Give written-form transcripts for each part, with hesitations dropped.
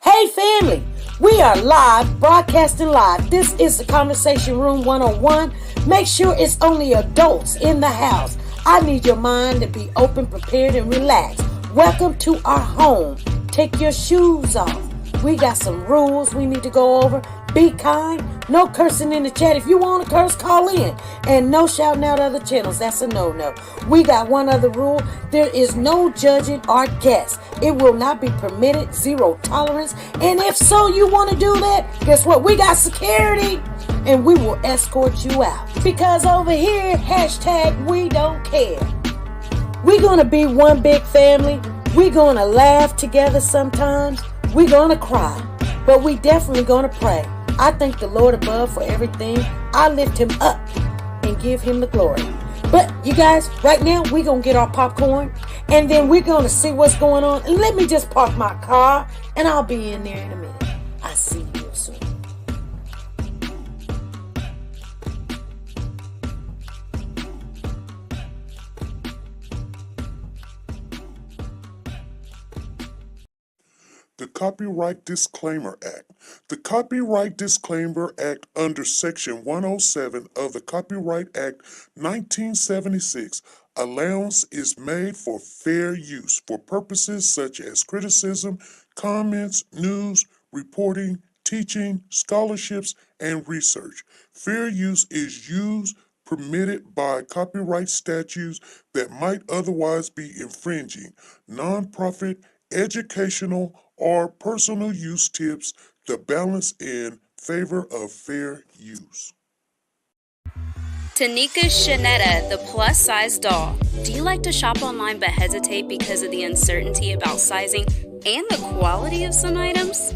Hey family, we are live, broadcasting live. This is the Conversation Room 101. Make sure it's only adults in the house. I need your mind to be open, prepared, and relaxed. Welcome to our home. Take your shoes off. We got some rules we need to go over. Be kind. No cursing in the chat. If you want to curse, call in. And no shouting out other channels. That's a no-no. We got one other rule. There is no judging our guests. It will not be permitted. Zero tolerance. And if so, you want to do that, guess what? We got security. And we will escort you out. Because over here, hashtag we don't care. We're going to be one big family. We're going to laugh together sometimes. We're going to cry. But we definitely going to pray. I thank the Lord above for everything. I lift him up and give him the glory. But you guys, right now, we're going to get our popcorn. And then we're going to see what's going on. And let me just park my car. And I'll be in there in a minute. I'll see you real soon. The Copyright Disclaimer Act. The Copyright Disclaimer Act under Section 107 of the Copyright Act 1976, allowance is made for fair use for purposes such as criticism, comments, news, reporting, teaching, scholarships, and research. Fair use is used permitted by copyright statutes that might otherwise be infringing. Nonprofit, educational, or personal use tips the balance in favor of fair use. TeNika Shenette, the plus-size doll. Do you like to shop online but hesitate because of the uncertainty about sizing and the quality of some items?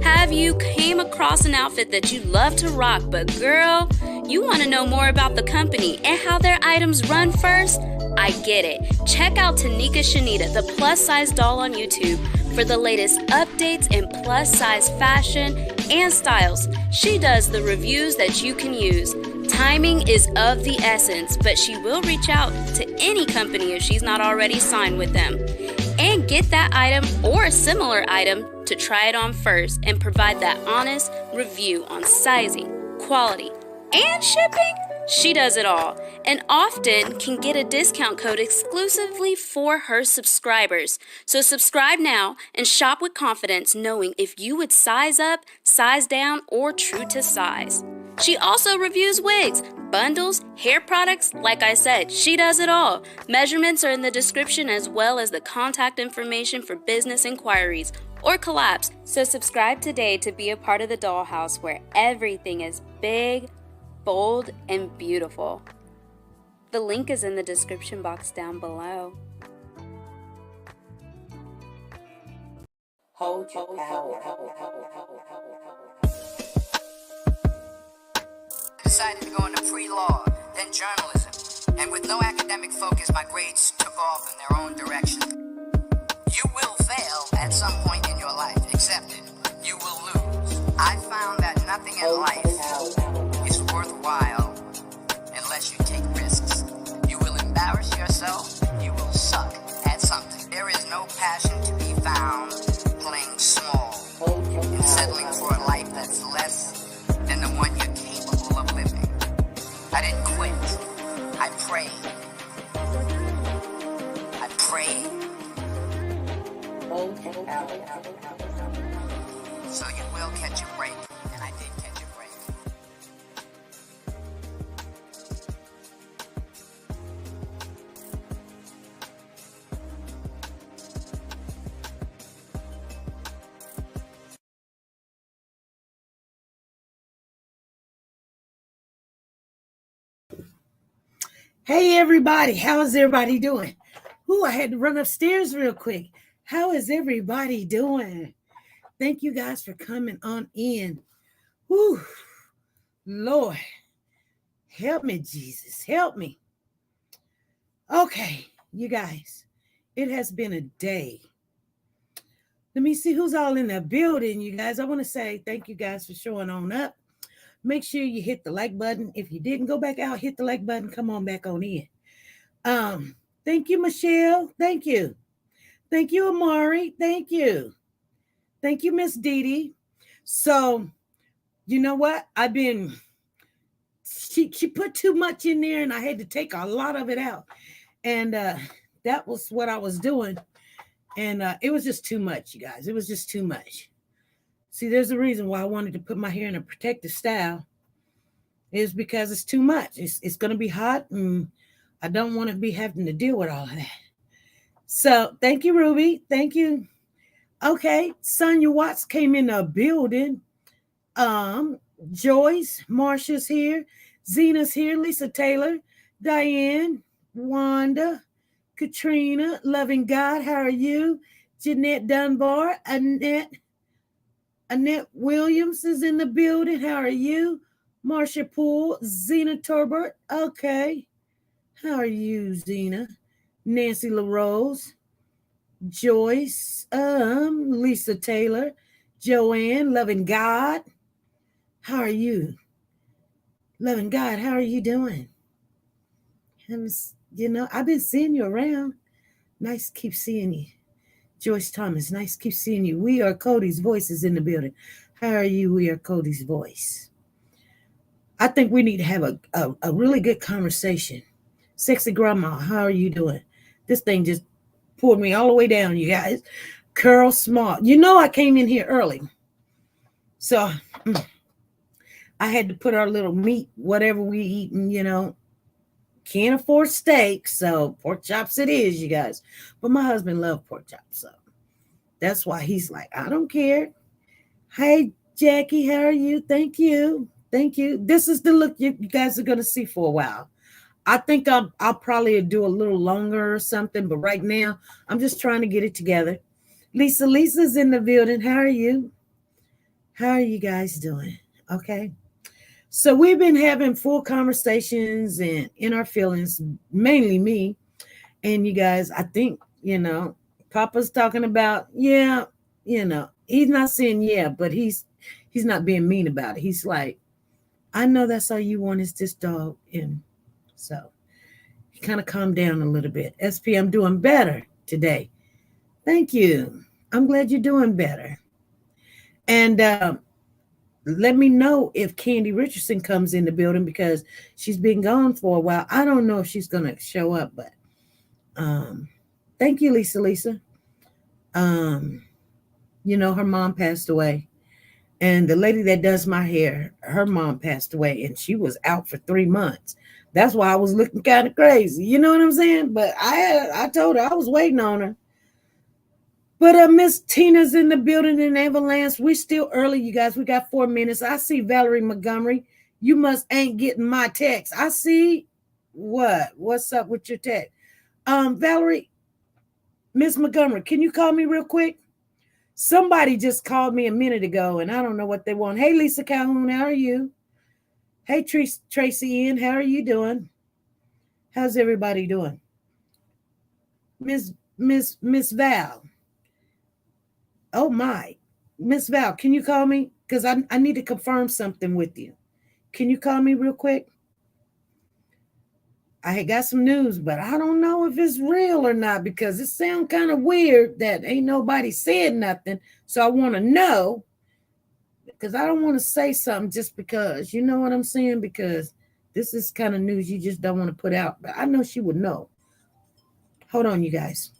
Have you came across an outfit that you love to rock, but girl, you want to know more about the company and how their items run first? I get it. Check out TeNika Shenette, the plus-size doll on YouTube for the latest updates in plus-size fashion and styles. She does the reviews that you can use. Timing is of the essence, but she will reach out to any company if she's not already signed with them. And get that item or a similar item to try it on first and provide that honest review on sizing, quality, and shipping. She does it all and often can get a discount code exclusively for her subscribers. So subscribe now and shop with confidence, knowing if you would size up, size down, or true to size. She also reviews wigs, bundles, hair products. Like I said, she does it all. Measurements are in the description as well as the contact information for business inquiries or collabs. So subscribe today to be a part of the dollhouse where everything is big, bold, and beautiful. The link is in the description box down below. Hold your power. Decided to go into pre-law, then journalism, and with no academic focus, my grades took off in their own direction. You will fail at some point in your life, accept it. You will lose. I found that nothing in life is worthwhile unless you take risks. You will embarrass yourself, you will suck at something. There is no passion to be found playing small and settling for a life that's less than the one you're capable of living. I didn't quit. I prayed. I prayed. So you will catch a break, and I did catch a break. Hey everybody, how is everybody doing? I had to run upstairs real quick. How is everybody doing? Thank you guys for coming on in. Whew. Lord, help me, Jesus, help me. Okay, you guys, it has been a day. Let me see who's all in the building, you guys. I want to say thank you guys for showing on up. Make sure you hit the like button. If you didn't go back out, hit the like button. Come on back on in. Thank you, Michelle. Thank you. Thank you, Amari. Thank you. Thank you, Miss Dee Dee. So, you know what? She put too much in there and I had to take a lot of it out. And that was what I was doing. And it was just too much, you guys. It was just too much. See, there's a reason why I wanted to put my hair in a protective style. Is because it's too much. It's going to be hot and I don't want to be having to deal with all of that. So thank you, Ruby. Thank you. Okay. Sonia Watts came in the building. Joyce, Marsha's here. Zena's here. Lisa Taylor, Diane, Wanda, Katrina, Loving God. How are you? Jeanette Dunbar, Annette Williams is in the building. How are you? Marsha Poole, Zena Turbert. Okay. How are you, Zena? Nancy LaRose, Joyce, Lisa Taylor, Joanne, Loving God. How are you? Loving God, how are you doing? I've been seeing you around. Nice to keep seeing you. Joyce Thomas, nice to keep seeing you. We are Codi's voices in the building. How are you? We are Codi's voice. I think we need to have a really good conversation. Sexy Grandma, how are you doing? This thing just pulled me all the way down, you guys. Curl Smart. I came in here early. So I had to put our little meat, whatever we eating, can't afford steak. So pork chops it is, you guys. But my husband loved pork chops. So that's why he's like, I don't care. Hey, Jackie, how are you? Thank you. Thank you. This is the look you guys are going to see for a while. I think I'll probably do a little longer or something, but right now I'm just trying to get it together. Lisa's in the building. How are you? How are you guys doing? Okay. So we've been having full conversations and in our feelings, mainly me. And you guys, I think, Papa's talking about, he's not saying yeah, but he's not being mean about it. He's like, I know that's all you want is this dog. And so he kind of calmed down a little bit. SP, I'm doing better today. Thank you. I'm glad you're doing better. And let me know if Candy Richardson comes in the building because she's been gone for a while. I don't know if she's going to show up, but thank you, Lisa. Her mom passed away. And the lady that does my hair, her mom passed away and she was out for 3 months. That's why I was looking kind of crazy. You know what I'm saying? But I told her I was waiting on her. But Miss Tina's in the building in Avalanche. We're still early, you guys. We got 4 minutes. I see Valerie Montgomery. You must ain't getting my text. I see what? What's up with your text? Valerie, Miss Montgomery, can you call me real quick? Somebody just called me a minute ago, and I don't know what they want. Hey, Lisa Calhoun, how are you? Hey, Tracy Ian, how are you doing? How's everybody doing? Miss Val. Oh, my. Miss Val, can you call me? Because I need to confirm something with you. Can you call me real quick? I had got some news, but I don't know if it's real or not because it sounds kind of weird that ain't nobody said nothing. So I want to know because I don't want to say something just because. You know what I'm saying? Because this is kind of news you just don't want to put out. But I know she would know. Hold on, you guys.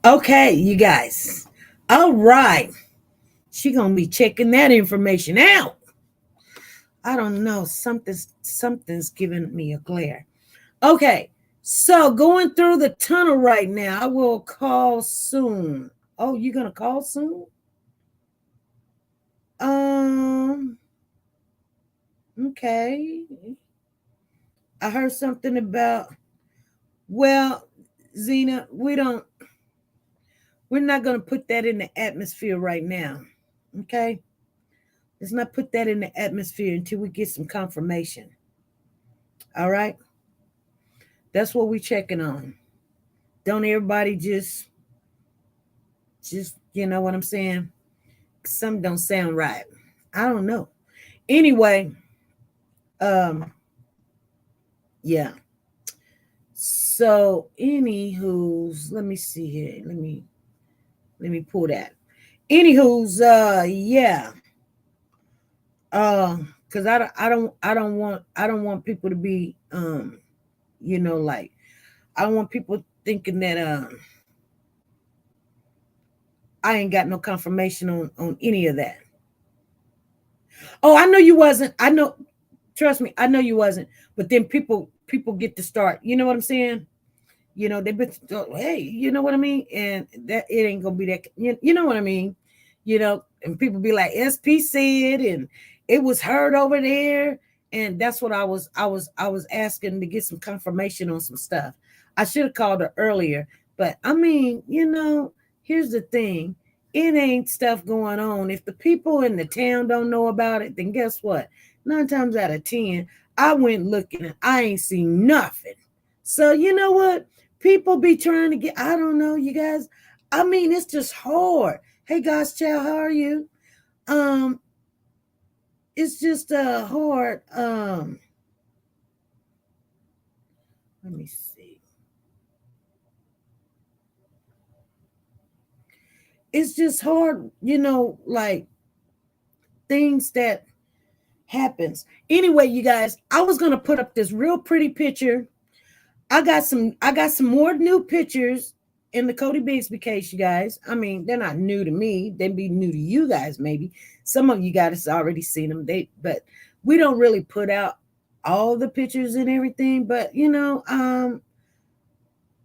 Okay, you guys. All right. She gonna be checking that information out. I don't know. Something's giving me a glare. Okay. So going through the tunnel right now. I will call soon. Oh, you gonna call soon? Okay. I heard something about, well, Zena, we're not gonna put that in the atmosphere right now. Okay. Let's not put that in the atmosphere until we get some confirmation. All right. That's what we're checking on. Don't everybody just you know what I'm saying? Some don't sound right. I don't know. Anyway, yeah. So anywho's, let me see here. Let me pull that. Anywho's, yeah. Because I don't want people to be like, I don't want people thinking that I ain't got no confirmation on any of that. Oh, I know you wasn't. I know, trust me, I know you wasn't. But then people get to start. You know what I'm saying? They been, hey, you know what I mean? And that it ain't gonna be that. You know what I mean? And people be like, SP said, and it was heard over there, and that's what I was asking to get some confirmation on some stuff. I should have called her earlier, but I mean, here's the thing. It ain't stuff going on. If the people in the town don't know about it, then guess what? 9 times out of 10, I went looking and I ain't seen nothing. So you know what? People be trying to get, I don't know, you guys. I mean, it's just hard. Hey, God's child, how are you? It's just hard. Let me see. It's just hard, like things that happens. Anyway, you guys, I was gonna put up this real pretty picture. I got some more new pictures in the Codi Bigsby case, you guys. I mean, they're not new to me. They'd be new to you guys, maybe. Some of you guys already seen them. But we don't really put out all the pictures and everything. But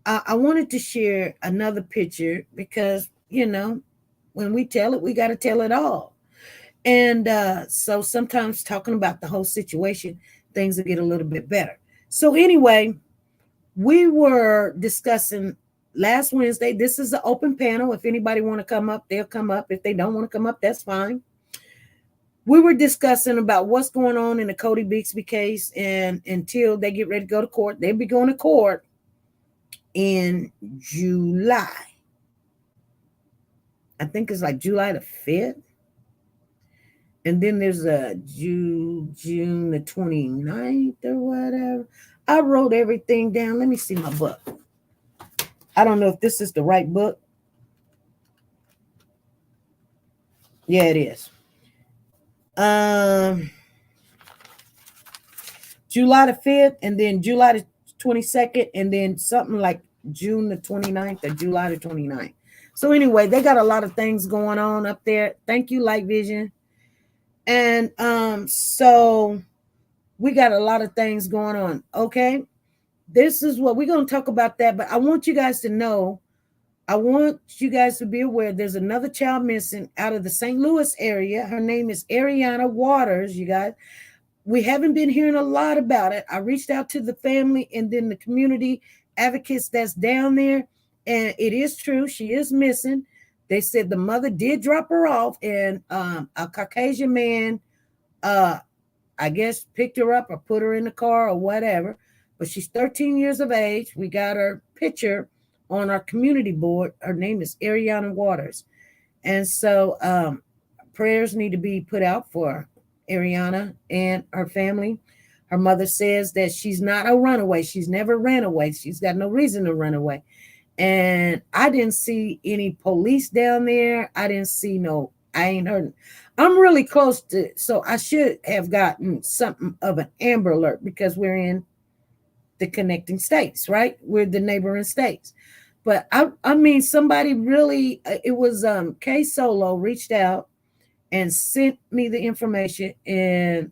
I wanted to share another picture because when we tell it, we got to tell it all. And so sometimes talking about the whole situation, things will get a little bit better. So anyway, we were discussing last Wednesday. This is an open panel. If anybody want to come up, they'll come up. If they don't want to come up, that's fine. We were discussing about what's going on in the Codi Bigsby case, and until they get ready to go to court, they'll be going to court in July. I think it's like July the 5th. And then there's a June the 29th or whatever. I wrote everything down. Let me see my book. I don't know if this is the right book. Yeah, it is. July the 5th, and then July the 22nd, and then something like June the 29th or July the 29th. So anyway, they got a lot of things going on up there. Thank you, Light Vision. And so we got a lot of things going on. Okay. This is what we're going to talk about that. But I want you guys to know, I want you guys to be aware there's another child missing out of the St. Louis area. Her name is Aaryonna Waters, you guys. We haven't been hearing a lot about it. I reached out to the family and then the community advocates that's down there. And it is true. She is missing. They said the mother did drop her off, and a Caucasian man, I guess, picked her up or put her in the car or whatever. But she's 13 years of age. We got her picture on our community board. Her name is Aaryonna Waters. And so prayers need to be put out for Aaryonna and her family. Her mother says that she's not a runaway. She's never ran away. She's got no reason to run away. And I didn't see any police down there. I ain't heard. I'm really close to, so I should have gotten something of an Amber Alert because we're in the connecting states, right? We're the neighboring states. But I mean, somebody really, it was K Solo reached out and sent me the information, and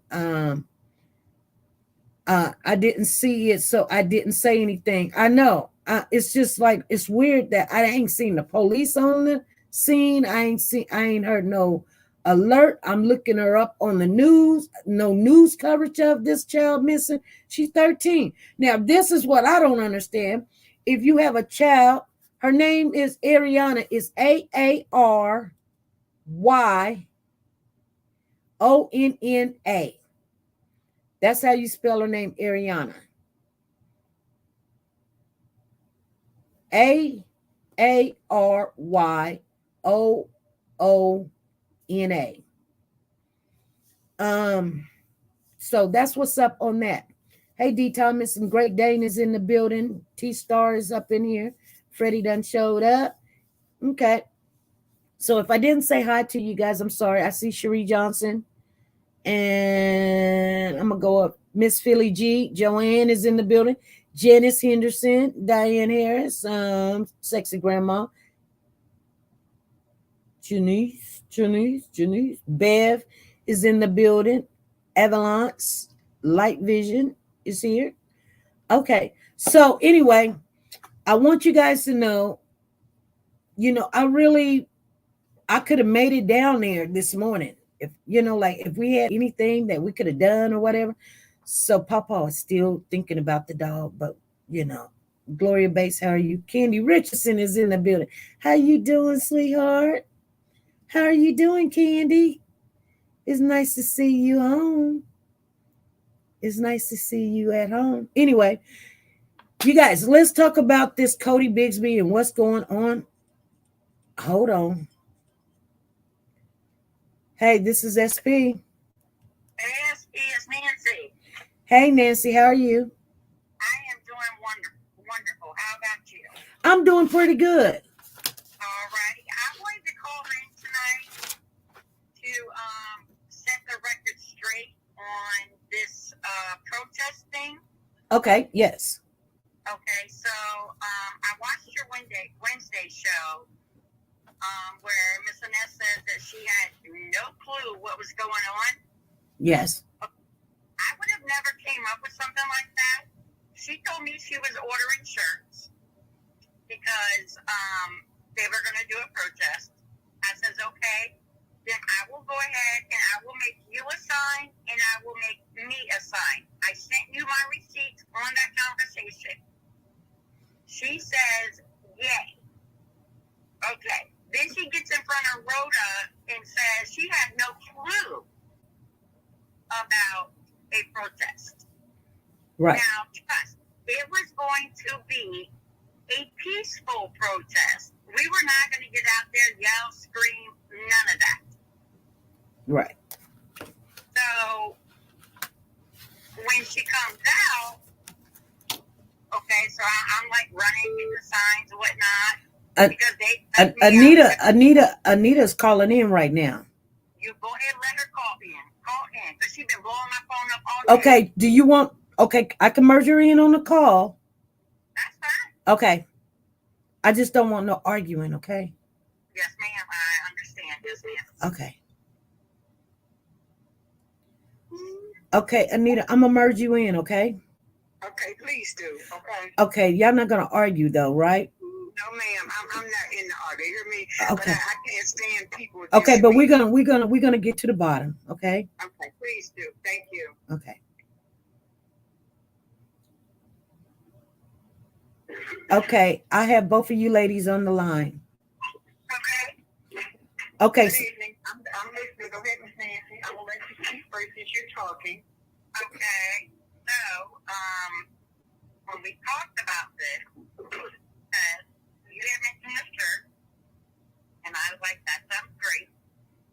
I didn't see it, so I didn't say anything. I know it's just like it's weird that I ain't seen the police on the scene. I ain't heard no alert. I'm looking her up on the news. No news coverage of this child missing. She's 13. Now, this is what I don't understand. If you have a child, her name is Aaryonna. It's Aaryonna. That's how you spell her name, Aaryonna. Aaryonna. So that's what's up on that. Hey, D Thomas and Great Dane is in the building. T Star is up in here. Freddie done showed up. Okay. So if I didn't say hi to you guys, I'm sorry. I see Cherie Johnson. And I'm going to go up. Miss Philly G. Joanne is in the building. Janice Henderson. Diane Harris. Sexy Grandma. Janice. Bev is in the building. Avalanche. Light Vision is here. Okay. So anyway, I want you guys to know, I could have made it down there this morning. If, if we had anything that we could have done or whatever. So Papa is still thinking about the dog, but, Gloria Bates, how are you? Candy Richardson is in the building. How you doing, sweetheart? How are you doing, Candy? It's nice to see you home. It's nice to see you at home. Anyway, you guys, let's talk about this Codi Bigsby and what's going on. Hold on. Hey, this is SP. Hey, SP, it's Nancy. Hey, Nancy, how are you? I am doing wonderful. How about you? I'm doing pretty good. All righty. I wanted to call in tonight to set the record straight on this protest thing. Okay, yes. Okay, so I watched your Wednesday show where Miss Shenette said that she had no clue what was going on. Yes. I would have never came up with something like that. She told me she was ordering shirts because they were going to do a protest. I says, okay, then I will go ahead and I will make you a sign and I will make me a sign. I sent you my receipts on that conversation. She says, yay. Okay. Then she gets in front of Rhoda and says she had no clue about a protest. Right. Now, trust, it was going to be a peaceful protest. We were not going to get out there, yell, scream, none of that. Right. So, when she comes out, okay, so I'm like running, get the signs and whatnot. Because Anita's calling in right now. You go ahead and let her call in, because she's been blowing my phone up all day. Okay, do you want, I can merge her in on the call. That's fine. Okay. I just don't want no arguing, okay? Yes, ma'am, I understand. Yes, ma'am. Okay. Okay, Anita, I'm gonna merge you in, okay? Okay, please do, okay? Okay, y'all not gonna argue though, right? No, ma'am, I'm not in the argue. You hear me? Okay. But I can't stand people. Okay, but we're gonna get to the bottom, okay? Okay, please do. Thank you. Okay. Okay, I have both of you ladies on the line. Okay. Okay. Good evening. I'm listening. Go ahead, Miss Nancy. I'm gonna let you speak first since you're talking. Okay. So, when we talked about this, you had mentioned the church, and I was like, that sounds great.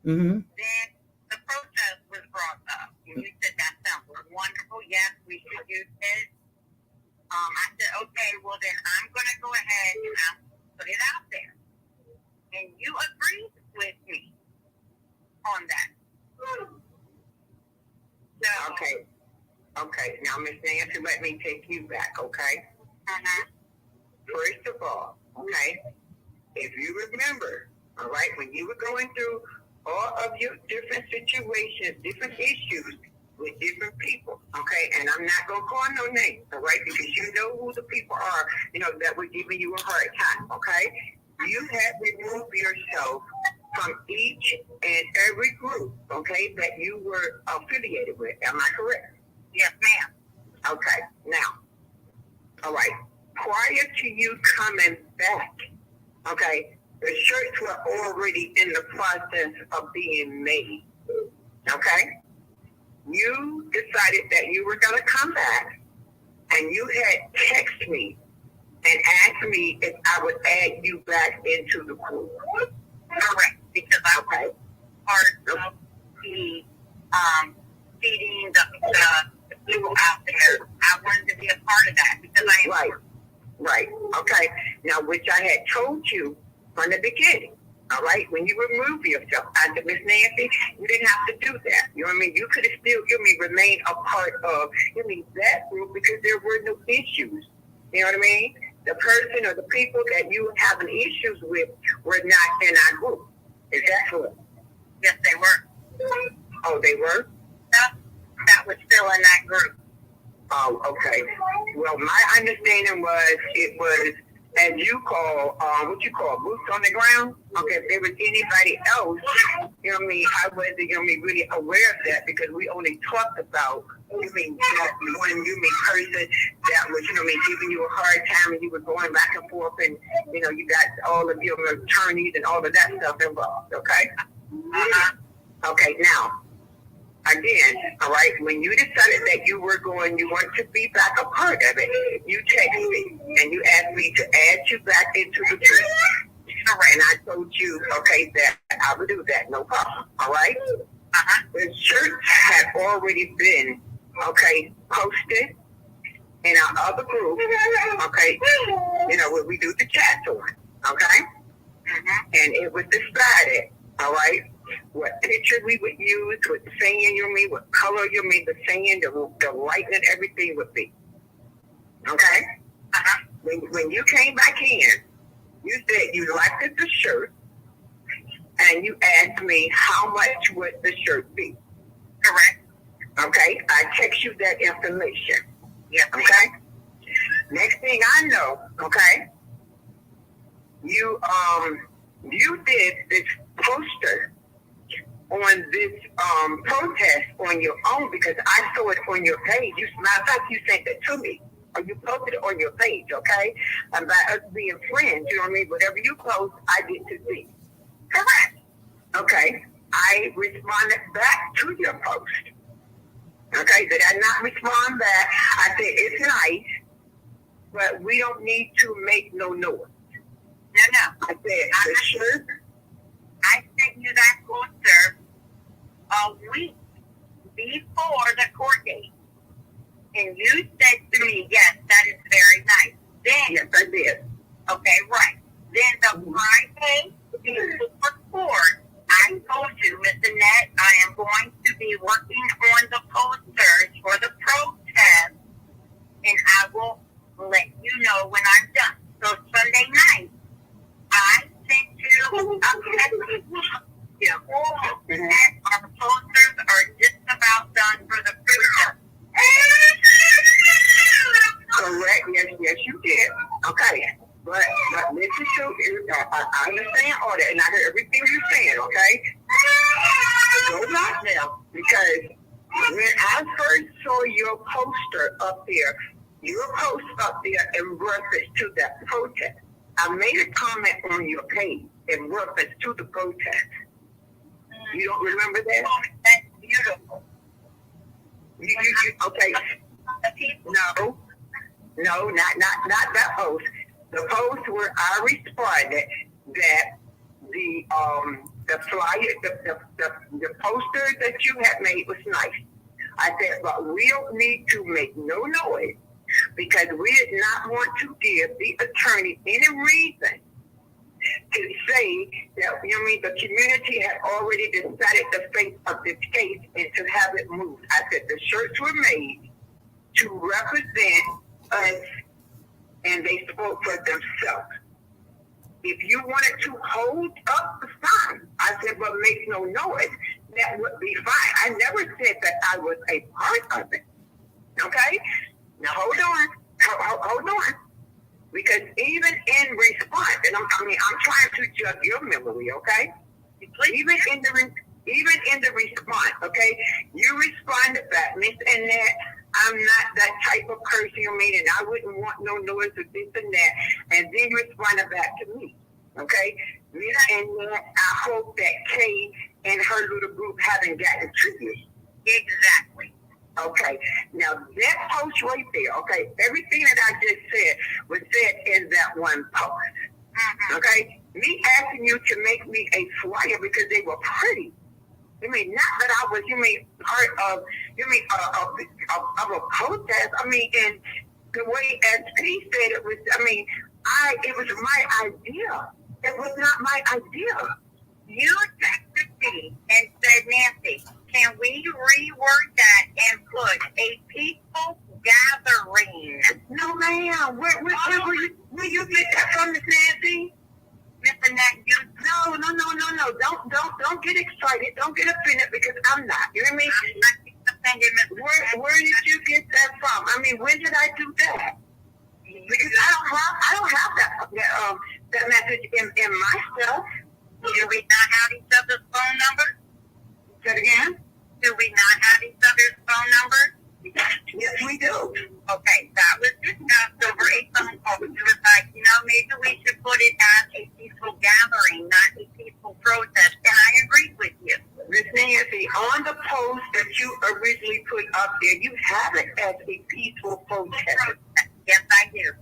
Mm-hmm. Then the protest was brought up, and you said that sounds wonderful. Yes, we should do this. I said, okay, well then I'm going to go ahead and I'll put it out there. And you agreed with me on that. So, okay. Now, Miss Nancy, let me take you back, okay? First of all, Okay? If you remember, all right, when you were going through all of your different situations, different issues with different people, okay, and I'm not going to call no names, all right, because you know who the people are, that were giving you a hard time, okay? You had removed yourself from each and every group, okay, that you were affiliated with. Am I correct? Yes, ma'am. Okay, now, all right, prior to you coming back, okay, the shirts were already in the process of being made, okay? You decided that you were going to come back, and you had texted me and asked me if I would add you back into the group. Correct, because I was part of the feeding the people out there. I wanted to be a part of that because I am. Right. Okay. Now, which I had told you from the beginning. All right. When you remove yourself, I said, Miss Nancy, you didn't have to do that. You know what I mean? You could have still, remain a part of, that group because there were no issues. You know what I mean? The person or the people that you were having issues with were not in our group. Is that correct? Yes, they were. Oh, they were? That was still in that group. Oh, okay. Well, my understanding was it was, as you call, what you call, boots on the ground. Okay, if there was anybody else, I wasn't, really aware of that because we only talked about, that one person that was, giving you a hard time and you were going back and forth and, you got all of your attorneys and all of that stuff involved, okay? Okay, now, again, all right, when you decided that you want to be back a part of it, you texted me and you asked me to add you back into the group. And I told you, okay, that I would do that, no problem, all right? The shirts had already been, okay, posted in our other group, okay, where we do the chat on, okay? And it was decided, all right, what picture we would use, what saying what color the saying, the lighting, everything would be. Okay? When you came back in, you said you liked the shirt, and you asked me how much would the shirt be. Correct. Okay? I text you that information. Yes. Okay? Next thing I know, okay, you did this poster on this protest on your own because I saw it on your page. Matter of fact, you sent it to me. Or you posted it on your page, okay? About us being friends, you know what I mean? Whatever you post, I get to see. Correct. Okay. I responded back to your post. Okay, did I not respond back? I said, it's nice, but we don't need to make no noise. No. I said, the shirt. I sent you that poster a week before the court date. And you said to me, yes, that is very nice. Then, yes, I did. Okay, right. Then the Friday before court, I told you, Miss Shenette, I am going to be working on the posters for the protest, and I will let you know when I'm done. So Sunday night, I sent you a message. And our posters are just about done for the protest. Correct. Yes, you did. Okay. But listen to, I understand all that, and I heard everything you're saying, okay? Go back now, because when I first saw your poster up there, your post up there in reference to that protest, I made a comment on your page in reference to the protest. You don't remember that? That's beautiful. Okay. No, not that post. The post where I responded that the flyer, the poster that you had made was nice. I said, but we don't need to make no noise because we did not want to give the attorney any reason to say that, the community had already decided the fate of this case and to have it moved. I said the shirts were made to represent us, and they spoke for themselves. if you wanted to hold up the sign, I said, but make no noise, that would be fine. I never said that I was a part of it. Okay? Now hold on. Hold on. Because even in response, and I'm trying to judge your memory, okay? Even in the response, okay? You responded back, Miss Annette, I'm not that type of person, you mean, and I wouldn't want no noise of this and that. And then you responded back to me, okay? Miss Annette, I hope that Kay and her little group haven't gotten triggered. Exactly. Okay. Now that post right there, okay, everything that I just said was said in that one post. Mm-hmm. Okay? Me asking you to make me a flyer because they were pretty. You mean not that I was, part of, of a protest. I mean, and the way SP said it was, it was my idea. It was not my idea. You texted me and said, Nancy, can we reword that and put a peaceful gathering? No, ma'am. Where you get that from, Miss Nancy? Mr. Nat, No. Don't get excited. Don't get offended because I'm not. You hear me? I'm not offended, Miss. Where did you get that from? I mean, when did I do that? Because I don't have that message in my stuff. Do we not have each other's phone numbers? Say it again. Do we not have each other's phone numbers? Yes, we do. Okay, that was discussed over a phone call. It was like, maybe we should put it as a peaceful gathering, not a peaceful protest. And I agree with you. Miss Nancy, on the post that you originally put up there, you have it as a peaceful protest. Yes, I do.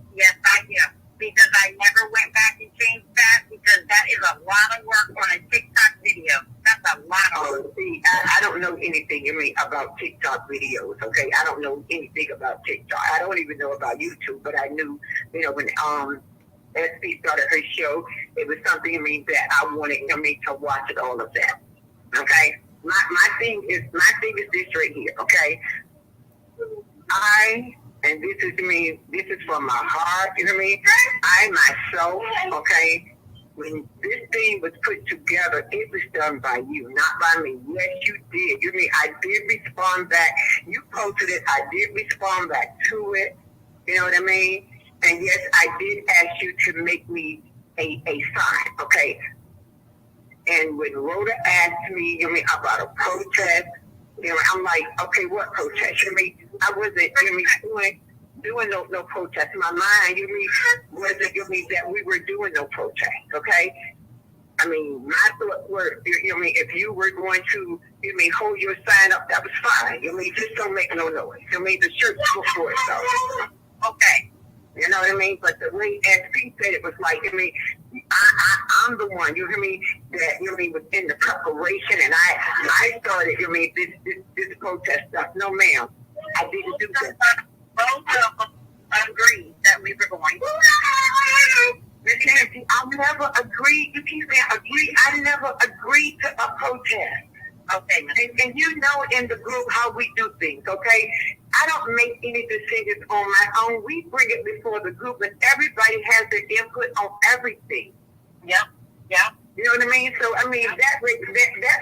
Because I never went back and changed that because that is a lot of work on a TikTok video. That's a lot of work. See, I don't know anything about TikTok videos, okay? I don't know anything about TikTok. I don't even know about YouTube, but I knew, when SP started her show, it was something, that I wanted, to watch it, all of that, okay? My thing is this right here, okay? And this is from my heart, I myself, okay, when this thing was put together, it was done by you, not by me. Yes, you did. I did respond back. You posted it. I did respond back to it. You know what I mean? And yes, I did ask you to make me a sign, okay? And when Rhoda asked me, about a protest, I'm like, okay, what protest? I wasn't, doing no protest. In my mind, wasn't, that we were doing no protest, okay? My thoughts were, if you were going to, hold your sign up, that was fine. Just don't make no noise. The church spoke for itself. Okay. You know what I mean? But the way SP said it was like, I'm the one, that, was in the preparation, and I started, this protest stuff. No, ma'am, I didn't do that. Both of them agreed that we were going to. Miss Nancy, I never agreed. You keep saying agree. I never agreed to a protest. Okay, and in the group how we do things, okay? I don't make any decisions on my own. We bring it before the group, and everybody has their input on everything. Yep. You know what I mean? So, that right there, that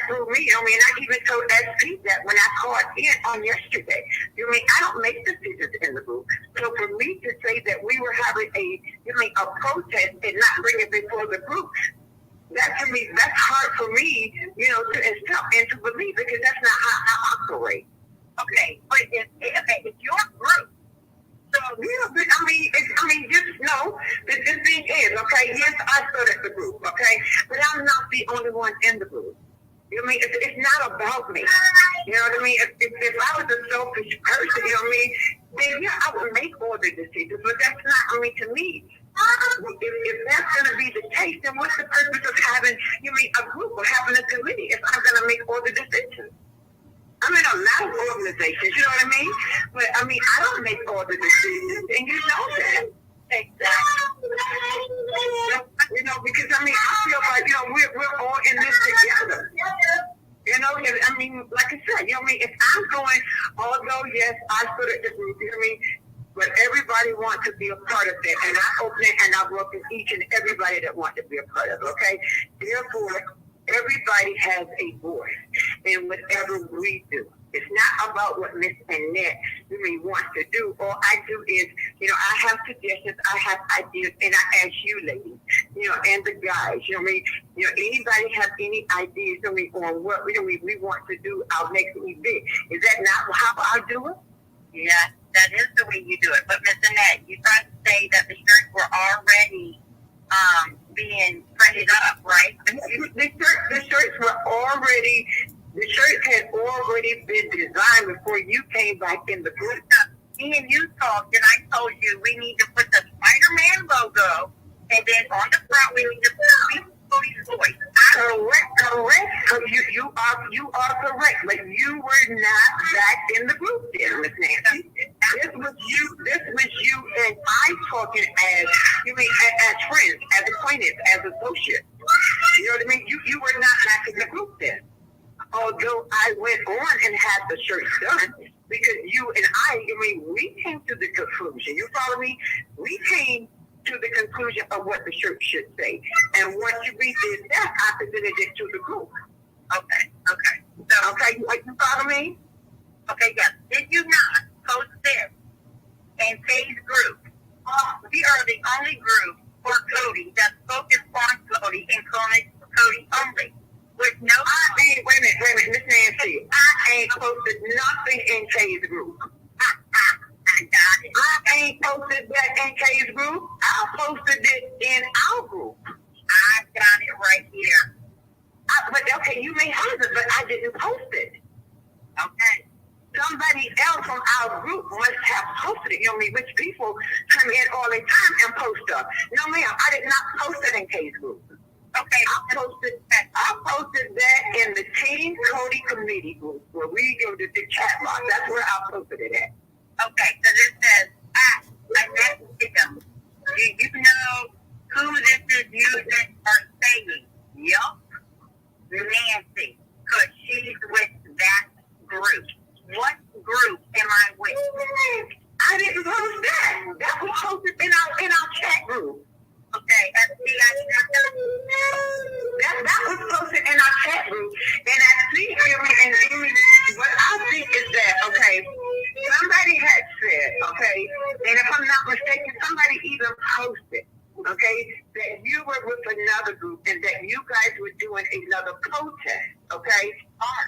threw me. And I even told SP that when I called in on yesterday. I don't make decisions in the group. So for me to say that we were having a protest and not bring it before the group, that's hard for me, to accept and to believe because that's not how I operate. Okay, but it's your group. So, yeah, but just know that this thing is, okay, yes, I started the group, okay, but I'm not the only one in the group. It's not about me. You know what I mean? If I was a selfish person, then yeah, I would make all the decisions, but that's not, to me. If that's going to be the case, then what's the purpose of having, a group or having a committee if I'm going to make all the decisions? I'm in a lot of organizations, you know what I mean? But, I don't make all the decisions, and you know that. Exactly. Because, I feel like, we're all in this together. Like I said, if I'm going, although, yes, I started the group, but everybody wants to be a part of that. And I open it and I welcome each and everybody that wants to be a part of it, okay? Therefore, everybody has a voice in whatever we do. It's not about what Miss Shenette wants to do. All I do is, I have suggestions, I have ideas, and I ask you ladies, and the guys, anybody have any ideas, on what we want to do our next event. Is that not how I do it? Yes, that is the way you do it. But Miss Shenette, you tried to say that the shirts were already being printed up, right? The shirts were already. The shirt had already been designed before you came back in the group. Me and you talked, and I told you we need to put the Spider-Man logo, and then on the front we need to put Cody's voice. Correct. You are correct, but you were not back in the group there, Miss Nancy. This was you and I talking as friends, as acquaintances, as associates. You know what I mean? You were not back in the group then. Although I went on and had the shirts done, because you and we came to the conclusion. You follow me? We came to the conclusion of what the shirt should say. And once we did that, I presented it to the group. Okay. So, okay, you follow me? Okay, yes. Did you not post this in Kay's group? We are the only group for Codi that's focused on Codi and Codi only. With no, wait a minute, Miss Nancy. I ain't posted nothing in Kay's group. I got it. I ain't posted that in Kay's group. I posted it in our group. I got it right here. But okay, you may have it, but I didn't post it. Okay. Somebody else from our group must have posted it. Which people come in all the time and post stuff. No, ma'am, I did not post it in Kay's group. Okay, I posted that in the Team Codi committee group where we go to the chat box. That's where I posted it at. Okay, so this says, I messaged them. Do you know who this is using or saying? Yup, Nancy, because she's with that group. What group am I with? I didn't post that. That was posted in our chat group. Okay, that was posted in our chat group, and I think, what I think is that, okay, somebody had said, okay, and if I'm not mistaken, somebody even posted, okay, that you were with another group and that you guys were doing another protest, okay,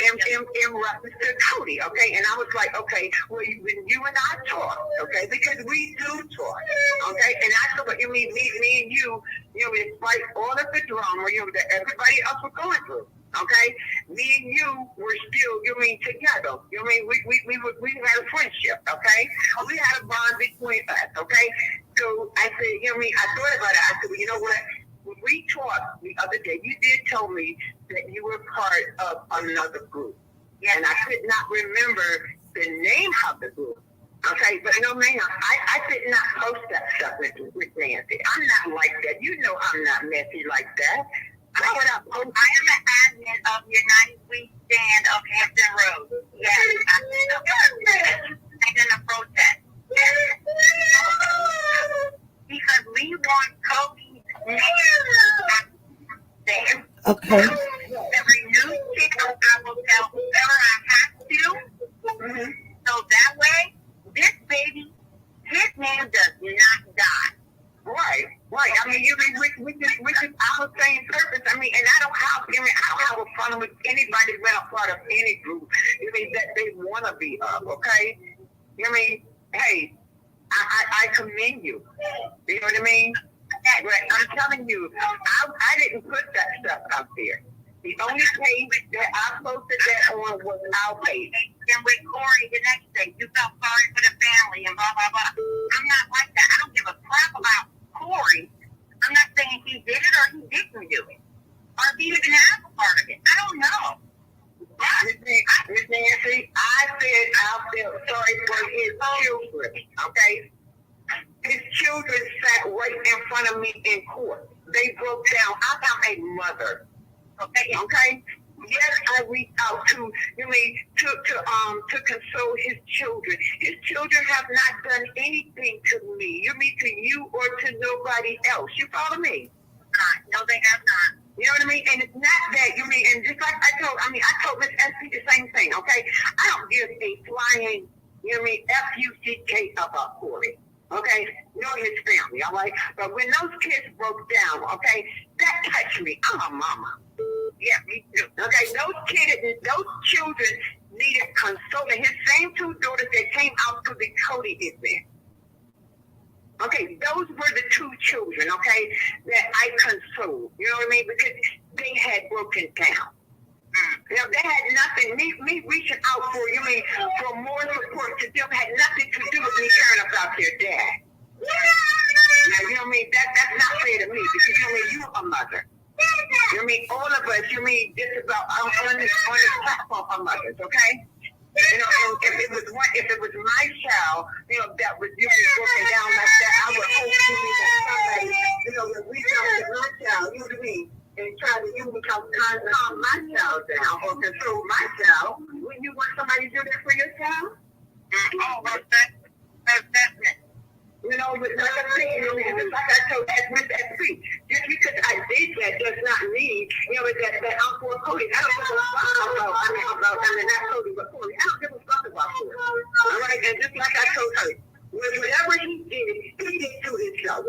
in reference to Codi, okay, and I was like, okay, well, when you and I talk, okay, because we do talk, okay, and I thought, me and you, despite all of the drama, that everybody else was going through, okay, me and you were still, together, we had a friendship, okay, we had a bond between us, okay, so I said, I thought about it, I said, well, you know what, when we talked the other day, you did tell me that you were part of another group. Yeah. And I could not remember the name of the group. Okay, but no, ma'am, I did not post that stuff with Nancy. I'm not like that. You know I'm not messy like that. I am an admin of United We Stand of Hampton Road. Yes, and in a protest. Yes. Because we want Codi's name there. Okay. Every news channel, I will tell whoever I have to. Mm-hmm. So that way, this baby, his name does not die. Right. We just our same purpose. And I don't have a problem with anybody being a part of any group. That they want to be of. Okay. Hey, I commend you. You know what I mean? But I'm telling you, I didn't put that stuff out there. The only page that I posted that on was our page. And with Corey the next day, you felt sorry for the family and blah, blah, blah. I'm not like that. I don't give a crap about Corey. I'm not saying he did it or he didn't do it. Or if he even has a part of it. I don't know. Miss Nancy, I said I felt sorry for his children, okay? His children sat right in front of me in court. They broke down. I'm a mother, okay? Yes, I reached out to console his children. His children have not done anything to me. To you or to nobody else. You follow me? No, they have not. You know what I mean? And it's not that, and just like I told Miss SP the same thing, okay? I don't give a flying, F-U-C-K about Corey, okay? Nor his family, all right? But when those kids broke down, okay, that touched me. I'm a mama. Yeah, me too. Okay, those children needed consoling. His same two daughters that came out to the Codi event. Okay, those were the two children, okay, that I consoled. You know what I mean? Because they had broken down. They had nothing. Me reaching out for more support to them had nothing to do with me caring about their dad. Now, you know what I mean? That's not fair to me because you're a mother. All of us, just about on this platform are mothers, okay? And if it was my child, that was broken down like that, I would hope that somebody, would reach out to my child, you know what I mean, and try to calm my child down or control my child. Wouldn't you want somebody to do that for your child? Oh, that's definitely. But like I said, just like I told Miss SP, just because I did that does not mean, that I'm for Codi. I don't give a fuck about not Codi, but Codi. I don't give a fuck about Codi. All right, and just like I told her, whatever he did to himself.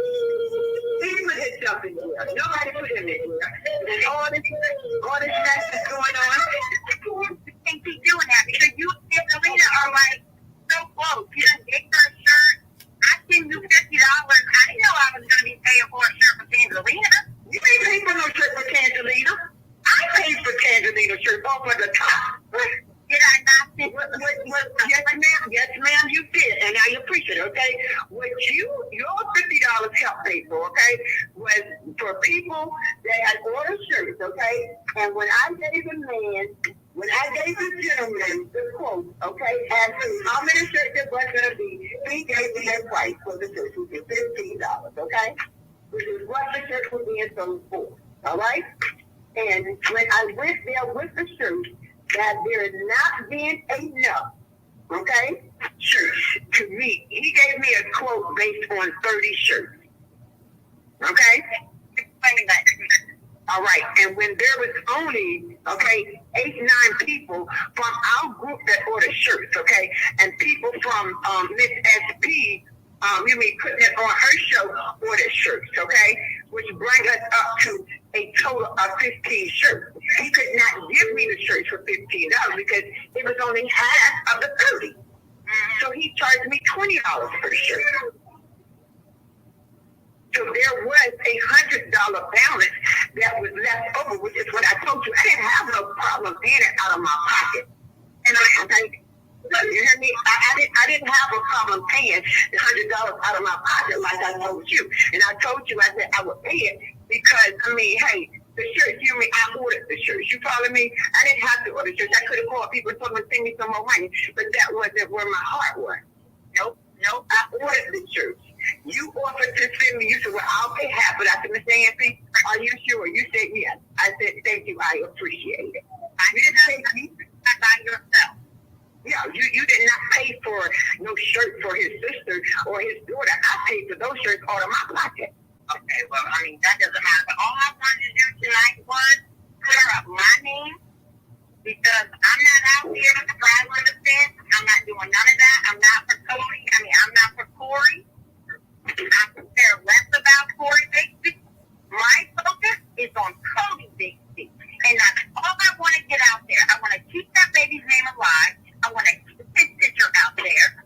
He put himself in there. Nobody put him in there. And all this mess is going on. You can't keep doing that because you and Selena are like so close. You didn't get her a shirt. I sent you $50. I didn't know I was going to be paying for a shirt for Tangelina. You ain't paid for no shirt for Tangelina. I paid for Tangelina's shirt off of the top. Did I not send Yes, ma'am, you did, and I appreciate it, okay? What your $50 helped pay for, okay, was for people that had ordered shirts, okay? And when I gave the gentleman the quote, okay, asking how many shirts it was going to be, he gave me that price for the shirts, which is $15, okay? Which is what the shirts were being sold for, all right? And when I went there with the shirts, that there is not being enough, okay, shirts to meet. He gave me a quote based on 30 shirts, okay? Explaining that. All right, and when there was only, 8-9 people from our group that ordered shirts, okay, and people from Miss SP, putting it on her show, ordered shirts, okay, which brings us up to a total of 15 shirts. He could not give me the shirts for $15 because it was only half of the 30. So he charged me $20 per shirt. So there was $100 balance that was left over, which is what I told you. I didn't have no problem paying it out of my pocket. And you hear me? I didn't have a problem paying the $100 out of my pocket like I told you. And I told you, I said I would pay it because, hey, the shirts, I ordered the shirts. You follow me? I didn't have to order shirts. I could have called people and told them to send me some more money, but that wasn't where my heart was. Nope. I ordered the shirts. You offered to send me. You said, well, I'll pay half of that. I said, Miss Nancy, are you sure? You said yes. I said, thank you. I appreciate it. I didn't say you by yourself. Yeah, you did not pay for no shirt for his sister or his daughter. I paid for those shirts out of my pocket. Okay, well, that doesn't matter. But all I wanted to do tonight was clear up my name because I'm not out here to straddle the fence. I'm not doing none of that. I'm not for Codi. I'm not for Corey. I could care less about Codi Bigsby. My focus is on Codi Bigsby. And that's all I want to get out there. I want to keep that baby's name alive. I want to keep his picture out there.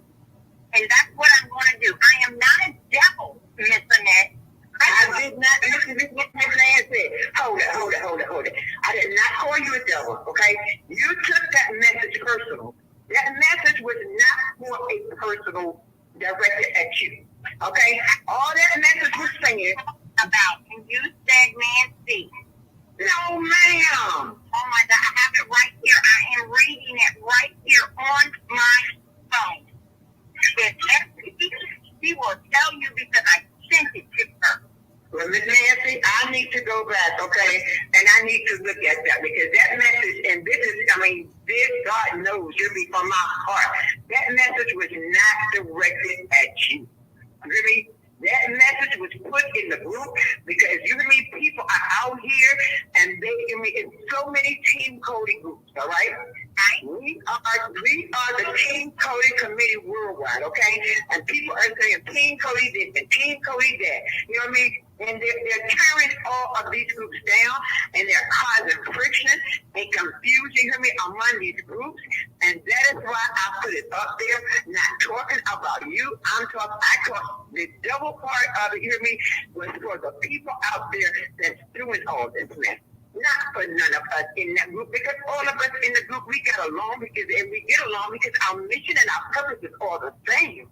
And that's what I'm going to do. I am not a devil, Miss Shenette. I did not, listen, Miss Nancy, hold it. I did not call you a devil, okay? You took that message personal. That message was not for a personal directed at you, okay? All that message was saying about, and you said Nancy. No, ma'am. Oh my God, I have it right here. I am reading it right here on my phone. She will tell you because I sent it to her. Well, Miss Nancy, I need to go back, okay? And I need to look at that because that message and this God knows, me from my heart. That message was not directed at you. You hear me? That message was put in the group because you hear me, people are out here and they hear me in so many Team Codi groups, all right? We are the Team Codi committee worldwide, okay? And people are saying Team Codi this and Team Codi that. You know what I mean? And they're tearing all of these groups down and they're causing friction and confusion, you hear me, among these groups. And that is why I put it up there, not talking about you. I talk the double part of it, you hear me, was for the people out there that's doing all this mess. Not for none of us in that group, because all of us in the group, we get along because our mission and our purpose is all the same.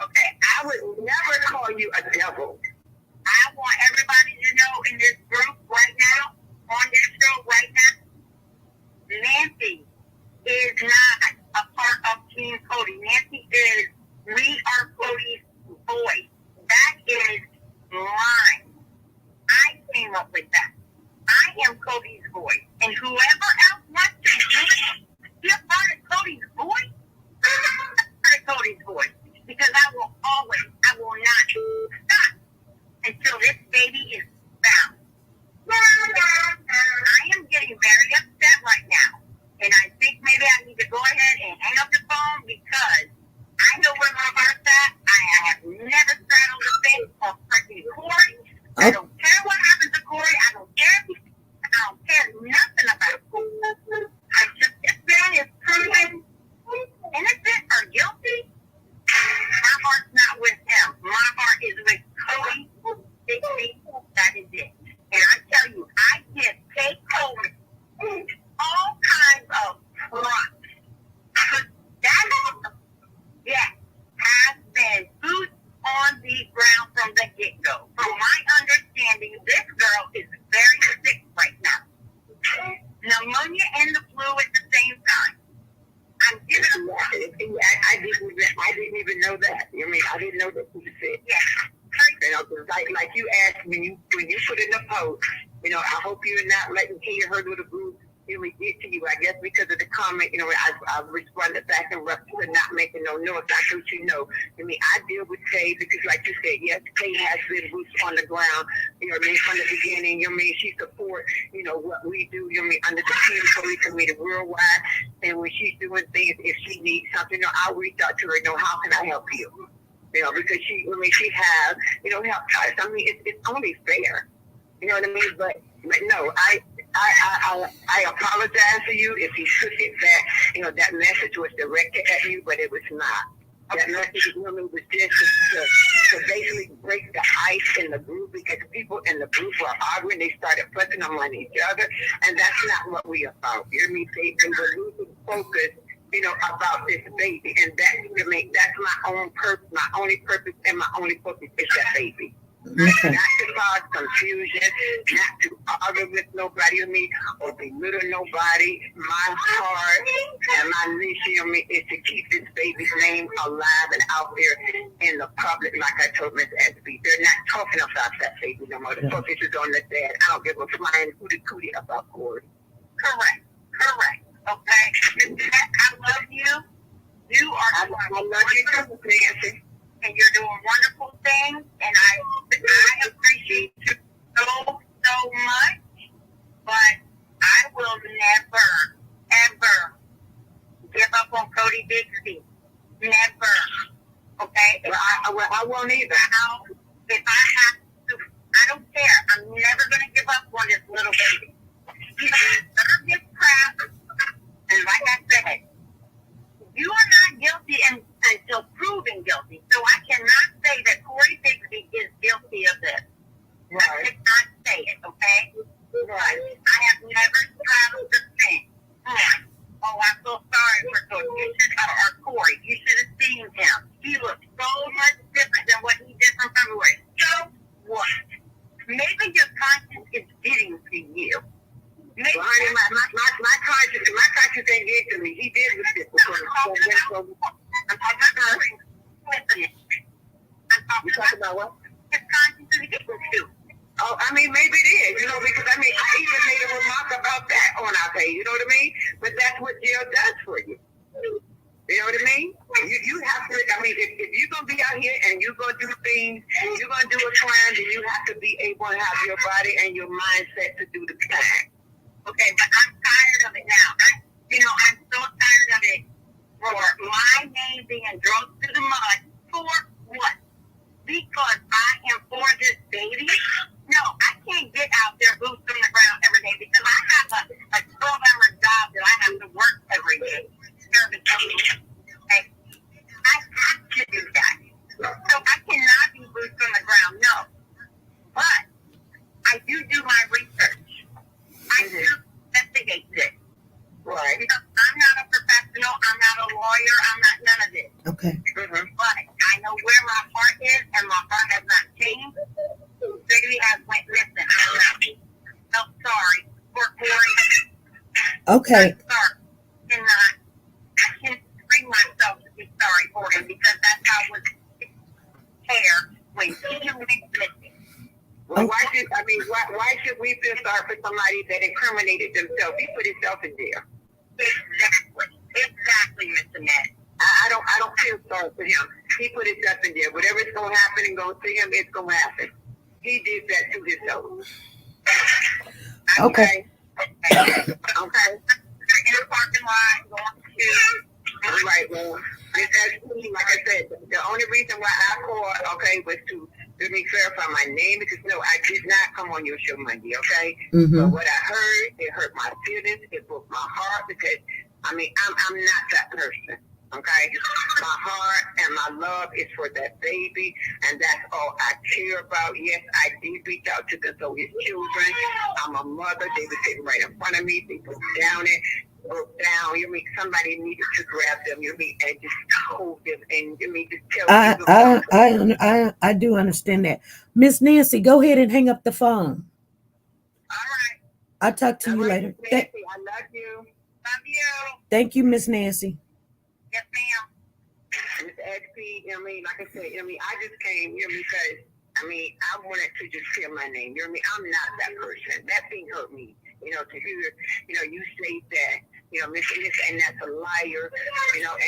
Okay, I would never call you a devil. I want everybody to know in this group right now, on this show right now, Nancy is not a part of Team Codi. Nancy is, we are Codi's voice. That is mine. I came up with that. I am Codi's voice. And whoever else wants to do it, you're part of Codi's voice. I'm part of Codi's voice. Because I will not stop until this baby is found. I am getting very upset right now. And I think maybe I need to go ahead and hang up the phone because I know where my heart's at. I have never straddled the fence of freaking Corey. I don't care what happens to Corey. I don't care nothing about Corey. This man is proven innocent or guilty. My heart's not with him. My heart is with Codi Bigsby. That is it. And I tell you, I just take Codi all kinds of props. That has been boots on the ground from the get-go. From my understanding, this girl is very sick right now. Pneumonia and the flu at the same time. I'm giving her I didn't even know that. I mean, I didn't know that she was sick. Yeah. You know, like you asked me when you put in the post, you know, I hope you're not letting Tia her little group really get to you. I guess because of the comment, you know, I responded back and to not making no noise. I thought you know. I mean, I deal with Kay because, like you said, yes, Kay has been boots on the ground. You know what I mean? From the beginning, you know what I mean? She support, you know, what we do. You know what I mean? Under the Team Codi committee worldwide, and when she's doing things, if she needs something, you know, I'll reach out to her. You know, how can I help you? You know, because she has, you know, help us. I mean, it's only fair. You know what I mean? But no, I apologize to you if you took it that, you know, that message was directed at you, but it was not. That message, you know, was just to basically break the ice in the group because people in the group were arguing. They started fussing on each other, and that's not what we about. You know what I mean? They were losing focus, you know, about this baby, and that's my own purpose, my only purpose, and my only focus is that baby. Okay. Not to cause confusion, not to argue with nobody with me or belittle nobody. My heart and my mission is to keep this baby's name alive and out there in the public, like I told Ms. Esby. They're not talking about that baby no more. The focus is on the dad. I don't give a flying cootie about Corey. Correct. Okay? I love you. You are I love you too, Nancy. and you're doing wonderful things, and I appreciate you so much, but I will never, ever give up on Codi Bigsby. Never. Okay? I won't either. If I have to, I don't care. I'm never going to give up on this little baby. He's served his crap, and like I said, you are not guilty until proven guilty. So I cannot say that Codi Bigsby is guilty of this. Right. I cannot say it, okay? Right. I have never straddled the fence. Oh, I'm so sorry for Codi. Or Corey. You should have seen him. He looked so much different than what he did from February. So what? Maybe your conscience is getting to you. Well, honey, my conscience ain't get to me. He did with this. I'm talking about what? His conscience is getting to. Oh, I mean, maybe it is, you know, because I mean, I even made a remark about that on our page, you know what I mean? But that's what jail does for you. You know what I mean? You have to, I mean, if you're going to be out here and you're going to do things, you're going to do a crime, then you have to be able to have your body and your mindset to do the crime. Okay, but I'm tired of it now. I'm so tired of it. For my name being drugged through the mud. For what? Because I am for this baby? No, I can't get out there boots on the ground every day because I have a 12-hour job that I have to work every day. Okay? I have to do that. So I cannot be boots on the ground, no. But I do my research. I do investigate this. Right. Because I'm not a professional, I'm not a lawyer, I'm not none of this. Okay. Mm-hmm. But I know where my heart is, and my heart has not changed. Baby has went missing. I'm not so sorry for Corey. Okay. I'm sorry. I can't bring myself to be sorry for him because that's how it was hair when he went missing. Well, why should we feel sorry for somebody that incriminated themselves? He put himself in jail. Exactly, Miss Shenette. I don't feel sorry for him. He put himself in jail. Whatever's going to happen and going to him, it's going to happen. He did that to himself. Okay. Okay. In the parking lot, going to. Right, well, like I said, the only reason why I called, was to let me clarify my name because no, I did not come on your show Monday, okay? Mm-hmm. But what I heard, it hurt my feelings, it broke my heart because I'm not that person, okay? My heart and my love is for that baby, and that's all I care about. Yes, I did reach out to them, so his children. I'm a mother. They were sitting right in front of me. They broke down. Somebody needed to grab them, and just hold them, and just tell them. I do understand that. Miss Nancy, go ahead and hang up the phone. All right. I'll talk to you later. Nancy, I love you. Love you. Thank you, Miss Nancy. Yes, ma'am. Miss XP, like I said, I just came, because, I wanted to just clear my name, I'm not that person. That thing hurt me, to hear, you say that, Miss, and that's a liar,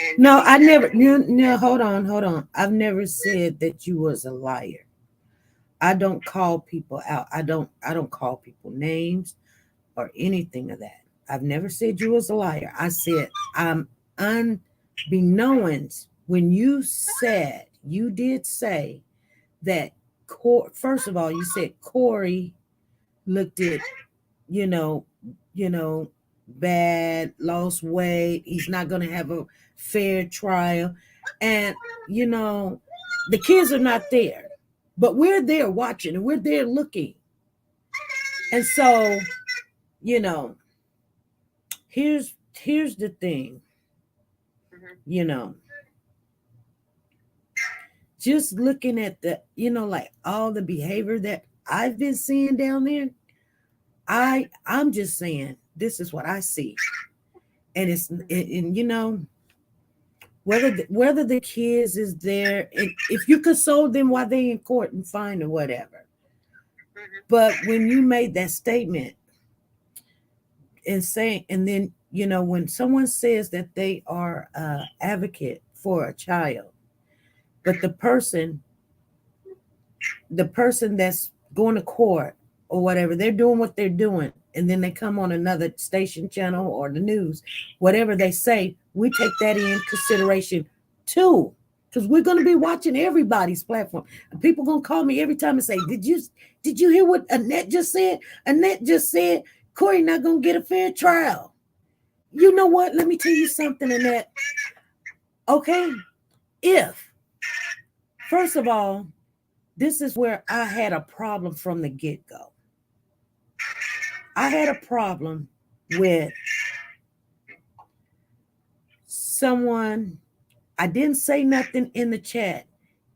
and... No, I never, no, hold on. I've never said that you was a liar. I don't call people out. I don't call people names or anything of that. I've never said you was a liar. I said I'm unbeknownst when you did say that. First of all, you said Corey looked at, bad, lost weight. He's not going to have a fair trial, and the kids are not there. But we're there watching and we're there looking. And so, here's the thing, just looking at the, like all the behavior that I've been seeing down there, I'm just saying, this is what I see. And whether the kids is there, and if you console them while they in court and fine or whatever. But when you made that statement and then, when someone says that they are an advocate for a child, but the person that's going to court or whatever, they're doing what they're doing, and then they come on another station channel or the news, whatever they say, we take that in consideration too, because we're going to be watching everybody's platform. And people going to call me every time and say, did you hear what Annette just said? Annette just said Corey not going to get a fair trial. You know what? Let me tell you something, Annette. Okay, first of all, this is where I had a problem from the get-go. I had a problem with someone. I didn't say nothing in the chat.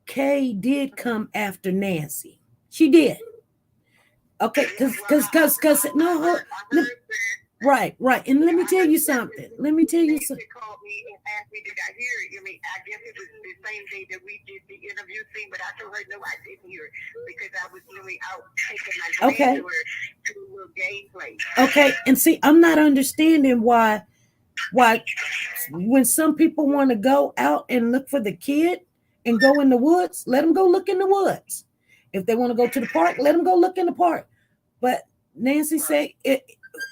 Kay did come after Nancy. She did. Okay, because no, Right. And let me tell you something. She called me and asked me, did I hear it? I mean, I guess it was the same day that we did the interview thing, but I told her, no, I didn't hear it because I was really out taking my granddaughter to a little game place. Okay. And see, I'm not understanding why when some people want to go out and look for the kid and go in the woods, let them go look in the woods. If they want to go to the park, let them go look in the park. But Nancy said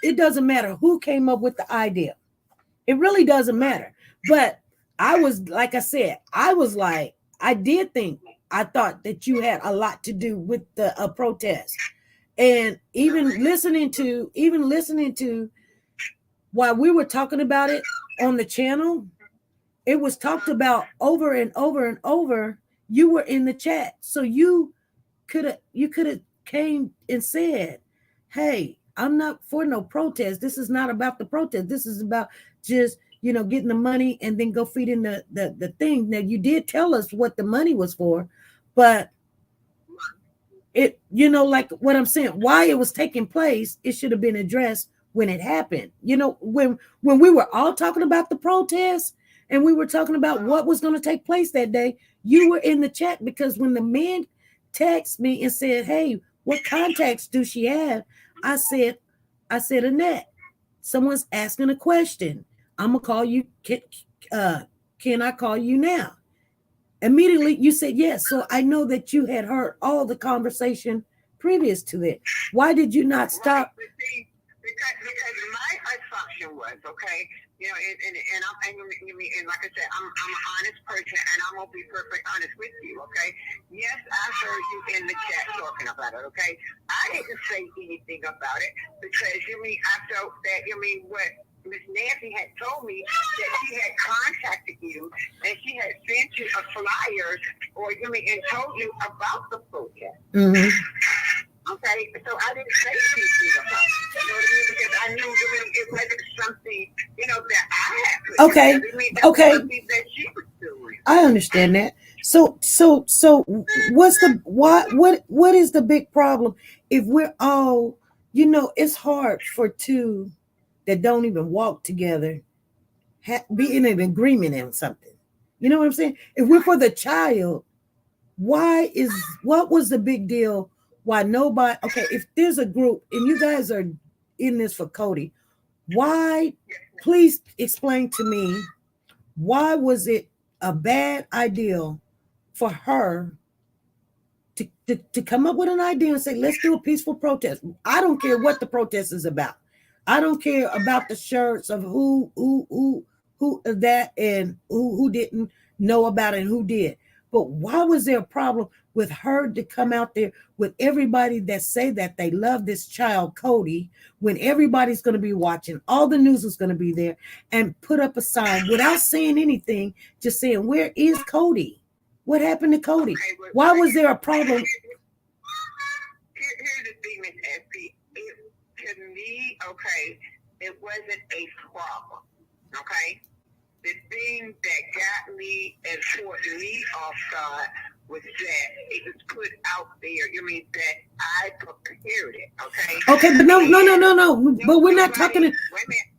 it doesn't matter who came up with the idea. It really doesn't matter. But I was, like I said, I thought that you had a lot to do with the protest. And even listening to while we were talking about it on the channel, it was talked about over and over and over. You were in the chat. So you could have came and said, hey, I'm not for no protest. This is not about the protest. This is about just, getting the money and then go feeding the thing. Now, you did tell us what the money was for, but it, like what I'm saying, why it was taking place, it should have been addressed when it happened. When we were all talking about the protest and we were talking about what was going to take place that day, you were in the chat, because when the man texted me and said, hey, what contacts do she have? I said, Annette, someone's asking a question. I'm gonna call you. Can I call you now? Immediately you said yes. So I know that you had heard all the conversation previous to that. Why did you not stop? Right, see, because my assumption was, okay, and like I said, I'm an honest person, and I'm gonna be perfectly honest with you, okay? Yes, I heard you in the chat talking about it, okay? I didn't say anything about it because I felt that what Miss Nancy had told me that she had contacted you and she had sent you a flyer and told you about the protest. Mm-hmm. Okay, so I didn't say anything about it. You know what I mean? Because I knew it wasn't something, that I had put together. Okay. Something that she was doing. I understand that. So what's what is the big problem if we're all, it's hard for two that don't even walk together be in an agreement on something. You know what I'm saying? If we're for the child, what was the big deal? Why nobody? Okay, if there's a group and you guys are in this for Codi, why? Please explain to me, why was it a bad idea for her to come up with an idea and say, let's do a peaceful protest? I don't care what the protest is about. I don't care about the shirts of who that and who didn't know about it and who did. But why was there a problem with her to come out there with everybody that say that they love this child, Codi, when everybody's going to be watching, all the news is going to be there, and put up a sign without saying anything, just saying, where is Codi? What happened to Codi? Okay, why was there a problem? Here's the thing, Miss SP. To me, okay, it wasn't a problem, okay? The thing that got me and put me off guard was that it was put out there. That I prepared it, okay? Okay, but no. But we're not talking. Wait a minute.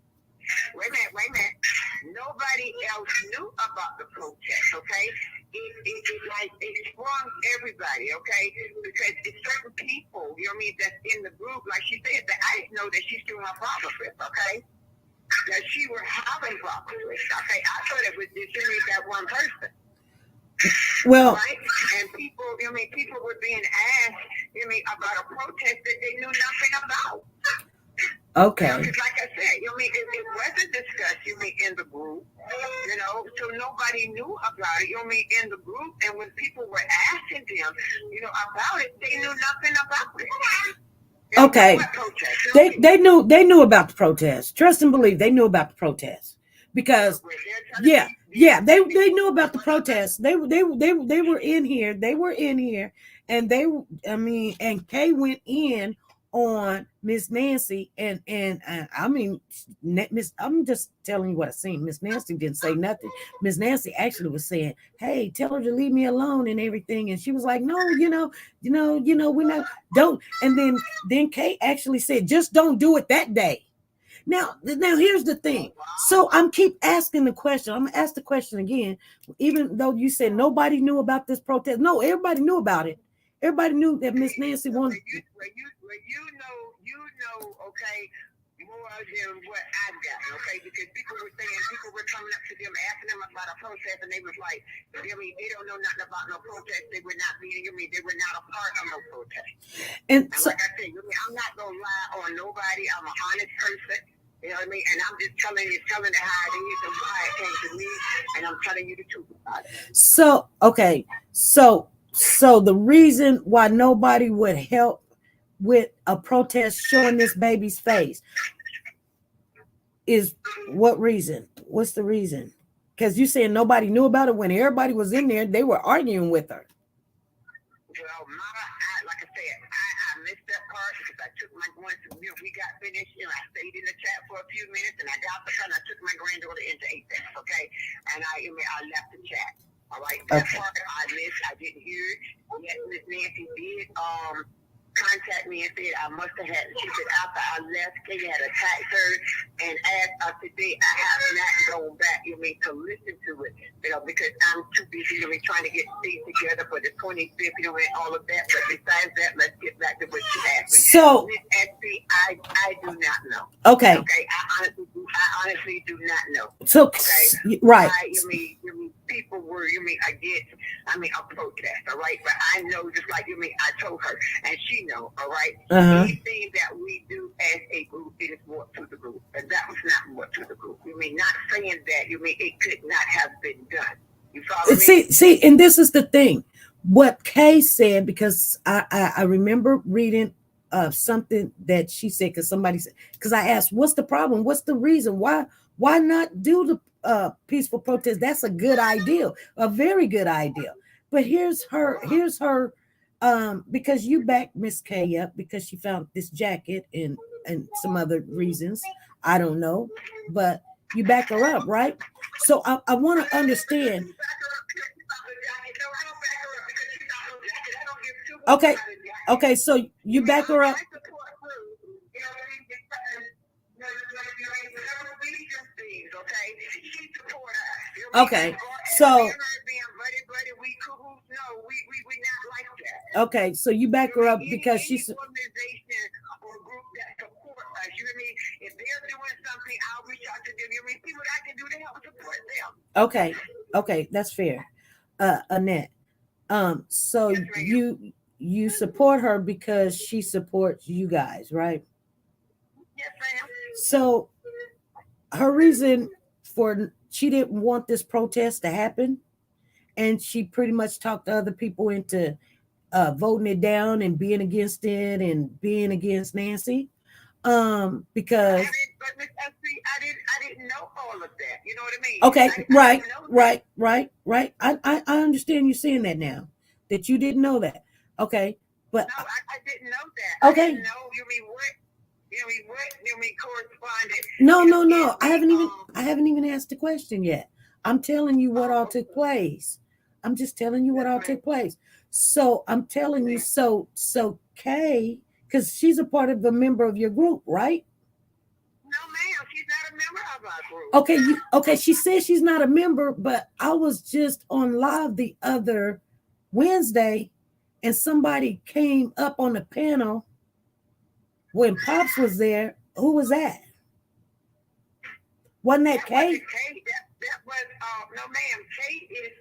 Nobody else knew about the protest, okay? It sprung everybody, okay? Because it's certain people, that's in the group, like she said, that I didn't know that she's doing a problem with, okay? That she were having problems with, okay? I thought it was just that one person. Well, right? And people, people were being asked, about a protest that they knew nothing about. Okay. Because like I said, it wasn't discussed, in the group, so nobody knew about it, in the group. And when people were asking them, about it, they knew nothing about it. Okay. They knew about the protest. Trust and believe they knew about the protest. Because they knew about the protest. They were in here. They were in here, and and Kay went in on Miss Nancy and Miss, I'm just telling you what I seen. Miss Nancy didn't say nothing. Miss Nancy actually was saying, hey, tell her to leave me alone and everything. And she was like, no, we're not, don't. And then Kay actually said, just don't do it that day. Now here's the thing. So I'm keep asking the question. I'm gonna ask the question again, even though you said nobody knew about this protest. No, everybody knew about it. Everybody knew that Miss Nancy wanted. You know, okay, more than what I've gotten, okay, because people were coming up to them, asking them about a protest, and they was like, they don't know nothing about no protest. They were not they were not a part of no protest. And so, like I said, I'm not gonna lie on nobody. I'm an honest person. You know what I mean? And I'm just telling it how it is and why it came to me, and I'm telling you the truth about it. So, okay. So the reason why nobody would help with a protest showing this baby's face is what reason? What's the reason? Because you saying nobody knew about it when everybody was in there, they were arguing with her. Well, like I said, I missed that part because I took we got finished, I stayed in the chat for a few minutes and I got the car and I took my granddaughter into APEX, okay? And I left the chat. All right, that part I missed, I didn't hear it. Yes, Miss Nancy did contact me and said I must have had. She said after I left, Katie had attacked her and asked us today. I have not gone back, to listen to it, because I'm too busy, trying to get things together for the 25th, and all of that. But besides that, let's get back to what you asked me. So, I do not know. Okay. Okay, I honestly do not know. So, okay, right. People were, a protest, all right? But I know, just like, I told her, and she know, all right? Anything that we do as a group, it is more to the group. And that was not more to the group. Not saying that, it could not have been done. You follow me? See, and this is the thing. What Kay said, because I remember reading something that she said, because I asked, what's the problem? What's the reason? Why not do the peaceful protest? That's a good idea, a very good idea. But here's her because you backed Miss K up because she found this jacket and some other reasons. I don't know, but you back her up, right? So I want to understand. Okay, so you back her up. Okay, so okay, so you back her up because she's if they're doing something, I'll reach out to them. See what I can do to help support them. Okay, that's fair. Annette. So you support her because she supports you guys, right? Yes, ma'am. So her reason for she didn't want this protest to happen, and she pretty much talked to other people into voting it down and being against it and being against Nancy. Because I didn't know all of that. You know what I mean? Okay, right. I understand you saying that now, that you didn't know that. Okay, but no, I didn't know that. Okay. I didn't know. You mean what? Corresponded? No. I haven't even asked the question yet. I'm telling you what all took place. I'm just telling you what all took place. So I'm telling you. So Kay, because she's a part of a member of your group, right? No, ma'am, she's not a member of our group. Okay. She says she's not a member, but I was just on live the other Wednesday, and somebody came up on the panel when Pops was there. Who was that? Wasn't that Kate? That was no, ma'am. Kate is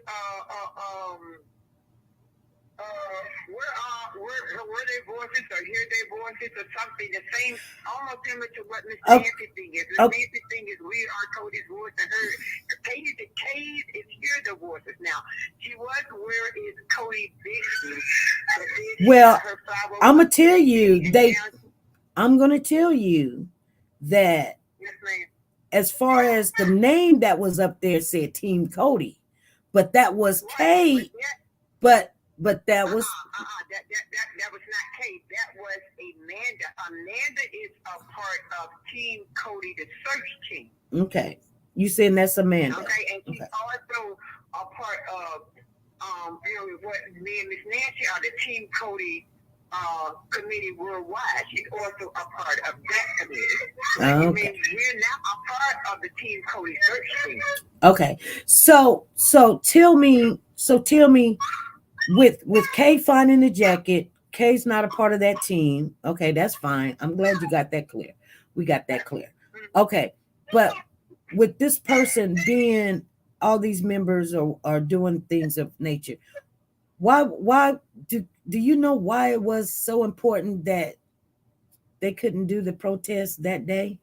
were their voices or hear their voices or something, the same, almost similar to what Miss Nancy thing is. The Nancy thing is we are Cody's voice and her. Kate is hear the voices. Now, she was where is Codi Bigsby. Well, I'm gonna tell you that yes, ma'am. As far as the name that was up there said Team Codi, but that was Kate. But that was that was not Kate. That was Amanda. Amanda is a part of Team Codi, the search team. Okay, you saying that's Amanda? Okay, and she's also a part of what me and Miss Nancy are the Team Codi committee worldwide. She's also a part of that committee. Okay. I mean, we're now a part of the Team Codi search team. Okay. So tell me, with Kay finding the jacket, Kay's not a part of that team. Okay, that's fine. I'm glad you got that clear. We got that clear. Okay, but with this person being, all these members are doing things of nature, why do you know why it was so important that they couldn't do the protest that day?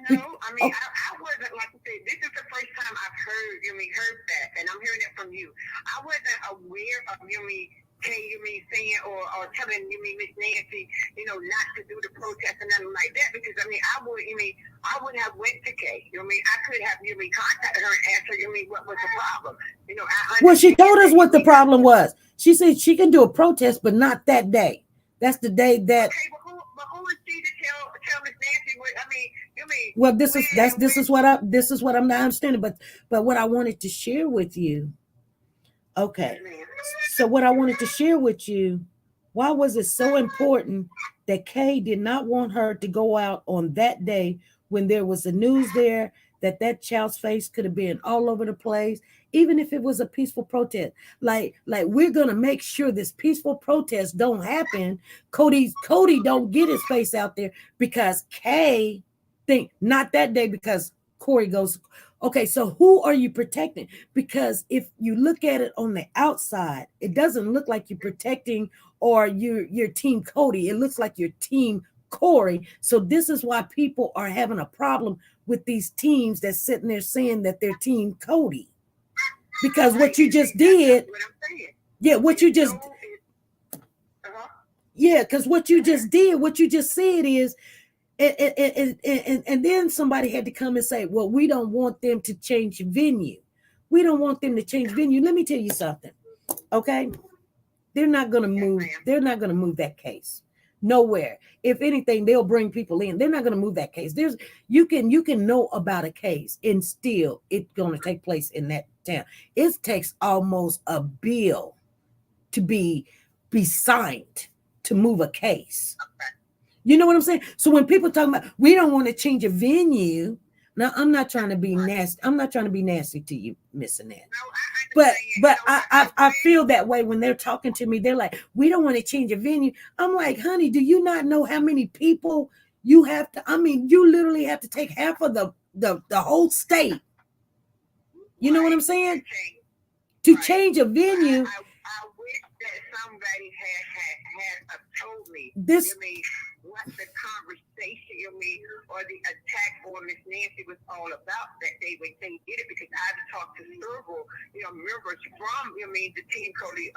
No, I mean, I wasn't, like I said, this is the first time I've heard that, and I'm hearing it from you. I wasn't aware of, saying or telling, Miss Nancy, not to do the protest and nothing like that, because, I would have went to Kay, I could have, contacted her and asked her, what was the problem? Well, she told us what the problem was. She said she can do a protest, but not that day. That's the day that. Okay, but who is she to tell Miss Nancy what, well, this is what I'm not understanding, but what I wanted to share with you. Okay. So what I wanted to share with you, why was it so important that Kay did not want her to go out on that day when there was the news there that child's face could have been all over the place, even if it was a peaceful protest? Like we're gonna make sure this peaceful protest don't happen. Cody don't get his face out there because Kay think not that day because Corey goes. Okay, so who are you protecting? Because if you look at it on the outside, it doesn't look like you're protecting or you're Team Codi. It looks like you're Team Corey. So this is why people are having a problem with these teams that's sitting there saying that they're Team Codi. Because what you just did, because what you just said is, and then somebody had to come and say, well, we don't want them to change venue. We don't want them to change venue. Let me tell you something. Okay. They're not going to move. They're not going to move that case nowhere. If anything, they'll bring people in. They're not going to move that case. You can know about a case and still it's going to take place in that town. It takes almost a bill to be signed to move a case. You know what I'm saying? So when people talk about we don't want to change a venue, now I'm not trying to be nasty. I'm not trying to be nasty to you, Miss Shenette. But I feel that way when they're talking to me. They're like, we don't want to change a venue. I'm like, honey, do you not know how many people you have to? I mean, you literally have to take half of the whole state. You know what I'm saying? To change a venue. I wish that somebody had told me. What the conversation, or the attack on Miss Nancy was all about that day when they did it, because I've talked to several, members from, the Team Codi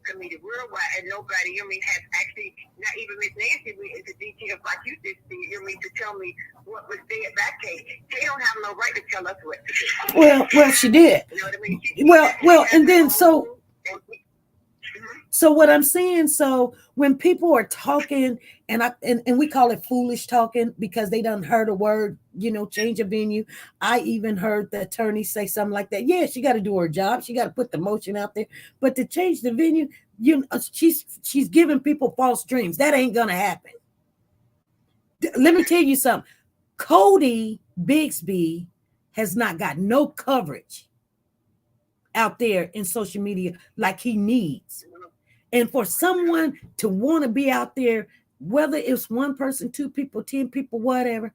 committee worldwide, and nobody, has actually, not even Miss Nancy, went into details like you just did, to tell me what was there that case. They don't have no right to tell us what to do. Well, she did. You know what I mean? Well, and then so what I'm saying, so when people are talking, and we call it foolish talking because they done heard a word, change of venue. I even heard the attorney say something like that. Yeah, she got to do her job. She got to put the motion out there. But to change the venue, she's giving people false dreams. That ain't gonna happen. Let me tell you something. Codi Bigsby has not got no coverage out there in social media like he needs. And for someone to want to be out there, whether it's one person, 2 people, 10 people, whatever,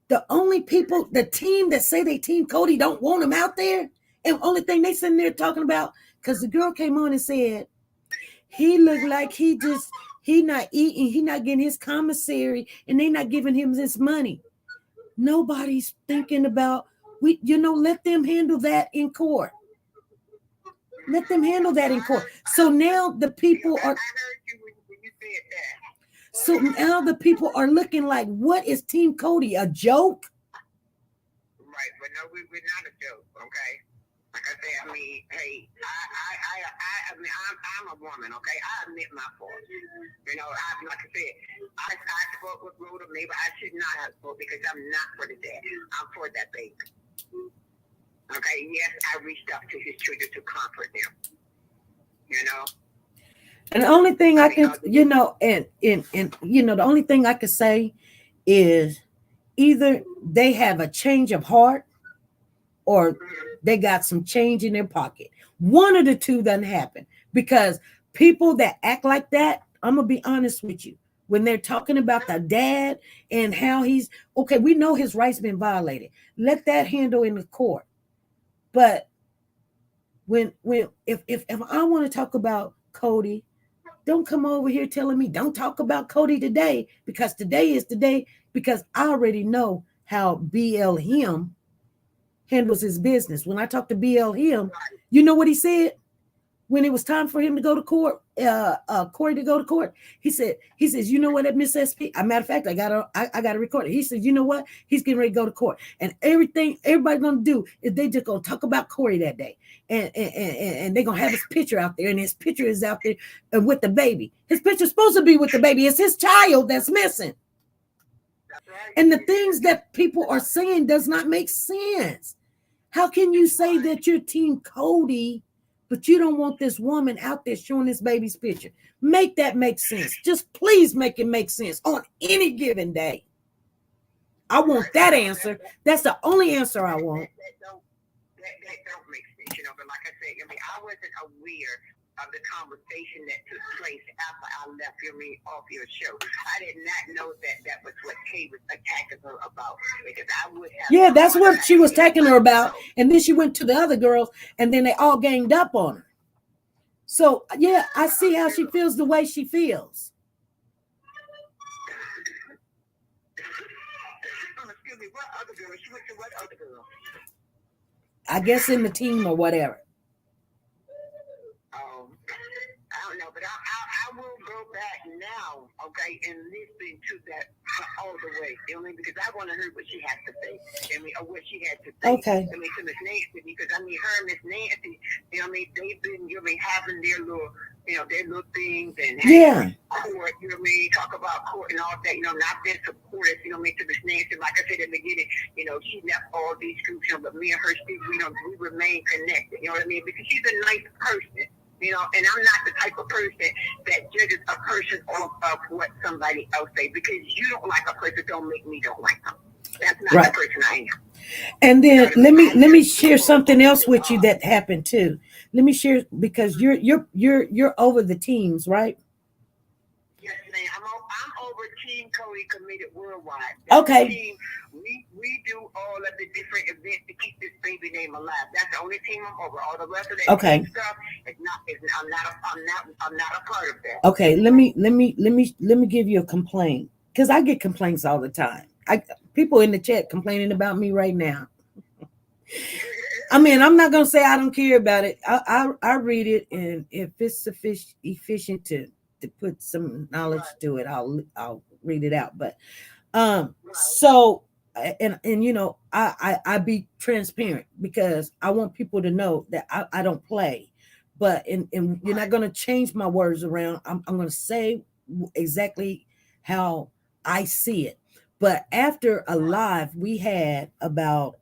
the only people, the team that say they Team Codi don't want him out there. And only thing they sitting there talking about, because the girl came on and said, he looked like he not eating, he not getting his commissary, and they not giving him this money. Nobody's thinking about, let them handle that in court. Let them handle that in court. So now the people are. I heard you when you said that. So now the people are looking like, what is Team Codi? A joke? Right, but no, we're not a joke. Okay, like I said, hey, I'm a woman. Okay, I admit my fault. Like I said, I spoke with Rhoda. Maybe I should not have spoke because I'm not for the dad. I'm for that baby. Okay, yes, I reached out to his children to comfort them. And the only thing I can, and the only thing I can say is either they have a change of heart or they got some change in their pocket. One of the two doesn't happen, because people that act like that, I'm gonna be honest with you, when they're talking about the dad and how he's okay, we know his rights been violated. Let that handle in the court. But if I want to talk about Codi, don't come over here telling me don't talk about Codi today, because today is the day, because I already know how BL him handles his business. When I talked to BL him, you know what he said? When it was time for him to go to court, Corey to go to court, he says, you know what, at Miss SP, a matter of fact, I got to record it. He says, you know what, he's getting ready to go to court, and everybody's gonna do is they just gonna talk about Corey that day, and they're gonna have his picture out there, and his picture is out there with the baby. His picture's supposed to be with the baby. It's his child that's missing, and the things that people are saying does not make sense. How can you say that you're Team Codi, but you don't want this woman out there showing this baby's picture? Make that make sense. Just please make it make sense on any given day. I want that answer. That's the only answer I want. That don't make sense, but like I said, I wasn't aware of the conversation that took place after I left off your show. I did not know that was what Kay was attacking her about, because I would have. Yeah, that's what she was attacking her about, and then she went to the other girls, and then they all ganged up on her. So yeah, I see how she feels the way she feels. Excuse me, what other girl? She went to what other girl? I guess in the team or whatever. I don't know, but I will go back now, okay, and listen to that all the way, because I want to hear what she has to say, or what she had to say. Okay. To Miss Nancy, because her and Miss Nancy, they've been having their little things and court, talk about court and all that, not been supportive, to Miss Nancy. Like I said at the beginning, she left all these groups, but me and her still, we remain connected, because she's a nice person. And I'm not the type of person that judges a person off of what somebody else say. Because you don't like a person, don't make me don't like them. That's not the person I am. And then let me share something else with you that happened too. Let me share, because you're over the teams, right? Yes, ma'am. I'm over Team Codi Committed Worldwide. Okay. Team, we do all of the different events to keep this baby name alive. That's the only team I'm over. All the rest of that stuff is I'm not a part of that. Okay, let me give you a complaint, because I get complaints all the time. People in the chat complaining about me right now. I mean, I'm not gonna say I don't care about it. I read it, and if it's efficient to put some knowledge to it, I'll read it out. But so and I be transparent, because I want people to know that I don't play. But and you're not gonna change my words around. I'm gonna say exactly how I see it. But after a live we had about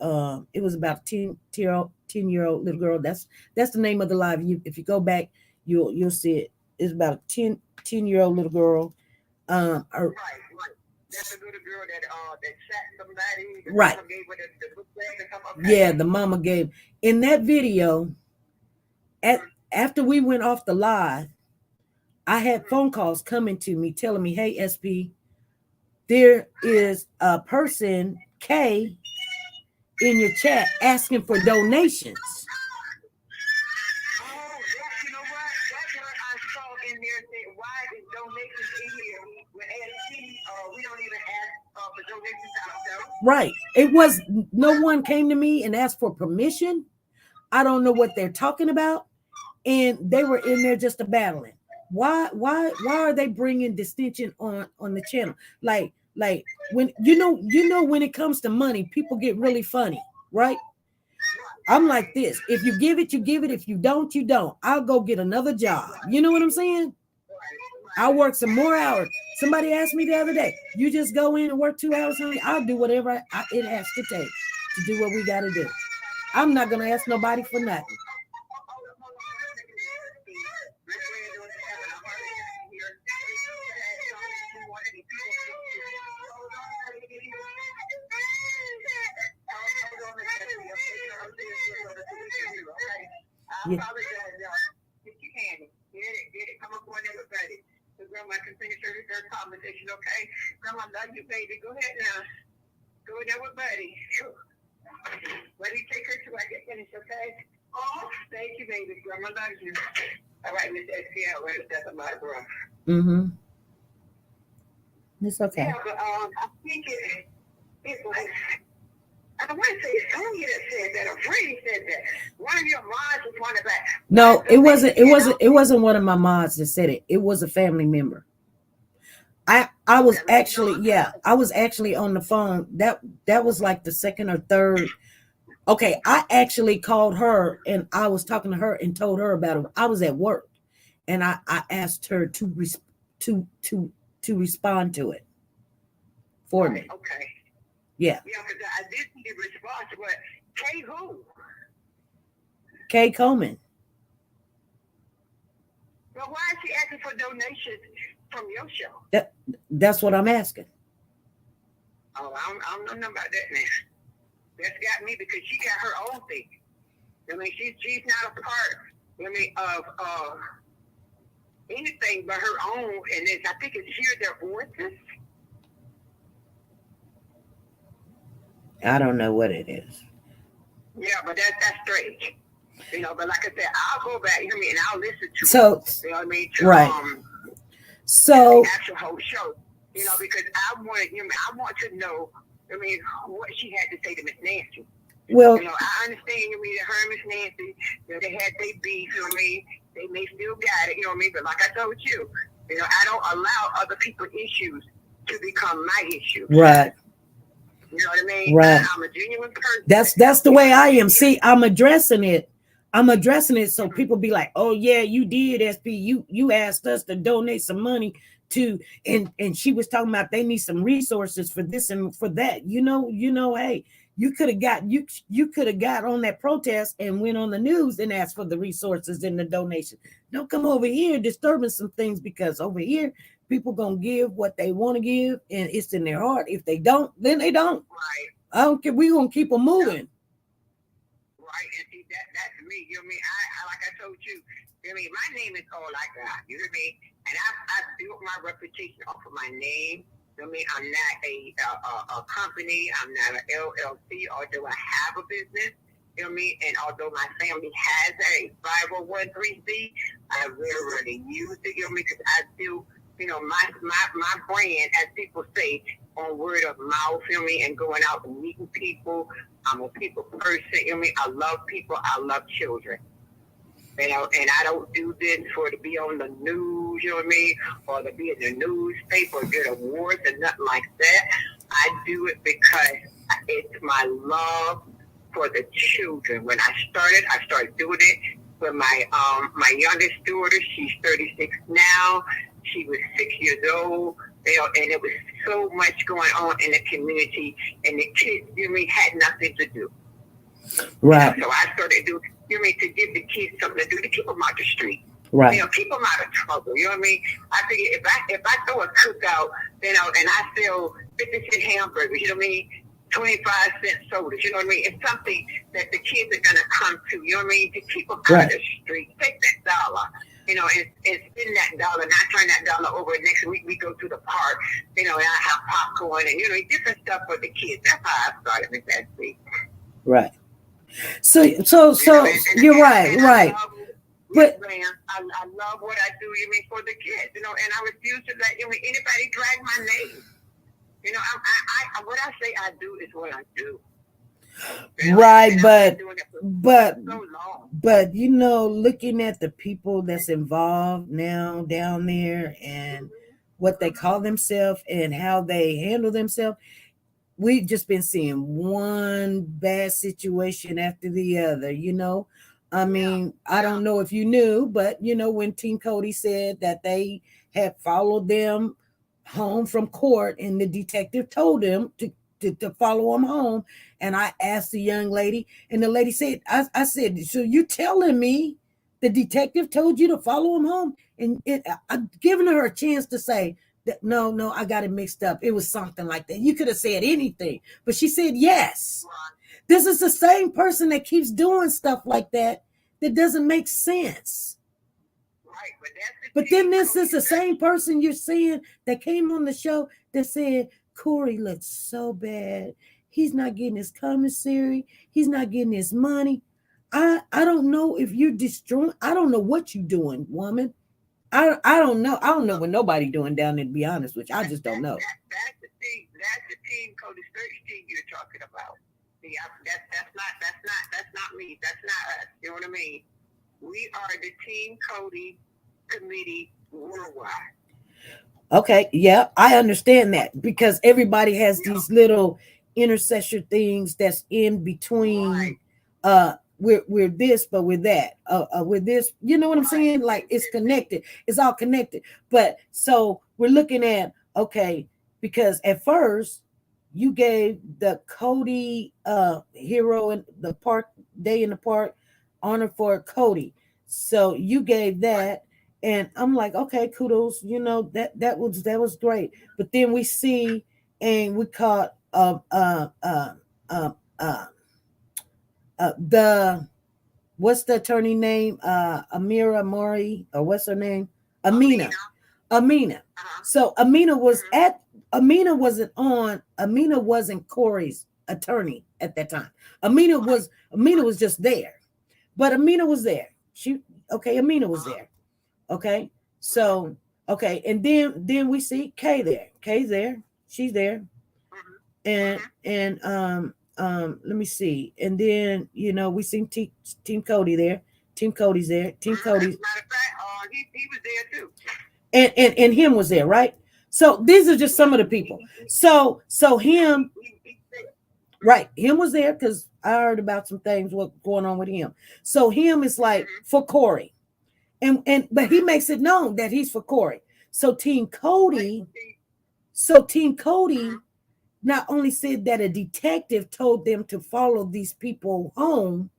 it was about a 10-year-old little girl. That's the name of the live. If you go back, you'll see it. It's about a 10-year-old little girl. Right. That's a little girl that shot somebody. Right. Mama gave her the book bag or something. Yeah, the mama gave. In that video, after we went off the live, I had phone calls coming to me telling me, "Hey, SP, there is a person, K, in your chat asking for donations." Oh, you know what? That's what I saw in there. Saying, why is donations in here? When we don't even ask for donations ourselves. Right. It was, no one came to me and asked for permission. I don't know what they're talking about. And they were in there just a battling. Why are they bringing distinction on the channel? Like when when it comes to money, people get really funny, right? I'm like this. If you give it, you give it. If you don't, you don't. I'll go get another job. You know what I'm saying? I'll work some more hours. Somebody asked me the other day, you just go in and work 2 hours, honey. I'll do whatever it has to take to do what we got to do. I'm not going to ask nobody for nothing. Yeah. apologize, y'all. Get your candy. Get it. Come up on everybody. So Grandma can finish her conversation, okay? Grandma, love you, baby. Go ahead now. Go there with Buddy. Buddy, take her to I get finished, okay? Oh, thank you, baby. Grandma loves you. All right, Miss SPL, where is that my bro? Mm-hmm. It's okay. Yeah, but I think it's like, I want to say Sonya that said that, or Brady said that. One of your mods was one of that. No, it wasn't one of my mods that said it. It was a family member. I was actually on the phone. That was like the second or third. Okay, I actually called her and I was talking to her and told her about it. I was at work and I asked her to respond to it for me. Okay. Yeah. Yeah, because I did see the response, but Kay who? Kay Coleman. Well, why is she asking for donations from your show? That's what I'm asking. Oh, I don't know about that, man. That's got me because she got her own thing. I mean, she's not a part, of anything but her own, and I think it's Hear Their Voices. I don't know what it is. Yeah, but that's strange. But like I said, I'll go back, and I'll listen to right. The actual whole show, because I want to know, what she had to say to Miss Nancy. Well, I understand, her and Miss Nancy, they had their beef, they may still got it, but like I told you, I don't allow other people's issues to become my issues. Right. You know what I mean? Right. I'm a genuine person. That's the way I am. See, I'm addressing it so people be like, oh yeah, you did, SP. You asked us to donate some money to, and she was talking about they need some resources for this and for that. Hey, you could have got on that protest and went on the news and asked for the resources and the donation. Don't come over here disturbing some things, because over here people gonna give what they want to give, and it's in their heart. If they don't, then they don't. Right. I don't care. We gonna keep them moving. Right, and see that's me. I like I told you. My name is all I got. You hear me? And I built my reputation off of my name. I'm not a company. I'm not an LLC. Although I have a business. And although my family has a 501(c)(3), I rarely use it. Because I still, my brand, as people say, on word of mouth, and going out and meeting people. I'm a people person, I love people, I love children. And I don't do this to be on the news, or to be in the newspaper or get awards or nothing like that. I do it because it's my love for the children. When I started doing it with my youngest daughter. She's 36 now. She was 6 years old. And it was so much going on in the community, and the kids, had nothing to do. Right. So I started to give the kids something to do, to keep them out the street. Right. Keep them out of trouble. You know what I mean? I figure if I throw a cookout, and I sell 50-cent hamburgers, you know what I mean? 25-cent sodas, you know what I mean? It's something that the kids are going to come to, you know what I mean? To keep them out of the street. Take that dollar. And spend that dollar, not turn that dollar over. Next week we go to the park, and I have popcorn and, different stuff for the kids. That's how I started with that week. Right. So you're right. But I love what I do, for the kids, and I refuse to let anybody drag my name. I what I say I do is what I do. Right, but looking at the people that's involved now down there and what they call themselves and how they handle themselves, we've just been seeing one bad situation after the other. I mean, I don't know if you knew, but when Team Codi said that they had followed them home from court, and the detective told them to follow them home. And I asked the young lady, and the lady said, I said, so you telling me the detective told you to follow him home? And I've given her a chance to say that, no, I got it mixed up. It was something like that. You could have said anything, but she said yes. This is the same person that keeps doing stuff like that that doesn't make sense. Right, but that's But then this is the same person you're seeing that came on the show that said Corey looks so bad. He's not getting his commissary. He's not getting his money. I don't know if you're destroying. I don't know what you're doing, woman. I don't know. I don't know what nobody doing down there, to be honest with you. I just don't know. That's the team Cody search team you're talking about. See, that's not me. That's not us. You know what I mean? We are the Team Cody committee worldwide. Okay, yeah, I understand that because everybody has these little intercession things that's in between. Right. We're this, but we're that. We're this. You know what I'm saying? Like it's connected. It's all connected. But so we're looking at because at first you gave the Codi hero in the park day in the park honor for Codi. So you gave that. And I'm like, okay, kudos, that was great. But then we see and we caught the what's the attorney name? Amira Mori, or what's her name? Amina. So Amina wasn't Corey's attorney at that time. Amina was just there. But Amina was there. Amina was there. Okay, so and then we see Kay there. Kay's there. She's there, and let me see. And then we see Team Cody there. Team Cody's there. Team Cody's. Matter of fact, he was there too. And him was there, right? So these are just some of the people. So him, right? Him was there because I heard about some things what's going on with him. So him is like for Corey. But he makes it known that he's for Corey. So Team Cody not only said that a detective told them to follow these people home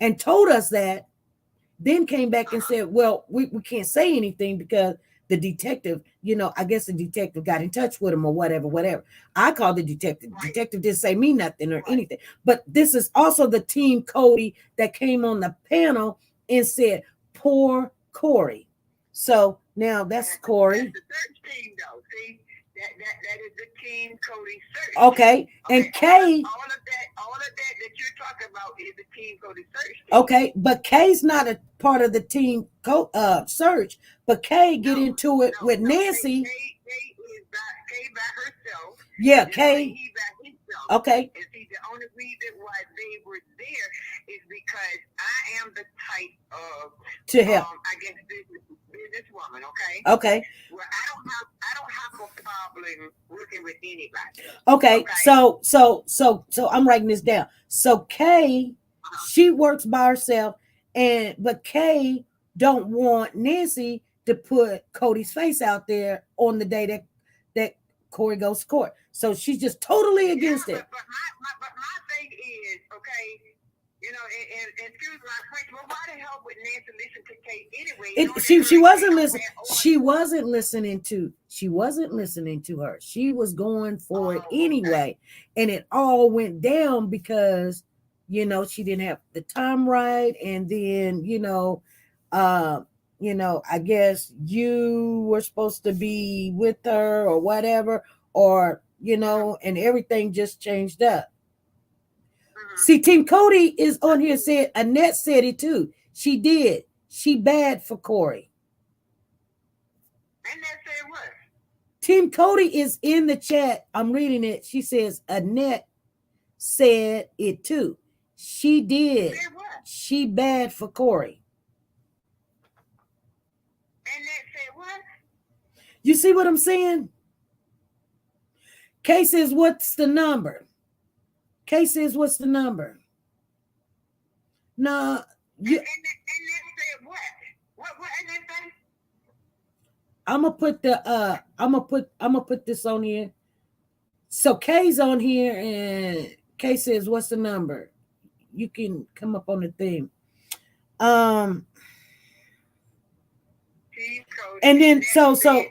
and told us that, then came back and said, well, we can't say anything because the detective, I guess the detective got in touch with him or whatever. I called the detective. The detective didn't say me nothing or anything. But this is also the Team Cody that came on the panel and said, poor Corey. So now that's Corey. That's the search team, though. See, that is the Team Cody search. Okay, and Kay. All of that you're talking about is the Team Cody search team. Okay, but Kay's not a part of the Team search. But Kay get into it with Nancy. Kay by herself. Yeah, Kay. He by himself. Okay. And see, the only reason why they were there is because I am the type of to help. I guess businesswoman. Okay. Well, I don't have a problem working with anybody. Okay. So I'm writing this down. So Kay, she works by herself, but Kay don't want Nancy to put Cody's face out there on the day that Corey goes to court. So she's just totally against it. But my thing is, and excuse my French, but why the hell would Nancy listen to Kay anyway? She wasn't listening. She wasn't listening to her. She was going for it anyway. And it all went down because, she didn't have the time right. And then, I guess you were supposed to be with her or whatever, or, and everything just changed up. See, Team Cody is on here said, Annette said it too. She did. She bad for Corey. Annette said what? Team Cody is in the chat. I'm reading it. She says, Annette said it too. She did. Said what? She bad for Corey. Annette said what? You see what I'm saying? Kay says, what's the number? Kay says, what's the number? No, And Annette said what? What Annette say? I'm gonna put this on here. So Kay's on here, and Kay says, what's the number? You can come up on the thing. And then so that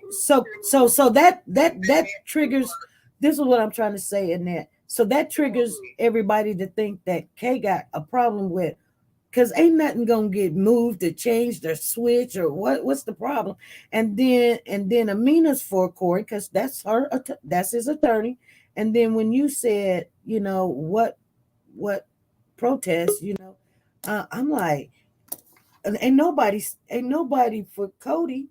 triggers. This is what I'm trying to say in that. So that triggers everybody to think that Kay got a problem with Because ain't nothing gonna get moved or changed or switched or what's the problem? And then Amina's for Corey because that's his attorney. And then when you said, what protest, I'm like, ain't nobody for Codi.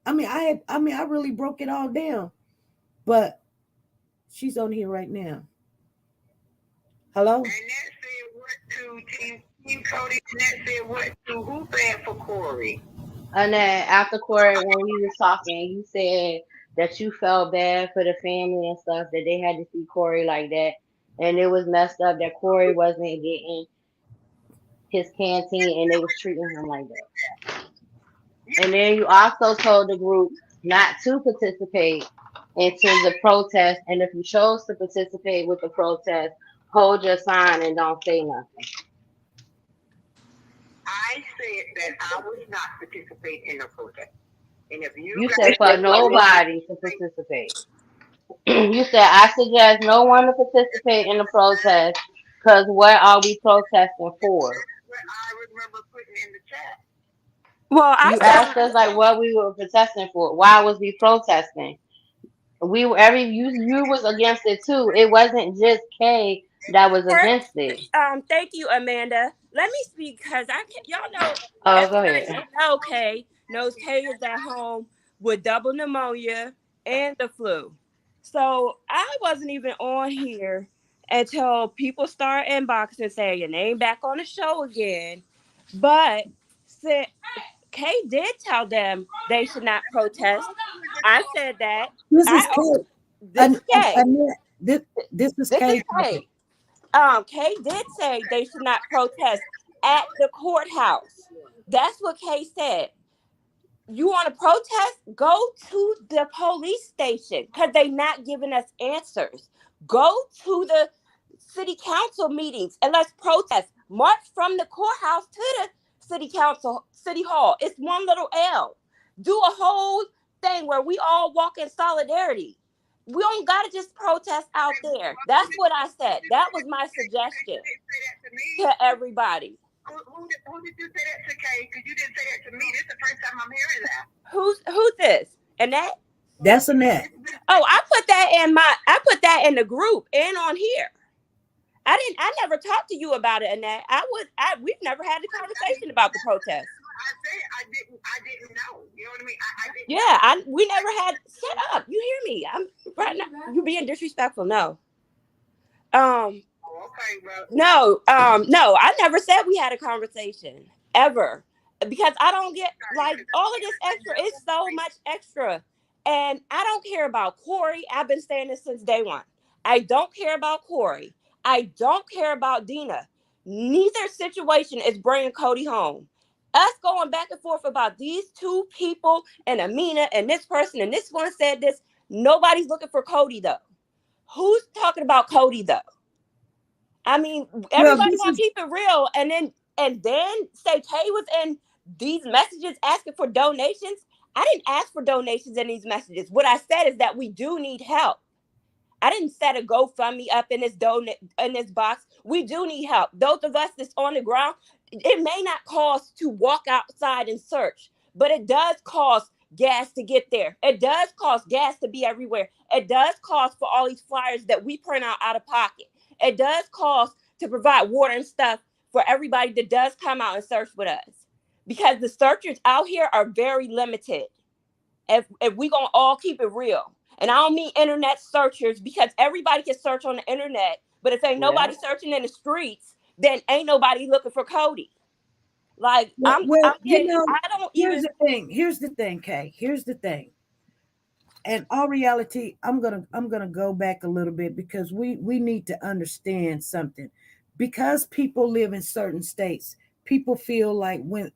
I really broke it all down, but she's on here right now. Hello. And that said what to Team Cody? And that said what to who said for Corey? And then after Corey, when we was talking, you said that you felt bad for the family and stuff, that they had to see Corey like that. And it was messed up that Corey wasn't getting his canteen and they was treating him like that. And then you also told the group not to participate into the protest. And if you chose to participate with the protest, hold your sign and don't say nothing. I said that I would not participate in the protest. And if you said for nobody to participate. You said, I suggest no one to participate in the protest because what are we protesting for? I remember putting in the chat. Well, you asked us like what we were protesting for. Why was we protesting? We were you was against it too. It wasn't just Kay that was against it. Thank you, Amanda. Let me speak because y'all know. Oh, go ahead. Know Kay knows Kay is at home with double pneumonia and the flu. So I wasn't even on here until people start inboxing saying your name back on the show again. But said Kay did tell them they should not protest. I said that. This is Kay. This is Kay. Kay did say they should not protest at the courthouse. That's what Kay said. You want to protest? Go to the police station because they're not giving us answers. Go to the city council meetings and let's protest. March from the courthouse to the city hall. It's one little L. Do a whole thing where we all walk in solidarity. We don't gotta just protest out there. That's what I said. That was my suggestion to everybody. Who did you say that to, Kay? Because you didn't say that to me. This is the first time I'm hearing that. Who's this? Annette? That's Annette. Oh, I put that in the group and on here. I never talked to you about it, Annette. We've never had a conversation about the protest. I didn't know. You know what I mean? We never had. Shut up. You hear me? I'm right now. You being disrespectful. No. Okay, bro. No, I never said we had a conversation ever because I don't get like all of this extra. It's so much extra. And I don't care about Corey. I've been saying this since day one. I don't care about Corey. I don't care about Dina. Neither situation is bringing Codi home. Us going back and forth about these two people and Amina and this person and this one said this. Nobody's looking for Codi though. Who's talking about Codi though? I mean, everybody want to keep it real and then say Kay was in these messages asking for donations. I didn't ask for donations in these messages. What I said is that we do need help. I didn't set a GoFundMe up in this box. We do need help. Those of us that's on the ground, it may not cost to walk outside and search, but it does cost gas to get there. It does cost gas to be everywhere. It does cost for all these flyers that we print out of pocket. It does cost to provide water and stuff for everybody that does come out and search with us. Because the searchers out here are very limited. If we gonna all keep it real. And I don't mean internet searchers because everybody can search on the internet. But if ain't nobody searching in the streets, then ain't nobody looking for Codi. Like, Here's the thing, Kay. Here's the thing. And all reality, I'm gonna go back a little bit because we need to understand something. Because people live in certain states, people feel like when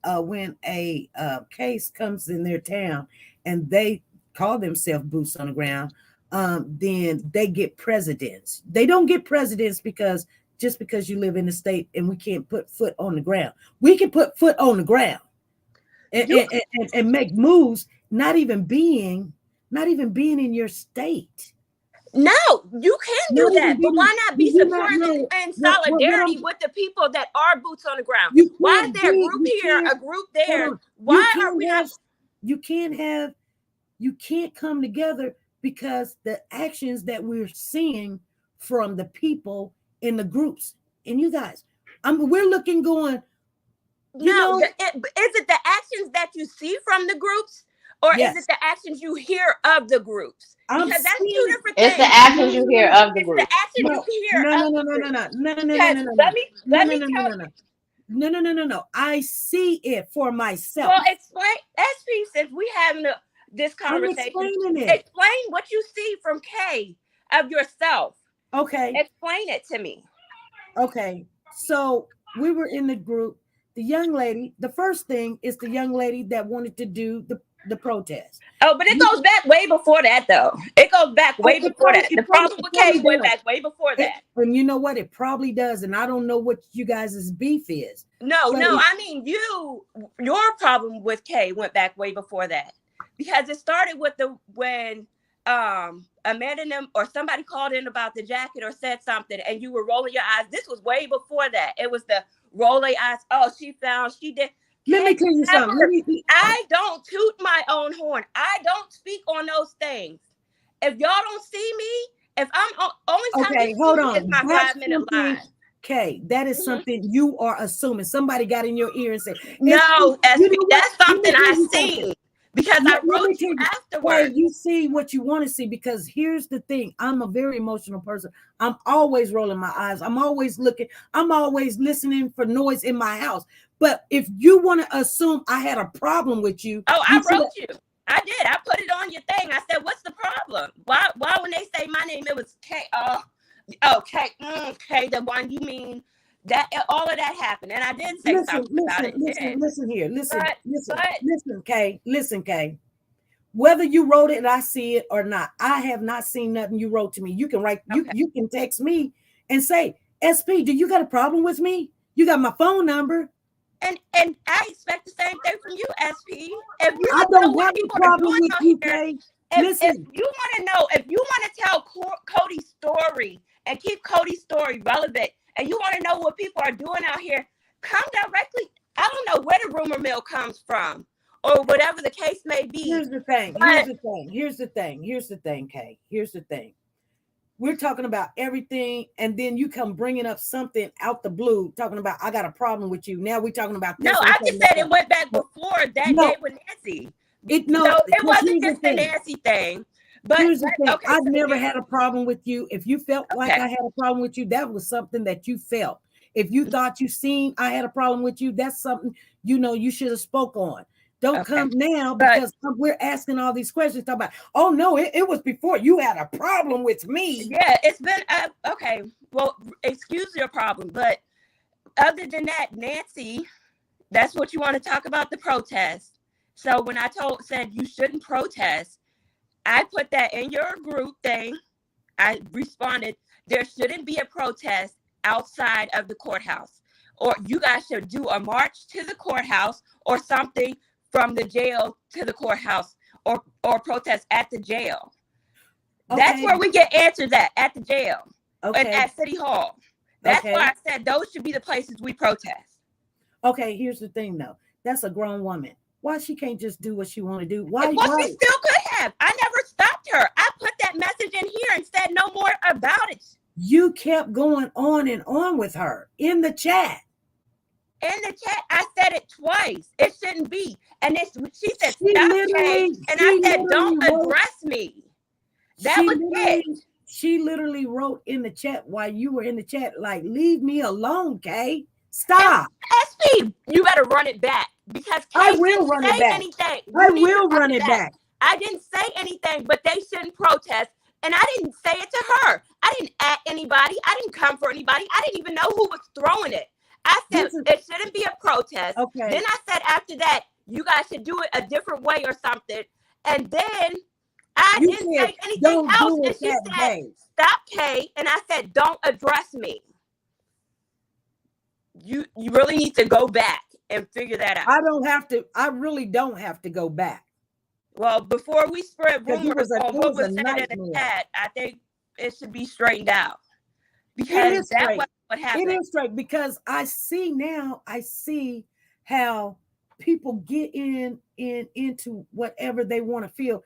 a case comes in their town and they call themselves boots on the ground, then they get presidents. They don't get presidents because you live in the state and we can't put foot on the ground. We can put foot on the ground and make moves, not even being in your state. No, you can do that, but why not be supporting in solidarity with the people that are boots on the ground? Why is there a group here, a group there? Why are we not? You can't come together because the actions that we're seeing from the people in the groups and you guys, we're looking going. Is it the actions that you see from the groups, or is it the actions you hear of the groups? Because that's two different things. It's the actions you hear of the group. It's the actions you hear. No. I see it for myself. Well, explain, SP, since we having this conversation. Explain what you see from K of yourself. Okay. Explain it to me. Okay. So we were in the group. The young lady, the first thing is the young lady that wanted to do the protest. Oh, but it goes back way before that, though. It goes back way before that. The problem with K went back way before that. And you know what? It probably does. And I don't know what you guys' beef is. No, I mean, your problem with K went back way before that. Because it started with when Amanda and them or somebody called in about the jacket or said something and you were rolling your eyes. This was way before that. It was the roll their eyes. Oh, she did. Let me tell you something. I don't toot my own horn. I don't speak on those things. If y'all don't see me, if I'm only time hold on. Is my 5-minute line. Okay, that is something you are assuming. Somebody got in your ear and said, "No, that's something I seen." Because I wrote you afterwards. You see what you want to see, because here's the thing. I'm a very emotional person. I'm always rolling my eyes. I'm always looking. I'm always listening for noise in my house. But if you want to assume I had a problem with you. Oh, I wrote you. I did. I put it on your thing. I said, what's the problem? Why when they say my name, it was K. K, the one you mean. That all of that happened, and I did say something about it. Listen, Kay. Whether you wrote it and I see it or not, I have not seen nothing you wrote to me. You can write, you can text me and say, SP, do you got a problem with me? You got my phone number. And I expect the same thing from you, SP. If you I don't have a problem with you, Kay. If you want to know, if you want to tell Cody's story and keep Cody's story relevant, and you want to know what people are doing out here, come directly. I don't know where the rumor mill comes from or whatever the case may be. Here's the thing, Kay. Here's the thing. We're talking about everything, and then you come bringing up something out the blue, talking about, I got a problem with you. Now we're talking about this. No, I just said it went back before that day with Nancy. It wasn't just the Nancy thing. But here's the thing. I've never had a problem with you. If you felt like I had a problem with you, that was something that you felt. If you thought you seen I had a problem with you, that's something you should have spoke on. Don't come now because we're asking all these questions. Talk about, oh no, it was before you had a problem with me. Yeah, it's been okay. Well, excuse your problem, but other than that, Nancy, that's what you want to talk about, the protest. So when I said you shouldn't protest, I put that in your group thing. I responded, there shouldn't be a protest outside of the courthouse, or you guys should do a march to the courthouse or something from the jail to the courthouse, or protest at the jail. That's where we get answers at the jail and at City Hall. That's why I said those should be the places we protest. Okay, here's the thing though. That's a grown woman. Why she can't just do what she want to do? Why? She still could have. I never stopped her. I put that message in here and said no more about it. You kept going on and on with her in the chat. In the chat, I said it twice. It shouldn't be. And she said, stop, Kay. And I said, don't address me. That was it. She literally wrote in the chat while you were in the chat, like, leave me alone, Kay. Stop. SP, you better run it back. Because I will run it back. I will run it back. I didn't say anything, but they shouldn't protest. And I didn't say it to her. I didn't at anybody. I didn't come for anybody. I didn't even know who was throwing it. I said it shouldn't be a protest. Okay. Then I said after that, you guys should do it a different way or something. And then I didn't say anything else. And she said, stop, Kay. And I said, don't address me. You really need to go back and figure that out. I really don't have to go back. Well, before we spread rumors on what was said in the chat, I think it should be straightened out, because that was what happened. It is straight, because I see how people get into whatever they want to feel.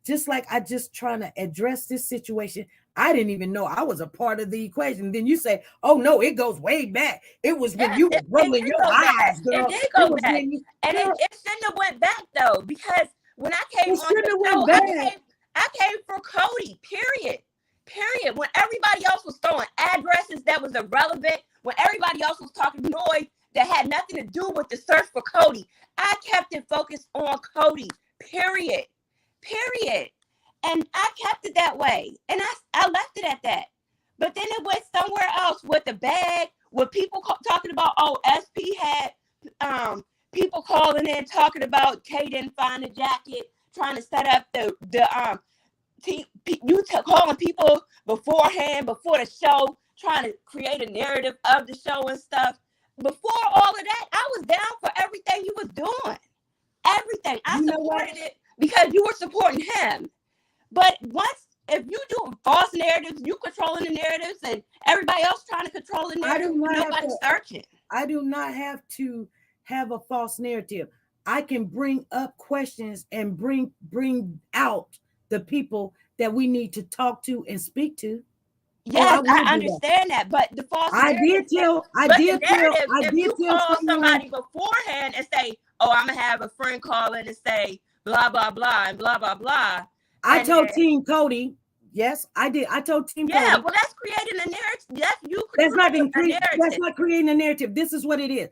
Just like I just trying to address this situation. I didn't even know I was a part of the equation. Then you say, "Oh no, it goes way back. It was when you were rolling your eyes, girl." It did go back, and it shouldn't have went back though, because when I came on the show, I came for Codi. Period. When everybody else was throwing addresses that was irrelevant, when everybody else was talking noise that had nothing to do with the search for Codi, I kept it focused on Codi. Period. And I kept it that way. And I left it at that. But then it went somewhere else with the bag, with people talking about, oh, SP had people calling in talking about Kay didn't find a jacket, trying to set up calling people beforehand, before the show, trying to create a narrative of the show and stuff. Before all of that, I was down for everything you was doing. Everything. I supported it because you were supporting him. But if you do false narratives, you controlling the narratives, and everybody else trying to control the narrative, nobody's searching. I do not have to have a false narrative. I can bring up questions and bring out the people that we need to talk to and speak to. Yes, I understand that, but the false narrative. If you call somebody beforehand and say, "Oh, I'm gonna have a friend call in and say blah blah blah and blah blah blah," I told Team Codi. Yes, I did. I told Team Codi. Yeah, well, that's creating a narrative. That's not creating a narrative. This is what it is.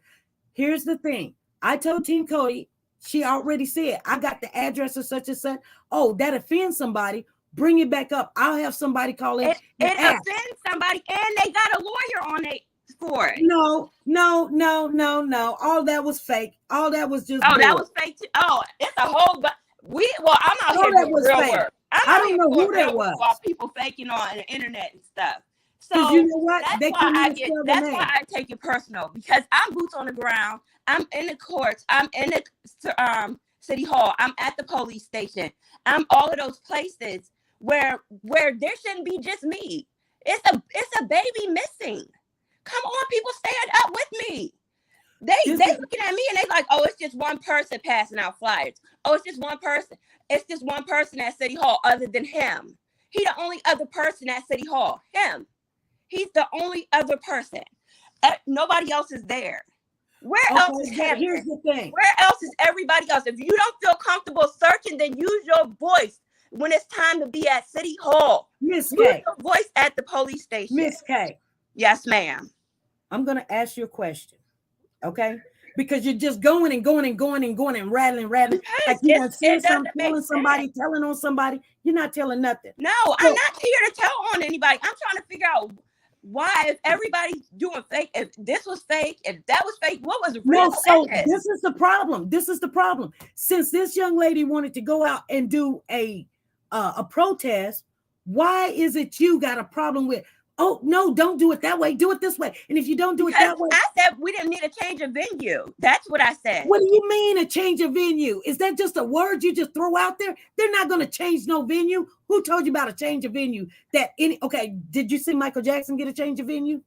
Here's the thing. I told Team Codi. She already said, "I got the address of such and such." Oh, that offends somebody. Bring it back up. I'll have somebody call in. It offends somebody, and they got a lawyer on it for it. No. All that was fake. All that was just. Oh, that was fake too. Oh, it's a whole. But I'm out here doing real work. I don't know who that was. While people faking on the internet and stuff. So you know what? That's why I take it personal, because I'm boots on the ground. I'm in the courts. I'm in the city hall. I'm at the police station. I'm all of those places where there shouldn't be just me. It's a baby missing. Come on, people, stand up with me. They looking at me and they like, oh, it's just one person passing out flyers. Oh, it's just one person. It's just one person at City Hall other than him. He the only other person at City Hall. He's the only other person. Nobody else is there. Where else is Hampton? Here's the thing. Where else is everybody else? If you don't feel comfortable searching, then use your voice when it's time to be at City Hall. Miss K. Use your voice at the police station. Miss K. Yes, ma'am. I'm going to ask you a question, okay? Because you're just going and rattling. Like you want to say something, telling on somebody. You're not telling nothing. No, I'm not here to tell on anybody. I'm trying to figure out why, if everybody's doing fake, if this was fake, if that was fake, what was real? No, so this is the problem. Since this young lady wanted to go out and do a protest, why is it you got a problem with? Oh, no, don't do it that way. Do it this way. And if you don't do it that way. I said we didn't need a change of venue. That's what I said. What do you mean a change of venue? Is that just a word you just throw out there? They're not going to change no venue. Who told you about a change of venue? Okay, did you see Michael Jackson get a change of venue?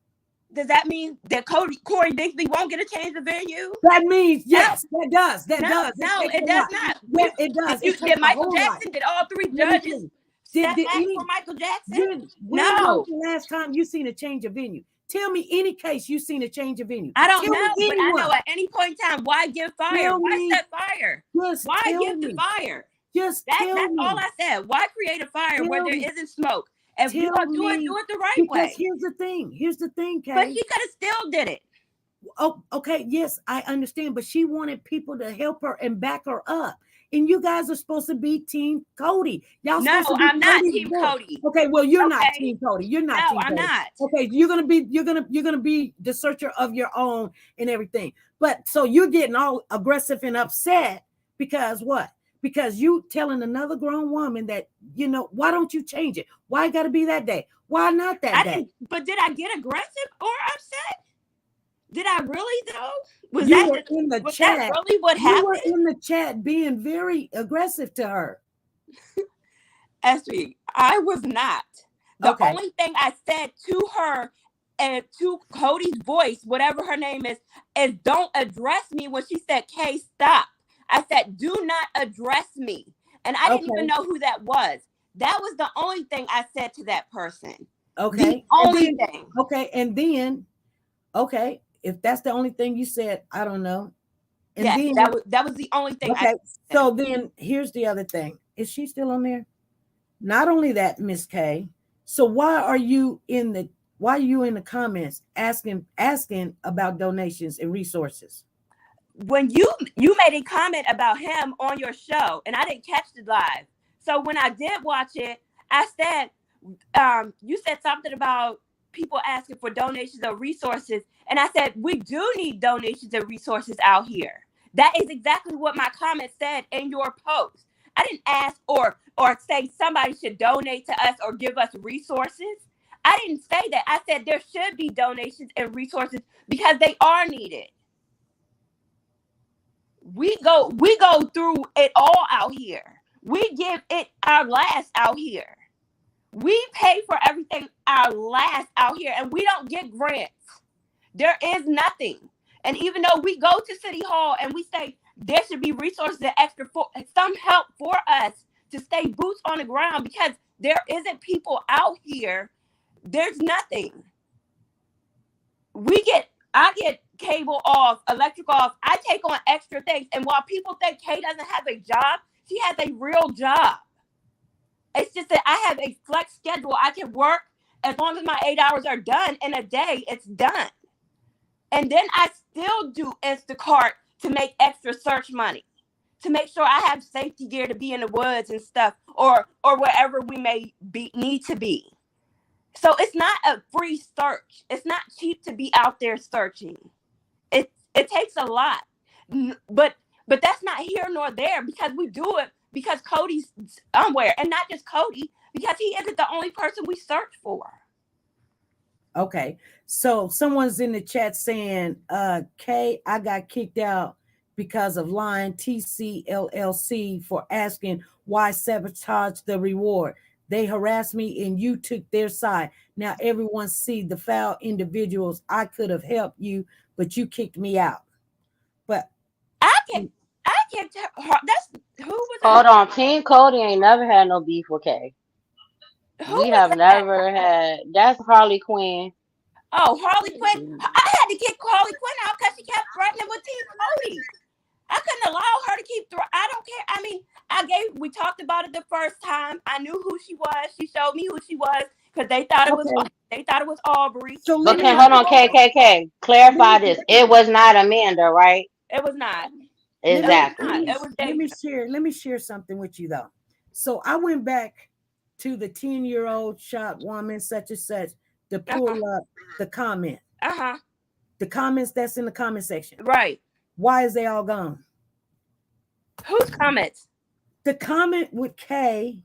Does that mean that Codi Bigsby won't get a change of venue? That means, yes, that does. That does. No, it does not. Yes, it does. Did Michael Jackson, did all three judges step back for Michael Jackson? When was the last time you seen a change of venue? Tell me any case you seen a change of venue. I don't know, but I know at any point in time, why give fire? Why set fire? Why give the fire? That's all I said. Why create a fire where there isn't smoke? If you are doing it the right way. Here's the thing, Kay. But she could have still did it. Oh, okay. Yes, I understand. But she wanted people to help her and back her up. And you guys are supposed to be Team Codi. No, I'm not Team Codi. Okay, well, you're not Team Codi. You're not. No, I'm not. Okay, you're gonna be the searcher of your own and everything. But so you're getting all aggressive and upset because what? Because you telling another grown woman that, why don't you change it? Why it got to be that day? Why not that day? But did I get aggressive or upset? Did I really though? Was that really what happened? You were in the chat being very aggressive to her. Esther, I was not. The only thing I said to her and to Cody's voice, whatever her name is don't address me when she said, Kay, stop. I said, do not address me. And I didn't even know who that was. That was the only thing I said to that person. Okay. The only thing. Okay. And then, okay, if that's the only thing you said, I don't know. And then, that was the only thing. Okay. So then here's the other thing. Is she still on there? Not only that, Miss Kay. So why are you in the comments asking about donations and resources? When you made a comment about him on your show, and I didn't catch the live. So when I did watch it, I said, you said something about people asking for donations or resources. And I said, we do need donations and resources out here. That is exactly what my comment said in your post. I didn't ask or say somebody should donate to us or give us resources. I didn't say that. I said there should be donations and resources because they are needed. We go through it all out here. We give it our last out here. We pay for everything our last out here, and we don't get grants. There is nothing. And even though we go to City Hall and we say there should be resources and extra some help for us to stay boots on the ground because there isn't people out here, there's nothing. I get cable off, electric off. I take on extra things. And while people think Kay doesn't have a job, she has a real job. It's just that I have a flex schedule. I can work as long as my 8 hours are done in a day, it's done. And then I still do Instacart to make extra search money, to make sure I have safety gear to be in the woods and stuff, or wherever we may need to be. So it's not a free search. It's not cheap to be out there searching. It takes a lot, but that's not here nor there because we do it because Cody's somewhere, and not just Cody, because he isn't the only person we search for. Okay, so someone's in the chat saying, Kay, I got kicked out because of lying TCLLC for asking why sabotage the reward. They harassed me and you took their side. Now everyone see the foul individuals. I could have helped you, but you kicked me out. But I can that's who was Hold on, Team Cody ain't never had no beef with Kay. We have never had. That's Harley Quinn. Oh, Harley Quinn. I had to kick Harley Quinn out because she kept threatening with Team Cody. I couldn't allow her to keep I don't care. I mean, we talked about it the first time. I knew who she was. She showed me who she was because they thought it was Aubrey. So okay, hold on, KKK. Clarify this. It was not Amanda, right? It was not. Exactly. Let me share something with you though. So I went back to the 10-year-old shot woman such and such to pull up the comment. The comments that's in the comment section. Right. Why is they all gone? Whose comments? The comment with Kay.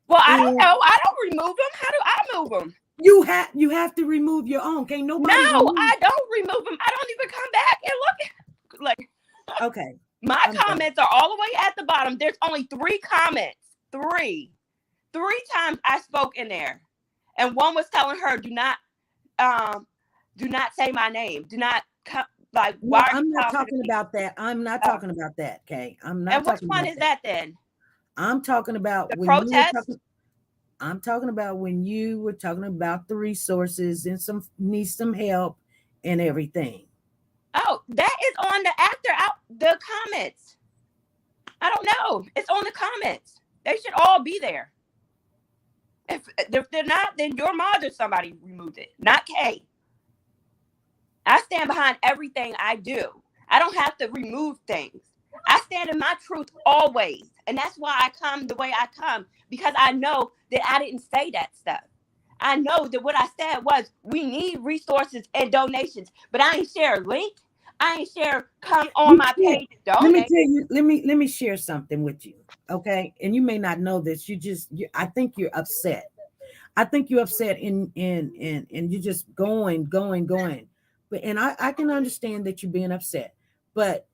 Well, I don't know. I don't remove them. How do I move them? You have to remove your own. Can't nobody. No, I don't remove them. I don't even come back and look. Like, okay. My comments are all the way at the bottom. There's only 3 comments. 3 times I spoke in there, and one was telling her, "Do not say my name. Do not come." Like, why? I'm not talking about that. I'm not talking about that, Kay. I'm not. And which one is that then? I'm talking about the protest. I'm talking about when you were talking about the resources and need some help and everything. Oh, that is on the comments. I don't know. It's on the comments. They should all be there. If they're not, then your mom or somebody removed it, not Kay. I stand behind everything I do. I don't have to remove things. I stand in my truth always. And that's why I come the way I come, because I know that I didn't say that stuff. I know that what I said was we need resources and donations, but I ain't share a link. I ain't share come on my page and donate. Let me tell you, let me share something with you. Okay. And you may not know this. I think you're upset. I think you're upset and you're just going. But and I can understand that you're being upset. But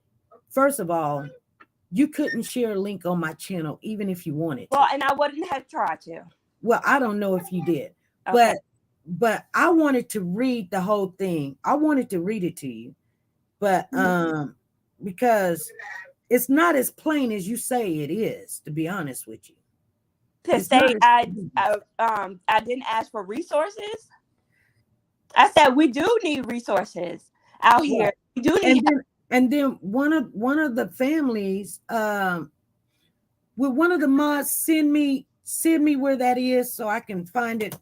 first of all, you couldn't share a link on my channel, even if you wanted to. Well, and I wouldn't have tried to. Well, I don't know if you did. Okay. But I wanted to read the whole thing. I wanted to read it to you, but because it's not as plain as you say it is. To be honest with you, To say I didn't ask for resources. I said we do need resources out here. We do need. And then one of the families, will one of the mods send me where that is so I can find it.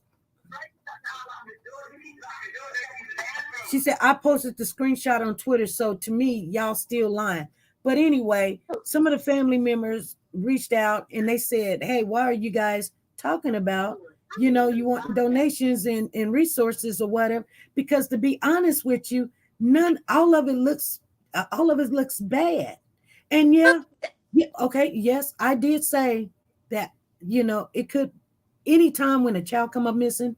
She said I posted the screenshot on Twitter, so to me y'all still lying. But anyway, some of the family members reached out and they said, hey, why are you guys talking about, you want donations and resources or whatever? Because to be honest with you, all of it looks bad. And yeah, okay, yes, I did say that, it could, anytime when a child come up missing,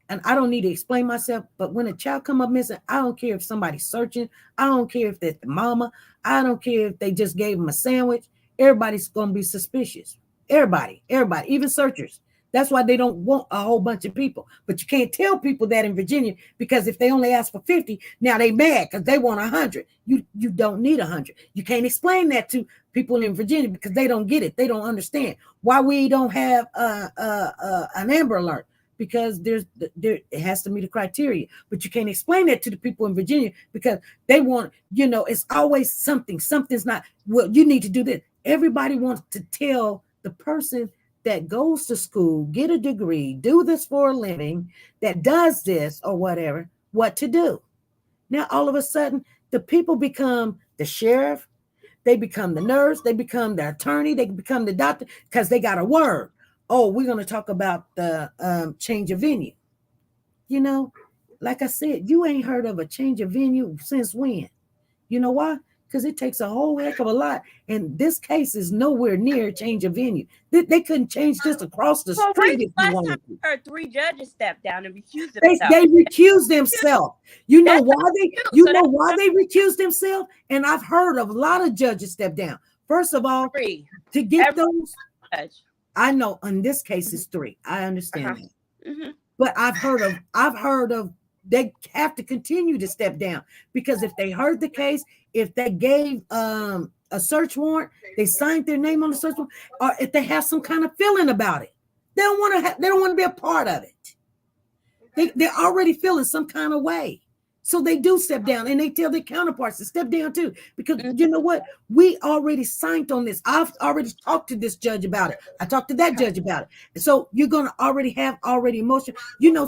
and I don't need to explain myself, but when a child come up missing, I don't care if somebody's searching. I don't care if that's the mama. I don't care if they just gave them a sandwich. Everybody's going to be suspicious. Everybody, even searchers. That's why they don't want a whole bunch of people. But you can't tell people that in Virginia, because if they only ask for 50, now they mad because they want 100. You don't need 100. You can't explain that to people in Virginia because they don't get it. They don't understand why we don't have an Amber Alert. Because it has to meet the criteria, but you can't explain that to the people in Virginia because they want, it's always something's not, well, you need to do this. Everybody wants to tell the person that goes to school, get a degree, do this for a living, that does this or whatever, what to do. Now, all of a sudden, the people become the sheriff, they become the nurse, they become the attorney, they become the doctor because they got a word. Oh, we're going to talk about the change of venue. Like I said, you ain't heard of a change of venue since when? You know why? Because it takes a whole heck of a lot. And this case is nowhere near change of venue. They couldn't change this across the street if you wanted to. I heard 3 judges stepped down and recused themselves. They recused themselves. You know why they recused themselves? And I've heard of a lot of judges step down. First of all, to get those... I know in this case it's 3. I understand that. Mm-hmm. But I've heard of they have to continue to step down because if they heard the case, if they gave a search warrant, they signed their name on the search warrant, or if they have some kind of feeling about it, they don't want to be a part of it. They're already feeling some kind of way. So they do step down and they tell their counterparts to step down too. Because you know what? We already signed on this. I've already talked to this judge about it. I talked to that judge about it. So you're going to already have emotion.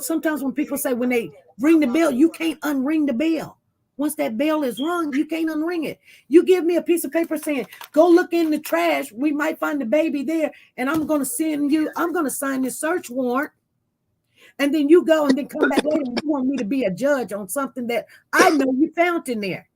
Sometimes when people say when they ring the bell, you can't unring the bell. Once that bell is rung, you can't unring it. You give me a piece of paper saying, go look in the trash. We might find the baby there. And I'm going to sign this search warrant. And then you go and then come back later and you want me to be a judge on something that I know you found in there.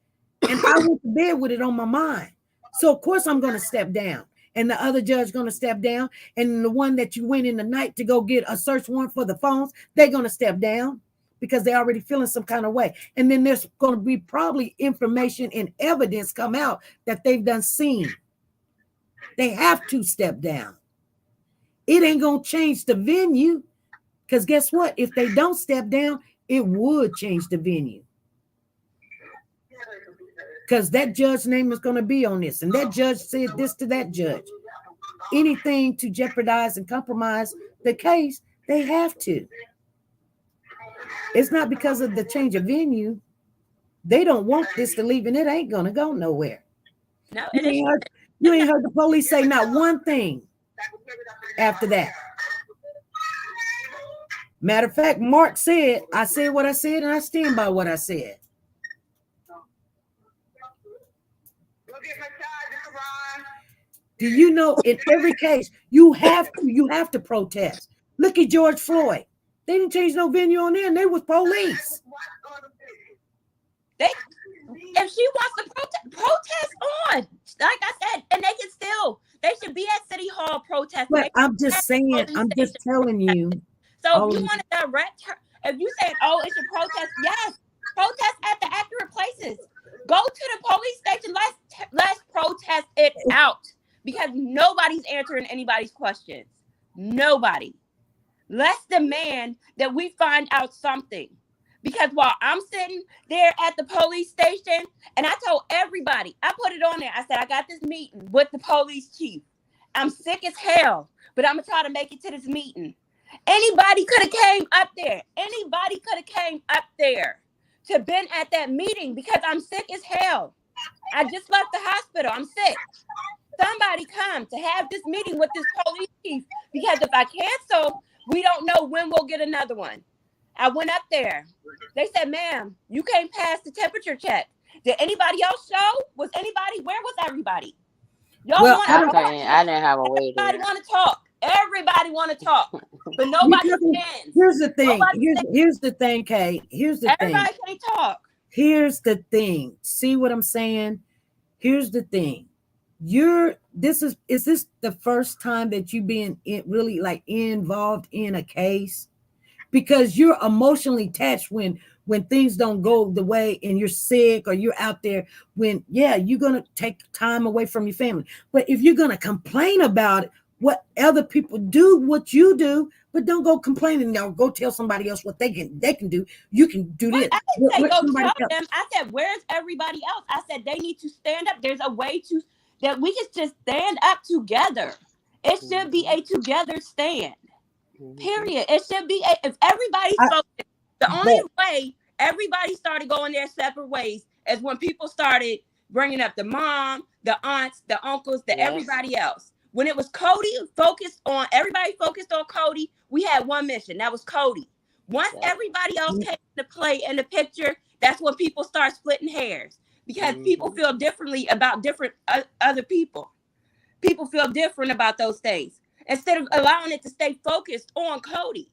And I went to bed with it on my mind. So, of course, I'm going to step down. And the other judge going to step down. And the one that you went in the night to go get a search warrant for the phones, they're going to step down because they're already feeling some kind of way. And then there's going to be probably information and evidence come out that they've done seen. They have to step down. It ain't going to change the venue. Because guess what? If they don't step down, it would change the venue. Because that judge's name is going to be on this. And that judge said this to that judge. Anything to jeopardize and compromise the case, they have to. It's not because of the change of venue. They don't want this to leave, and it ain't going to go nowhere. No, you ain't heard the police say not one thing after that. Matter of fact, Mark said, I said what I said, and I stand by what I said. Do you know in every case you have to protest? Look at George Floyd. They didn't change no venue on there, and they was police. If she wants to protest on. Like I said, and they should be at City Hall protesting. But I'm just saying, I'm just telling you. So if you want to direct her, if you say, oh, it's a protest, yes, protest at the accurate places. Go to the police station. Let's protest it out because nobody's answering anybody's questions. Nobody. let's demand that we find out something. Because while I'm sitting there at the police station, and I told everybody, I put it on there. I said, I got this meeting with the police chief. I'm sick as hell, but I'm going to try to make it to this meeting. Anybody could have came up there. Anybody could have came up there to been at that meeting because I'm sick as hell. I just left the hospital. I'm sick. Somebody come to have this meeting with this police chief, because if I cancel, we don't know when we'll get another one. I went up there. They said, ma'am, you can't pass the temperature check. Did anybody else show? Was anybody? Where was everybody? Y'all Well, want I to talk? didn't have a way there. Everybody want to talk. Everybody want to talk, but nobody stands. Here's the thing. Here's the thing, Kay. Here's the thing. Everybody can't talk. Here's the thing. See what I'm saying? Here's the thing. Is this the first time that you been really like involved in a case? Because you're emotionally attached when things don't go the way and you're sick or you're out there when, yeah, you're going to take time away from your family. But if you're going to complain about it, what other people do, what you do, but don't go complaining now. Go tell somebody else what they can do. You can do this. I didn't say go tell them. I said, where's everybody else? I said they need to stand up. There's a way that we can just stand up together. It should be a together stand. Period. It should be if everybody's focused. The only way everybody started going their separate ways is when people started bringing up the mom, the aunts, the uncles, everybody else. When it was Codi everybody focused on Codi, we had one mission. That was Codi. Once everybody else came to play in the picture, that's when people start splitting hairs, because people feel differently about different other people. People feel different about those things instead of allowing it to stay focused on Codi.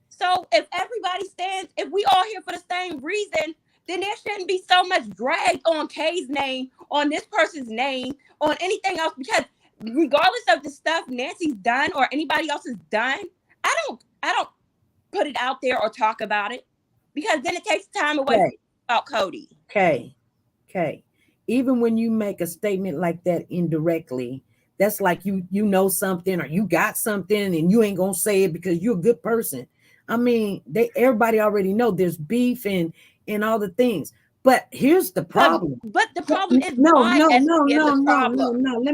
So if everybody stands, if we all here for the same reason, then there shouldn't be so much drag on Kay's name, on this person's name, on anything else, because regardless of the stuff Nancy's done or anybody else has done, I don't put it out there or talk about it, because then it takes time away about Codi. Okay. Even when you make a statement like that indirectly, that's like you know something or you got something and you ain't gonna say it because you're a good person. I mean, everybody already know there's beef and all the things. But here's the problem. But the problem is no. Let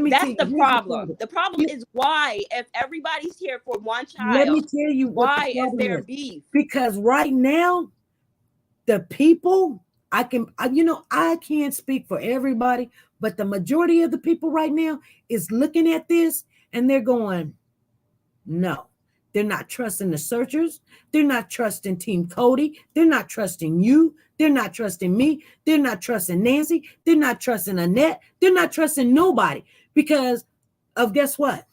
me That's tell you, the problem. The problem is why, if everybody's here for one child, let me tell you why is there beef? Because right now, the people, I can't speak for everybody, but the majority of the people right now is looking at this and they're going, no. They're not trusting the searchers. They're not trusting Team Codi. They're not trusting you. They're not trusting me. They're not trusting Nancy. They're not trusting Annette. They're not trusting nobody because of, guess what?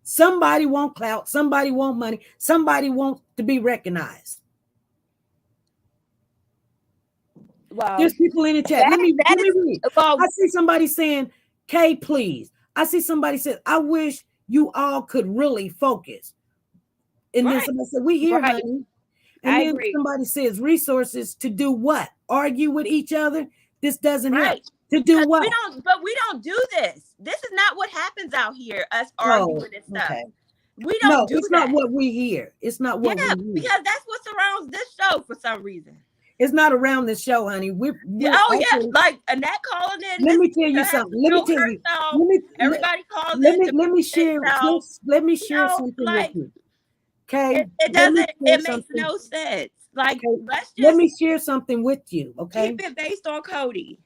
Somebody want clout. Somebody want money. Somebody wants to be recognized. Wow. There's people in the chat. Let me read. I see somebody saying, Kay, please. I see somebody said, I wish you all could really focus. And then somebody said, we here, honey. And then somebody says resources to do what? Argue with each other? This doesn't help. To do what? We don't do this. This is not what happens out here, us arguing and stuff. Okay. We don't do it's that. Not what we hear. It's not what we hear. Because that's what surrounds this show for some reason. It's not around the show, honey. We're like Annette calling in. Let me tell you something. Everybody calls in. Let me share something with you. Okay. It makes no sense. Like, let me share something with you. Okay. Keep it based on Codi.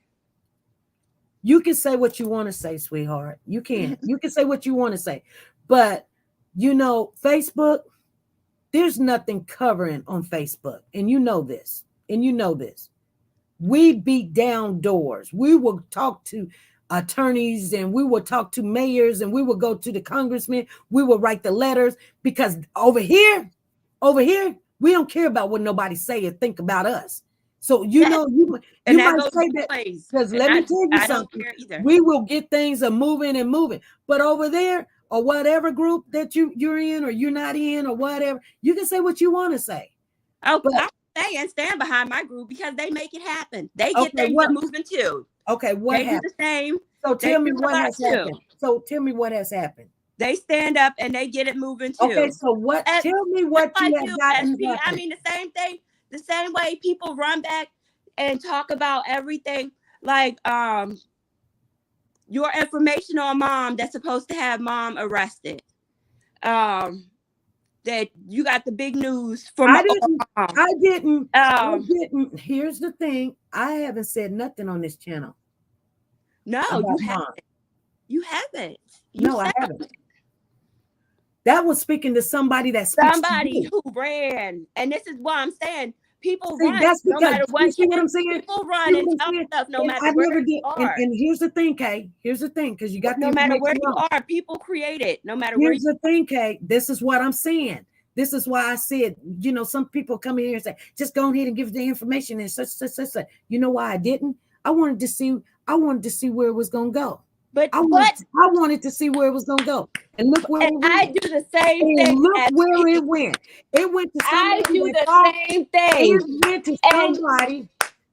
You can say what you want to say, sweetheart. You can. You can say what you want to say. But Facebook, there's nothing covering on Facebook. And you know this. We beat down doors. We will talk to attorneys and we will talk to mayors and we will go to the congressmen. We will write the letters because over here, we don't care about what nobody say or think about us. So you might say that because let me tell you something. We will get things moving. But over there or whatever group that you're in or you're not in or whatever, you can say what you want to say. Oh, but and stand behind my group because they make it happen. They get things moving too. Okay, what happened? Do the same. So tell me what has happened. They stand up and they get it moving too. Okay, so what? Tell me what you have gotten. I mean, the same thing, the same way people run back and talk about everything, like your information on mom that's supposed to have mom arrested. That you got the big news from. I didn't. Here's the thing: I haven't said nothing on this channel. No, you haven't. You haven't. No, I haven't. That was speaking to somebody who ran, and this is why I'm saying people run. That's because, no matter what. You see what I'm saying? People run and tell stuff no matter where you are. And here's the thing, Kay. Here's the thing, because you got no matter where you are, people create it. No matter where. Here's the thing, Kay. This is what I'm saying. This is why I said, some people come in here and say, just go ahead and give the information and such. You know why I didn't? I wanted to see where it was gonna go. But I wanted to see where it was gonna go. And look where it went. I do the same thing. Look where it went. It went to somebody. I do the same thing. It went to somebody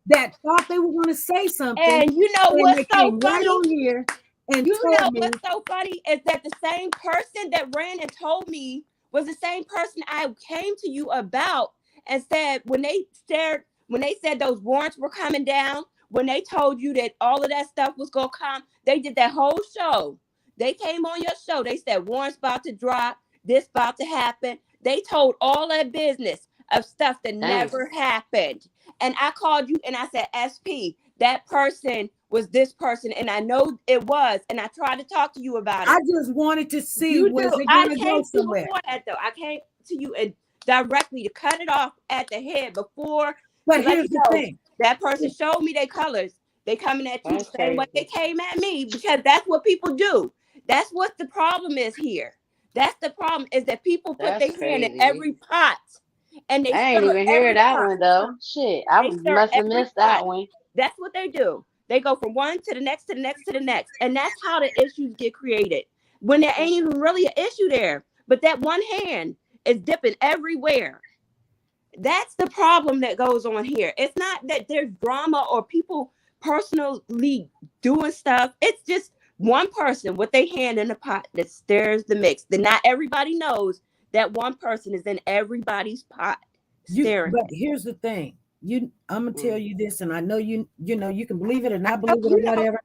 that thought they were gonna say something. And you know what's so funny? Right on here and what's so funny is that the same person that ran and told me was the same person I came to you about and said when they said those warrants were coming down, when they told you that all of that stuff was gonna come, they did that whole show. They came on your show. They said warrants about to drop, this about to happen. They told all that business of stuff that never happened. And I called you and I said, SP, that person was this person, and I know it was, and I tried to talk to you about it. I just wanted to see was it going to go somewhere. I came to you and directly to cut it off at the head before. But here's the thing: that person showed me their colors. They coming at you the same way they came at me, because that's what people do. That's what the problem is here. That's the problem, is that people put their hand in every pot, and I ain't even hear that one though. Shit, I must have missed that one. That's what they do. They go from one to the next, to the next, to the next. And that's how the issues get created, when there ain't even really an issue there. But that one hand is dipping everywhere. That's the problem that goes on here. It's not that there's drama or people personally doing stuff. It's just one person with their hand in the pot that stirs the mix. Then not everybody knows that one person is in everybody's pot stirring. But here's the thing. I'm gonna tell you this, and I know you can believe it or not believe it or whatever.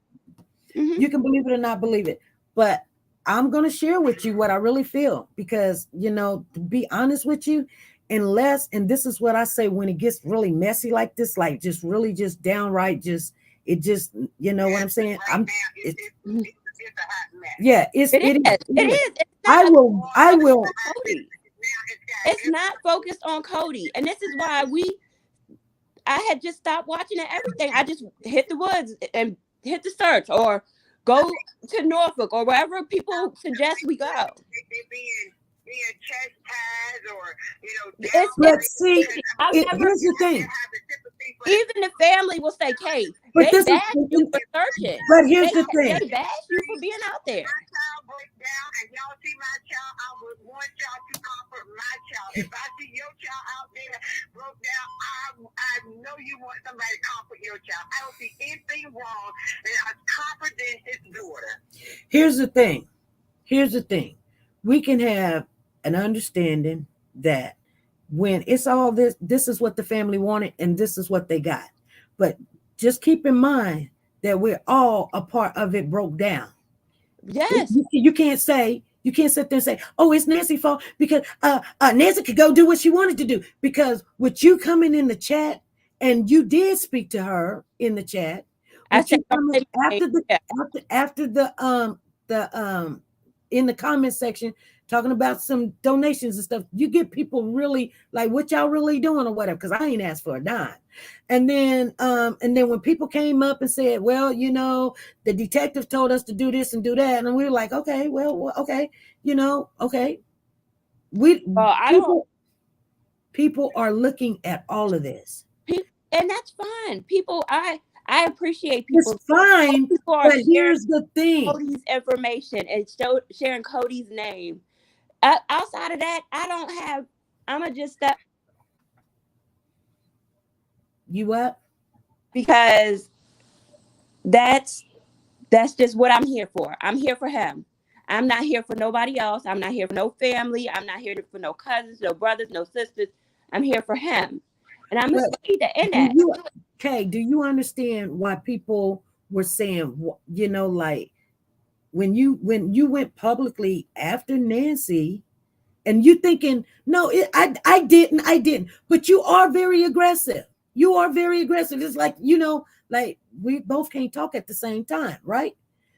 Mm-hmm. You can believe it or not believe it, but I'm gonna share with you what I really feel, because to be honest with you, and this is what I say when it gets really messy like this, like just really just downright what I'm saying. It's a hot mess. Yeah, it is. I will. It's not focused on Codi, and this is why I had just stopped watching everything. I just hit the woods and hit the search, or go to Norfolk, or wherever people suggest we go. They being chastised, or Let's see. Here's the thing. Even the family will say, "Kay, but they bash you for searching." But here's the thing. They bash you for being out there. My child breaks down, and y'all see my child. I would want y'all to comfort my child. If I see your child out there broke down, I know you want somebody to comfort your child. I don't see anything wrong in us comforting his daughter. Here's the thing. We can have an understanding that when it's all this is what the family wanted and this is what they got. But just keep in mind that we're all a part of it broke down. Yes. You can't sit there and say, oh, it's Nancy's fault because Nancy could go do what she wanted to do. Because with you coming in the chat, and you did speak to her in the chat, after the in the comment section talking about some donations and stuff, you get people really like, what y'all really doing or whatever, because I ain't asked for a dime. And then when people came up and said, well, the detective told us to do this and do that, and we were like, okay, well, okay, okay. People are looking at all of this, and that's fine. People, I appreciate people. It's fine, but here's the thing: Codi's information and sharing Codi's name. Outside of that, I don't have. I'ma just step. You what? Because that's just what I'm here for. I'm here for him. I'm not here for nobody else. I'm not here for no family. I'm not here for no cousins, no brothers, no sisters. I'm here for him. And I'm going to say that in that. Do you understand why people were saying, you know, like when you went publicly after Nancy and you thinking, no, I didn't, but you are very aggressive. You are very aggressive. It's like, you know, like we both can't talk at the same time, right?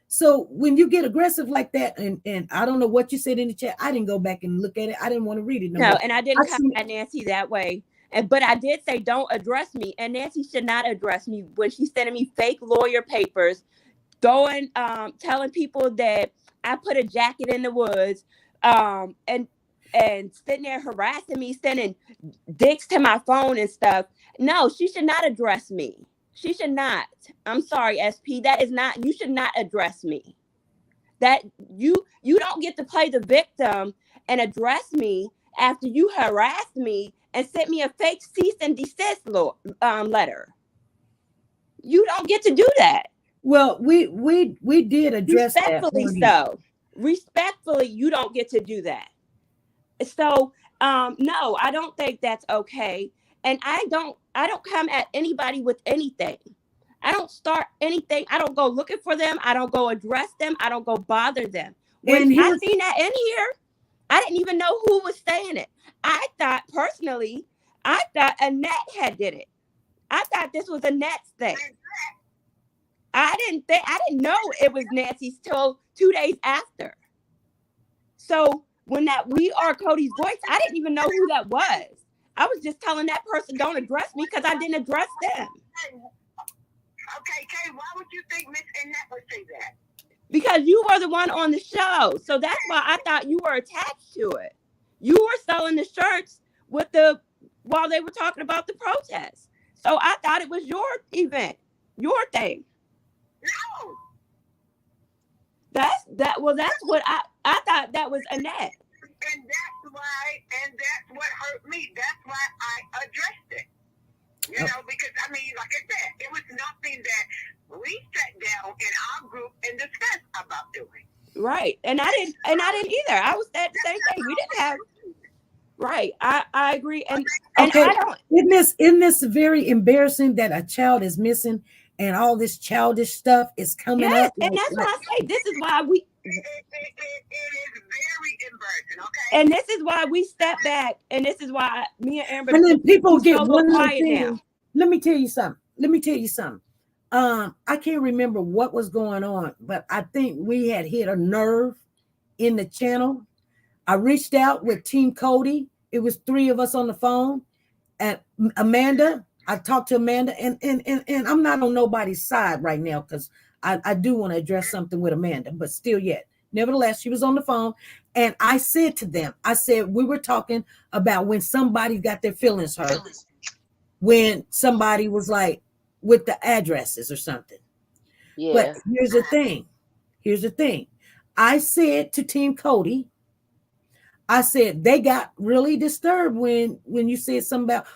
So when you get aggressive like that, and I don't know what you said in the chat, I didn't go back and look at it. I didn't want to read it. No, and I didn't come at Nancy that way. But I did say, don't address me. And Nancy should not address me when she's sending me fake lawyer papers, going, telling people that I put a jacket in the woods, and sitting there harassing me, sending dicks to my phone and stuff. No, she should not address me. She should not. I'm sorry, SP. That is not, you should not address me. That you don't get to play the victim and address me after you harassed me and sent me a fake cease and desist letter. You don't get to do that. Well, we did address respectfully that. So. Respectfully, you don't get to do that. So, no, I don't think that's okay. And I don't come at anybody with anything. I don't start anything. I don't go looking for them. I don't go address them. I don't go bother them. When I seen that in here, I didn't even know who was saying it. I thought Annette had did it. I thought this was Annette's thing. I didn't know it was Nancy's till 2 days after. So when that We Are Cody's Voice, I didn't even know who that was. I was just telling that person, don't address me, because I didn't address them. Okay, Kay, why would you think Miss Annette would say that? Because you were the one on the show. So that's why I thought you were attached to it. You were selling the shirts while they were talking about the protest. So I thought it was your event, your thing. No. That's what I thought that was Annette. And that's what hurt me. That's why I addressed it. You know, because I mean, like I said, it was nothing that we sat down in our group and discussed about doing. Right. And I didn't either. I was that same thing. We didn't have. Right. I agree. And okay. I don't. Isn't this very embarrassing that a child is missing and all this childish stuff is coming up? And that's why I say this is why we. It is very embarrassing, okay? And this is why we step back, and this is why me and Amber. And then people get one quiet thing. now. Let me tell you something. I can't remember what was going on, but I think we had hit a nerve in the channel. I reached out with Team Codi. It was 3 of us on the phone. And Amanda, I talked to Amanda, and I'm not on nobody's side right now because I do want to address something with Amanda, but still yet. Nevertheless, she was on the phone, and I said to them, we were talking about when somebody got their feelings hurt, when somebody was like with the addresses or something. Yeah. But here's the thing. I said to Team Codi, I said they got really disturbed when you said something about,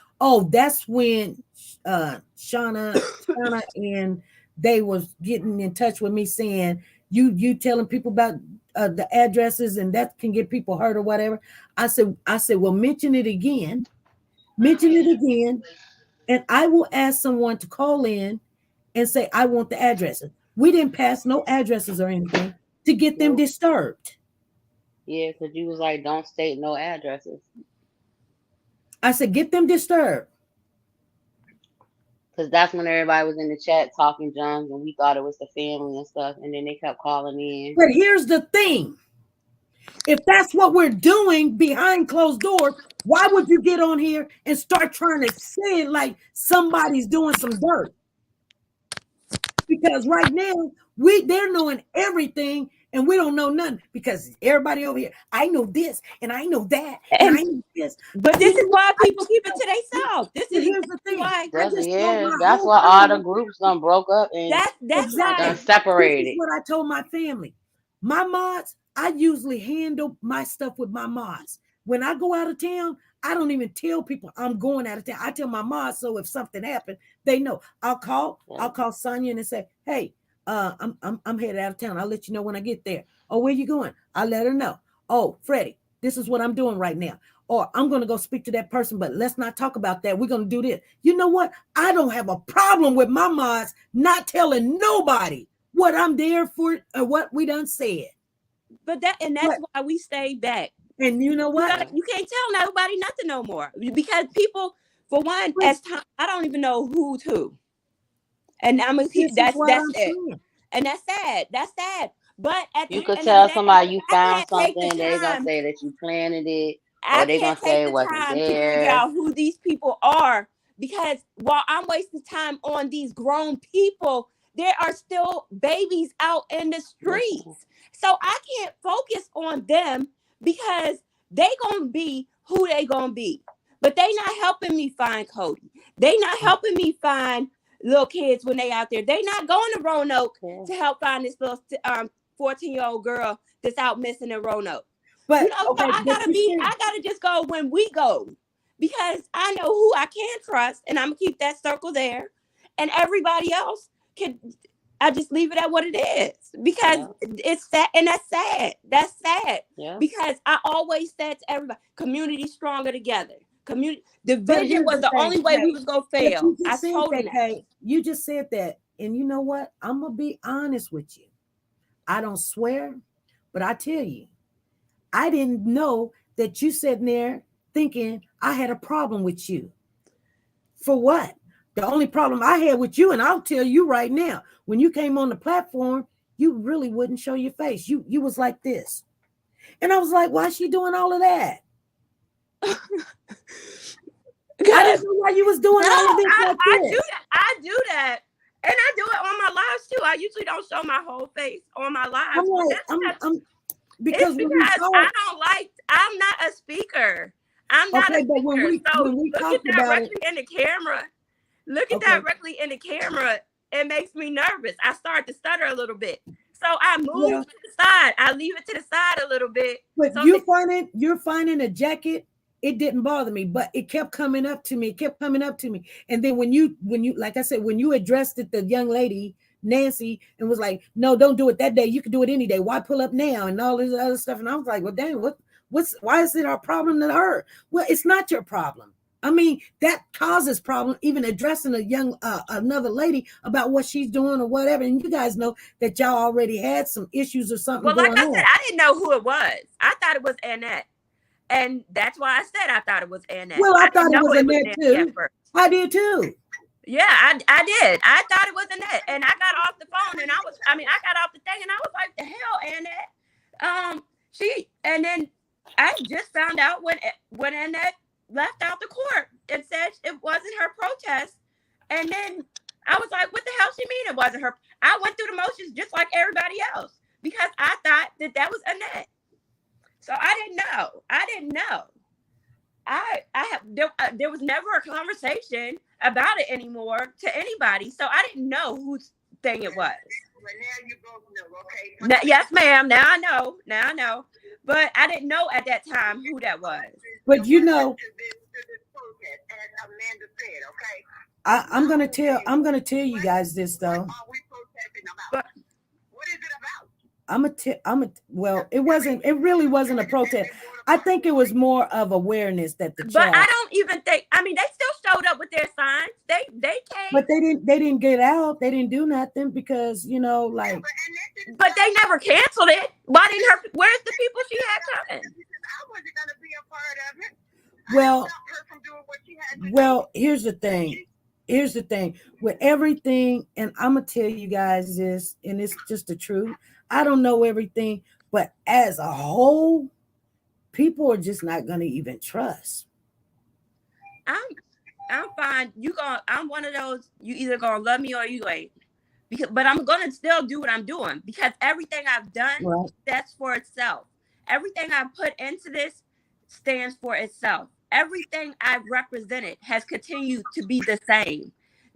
that's when Shauna and they was getting in touch with me saying you telling people about the addresses and that can get people hurt or whatever. I said, well, mention it again, and I will ask someone to call in and say, I want the addresses. We didn't pass no addresses or anything to get them disturbed. Yeah, because you was like, don't state no addresses. I said, get them disturbed. Because that's when everybody was in the chat talking junk and we thought it was the family and stuff. And then they kept calling in. But here's the thing. If that's what we're doing behind closed doors, why would you get on here and start trying to say it like somebody's doing some dirt? Because right now, they're knowing everything and we don't know nothing because everybody over here, I know this and I know that and I know this. But this is why people keep it to themselves. This is the thing. Why. That's why all the groups done broke up and that's why separated. This is what I told my family. My mods, I usually handle my stuff with my mods. When I go out of town, I don't even tell people I'm going out of town. I tell my mods so if something happened, they know. I'll call Sonia and say, hey, I'm headed out of town. I'll let you know when I get there. Oh, where you going? I'll let her know. Oh, Freddie, this is what I'm doing right now. Or I'm going to go speak to that person, but let's not talk about that. We're going to do this. You know what? I don't have a problem with my mods not telling nobody what I'm there for or what we done said. But that's why we stay back. And you know what? You can't tell nobody nothing no more, because people, for one, as time, I don't even know who's who. And I'm gonna keep that's it. Saying. And that's sad. That's sad. But at you could tell somebody you found something, they're gonna say that you planted it, or they're gonna say it wasn't there. To figure out who these people are, because while I'm wasting time on these grown people, there are still babies out in the streets. So I can't focus on them because they gonna be who they gonna be. But they not helping me find Cody. They not helping me find little kids when they out there. They not going to Roanoke to help find this little 14-year-old girl that's out missing in Roanoke. But you know, so I gotta just go when we go, because I know who I can trust, and I'm gonna keep that circle there, and everybody else I just leave it at what it is, because it's sad, and that's sad. That's sad. Yeah. Because I always said to everybody, community stronger together. Division was the only way we was gonna fail. I told them. You just said that, and you know what? I'm gonna be honest with you. I don't swear, but I tell you, I didn't know that you sitting there thinking I had a problem with you. For what? The only problem I had with you, and I'll tell you right now, when you came on the platform, you really wouldn't show your face. You was like this. And I was like, why is she doing all of that? I didn't know why you was doing all of this. I do that. And I do it on my lives too. I usually don't show my whole face on my lives. Because I'm not a speaker. I'm not a speaker. But when we look directly in the camera. Looking directly in the camera, it makes me nervous. I start to stutter a little bit. So I move to the side. I leave it to the side a little bit. But you're finding a jacket. It didn't bother me, but it kept coming up to me. And then when you, like I said, when you addressed it, the young lady, Nancy, and was like, no, don't do it that day. You can do it any day. Why pull up now? And all this other stuff. And I was like, well, dang, why is it our problem to her? Well, it's not your problem. I mean, that causes problem, even addressing another lady about what she's doing or whatever. And you guys know that y'all already had some issues or something. Well, like I said, I didn't know who it was. I thought it was Annette. And that's why I said I thought it was Annette. Well, I thought it was Annette too. I did too. Yeah, I did. I thought it was Annette. And I got off the phone and I got off the thing and I was like, the hell, Annette? And then I just found out when Annette left out the court and said it wasn't her protest. And then I was like, what the hell she mean it wasn't her? I went through the motions just like everybody else because I thought that was Annette. So I didn't know. There was never a conversation about it anymore to anybody. So I didn't know whose thing it was. Well, now you both know, okay? Yes, ma'am. Now I know. But I didn't know at that time who that was. But you know, as Amanda said, okay. I'm gonna tell you guys this though. What are we protesting about? What is it about? It really wasn't a protest. I think it was more of awareness that the child. But I don't even think, they still showed up with their signs. They came. But they didn't get out. They didn't do nothing because, like. But they never canceled it. Why didn't where's the people she had coming? I wasn't going to be a part of it. Well, here's the thing. With everything, and I'm going to tell you guys this, and it's just the truth. I don't know everything, but as a whole, people are just not going to even trust. I'm fine. I'm one of those, you either going to love me or you ain't. But I'm going to still do what I'm doing because everything I've done, that's for itself. Everything I put into this stands for itself. Everything I've represented has continued to be the same.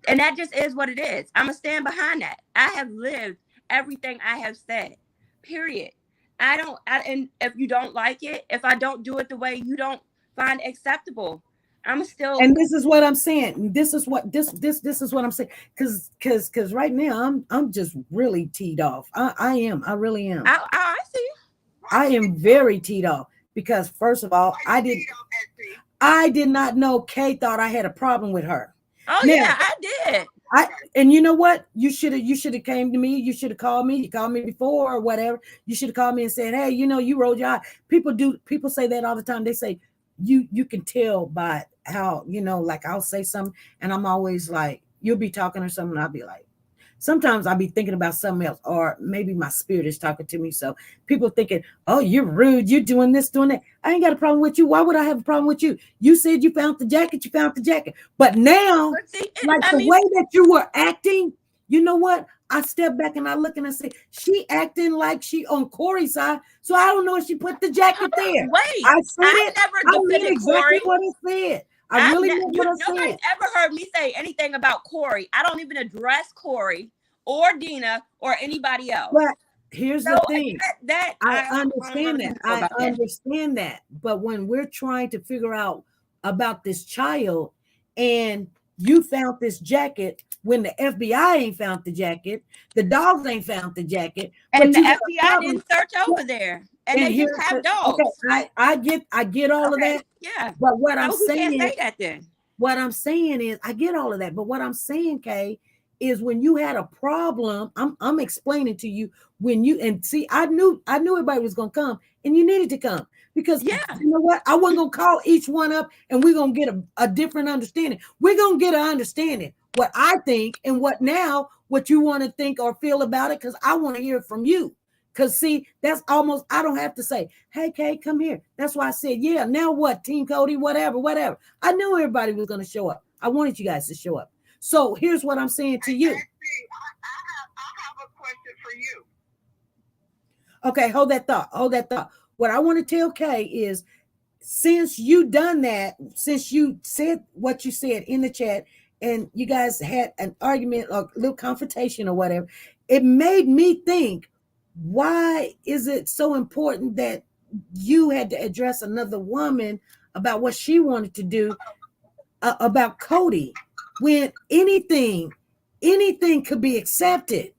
And that just is what it is. I'm going to stand behind that. I have lived everything I have said, period. And if you don't like it, if I don't do it the way you don't find acceptable, I'm still. And this is what I'm saying. This is what I'm saying. Because right now I'm just really teed off. I am. I really am. I see. I am very teed off because first of all, I did not know Kay thought I had a problem with her. Oh Now, yeah, I did. And you know what? You should have came to me. You should have called me. You called me before or whatever. You should have called me and said, hey, you rolled your eye. People say that all the time. They say you can tell by how, like I'll say something and I'm always like, you'll be talking or something. I'll be like, sometimes I'll be thinking about something else, or maybe my spirit is talking to me. So people thinking, oh, you're rude. You're doing this, doing that. I ain't got a problem with you. Why would I have a problem with you? You said you found the jacket. You found the jacket. But now, the way that you were acting, you know what? I step back and I look and I say, she acting like she on Corey's side. So I don't know if she put the jacket there. Wait, I said I never defended exactly Corey. what I said. I really know what I said. Nobody's ever heard me say anything about Corey. I don't even address Corey or Dina or anybody else. But here's the thing. I understand that. I understand that. But when we're trying to figure out about this child and you found this jacket when the FBI ain't found the jacket, the dogs ain't found the jacket. And the FBI didn't search over there. And they just have dogs. Okay, I get all of that. Yeah. But what I'm saying can't say that then. What I'm saying is I get all of that. But what I'm saying, Kay, is when you had a problem, I'm explaining to you when you and see, I knew everybody was gonna come and you needed to come because you know what? I wasn't gonna call each one up and we're gonna get a different understanding. We're gonna get an understanding what I think and what you want to think or feel about it, because I want to hear it from you. Because see, that's almost, I don't have to say, hey, Kay, come here. That's why I said, yeah, now what, Team Codi, whatever. I knew everybody was going to show up. I wanted you guys to show up. So here's what I'm saying to you. I have a question for you. Okay, hold that thought. What I want to tell Kay is, since you done that, since you said what you said in the chat, and you guys had an argument or a little confrontation or whatever, it made me think, why is it so important that you had to address another woman about what she wanted to do about Codi, when anything could be accepted?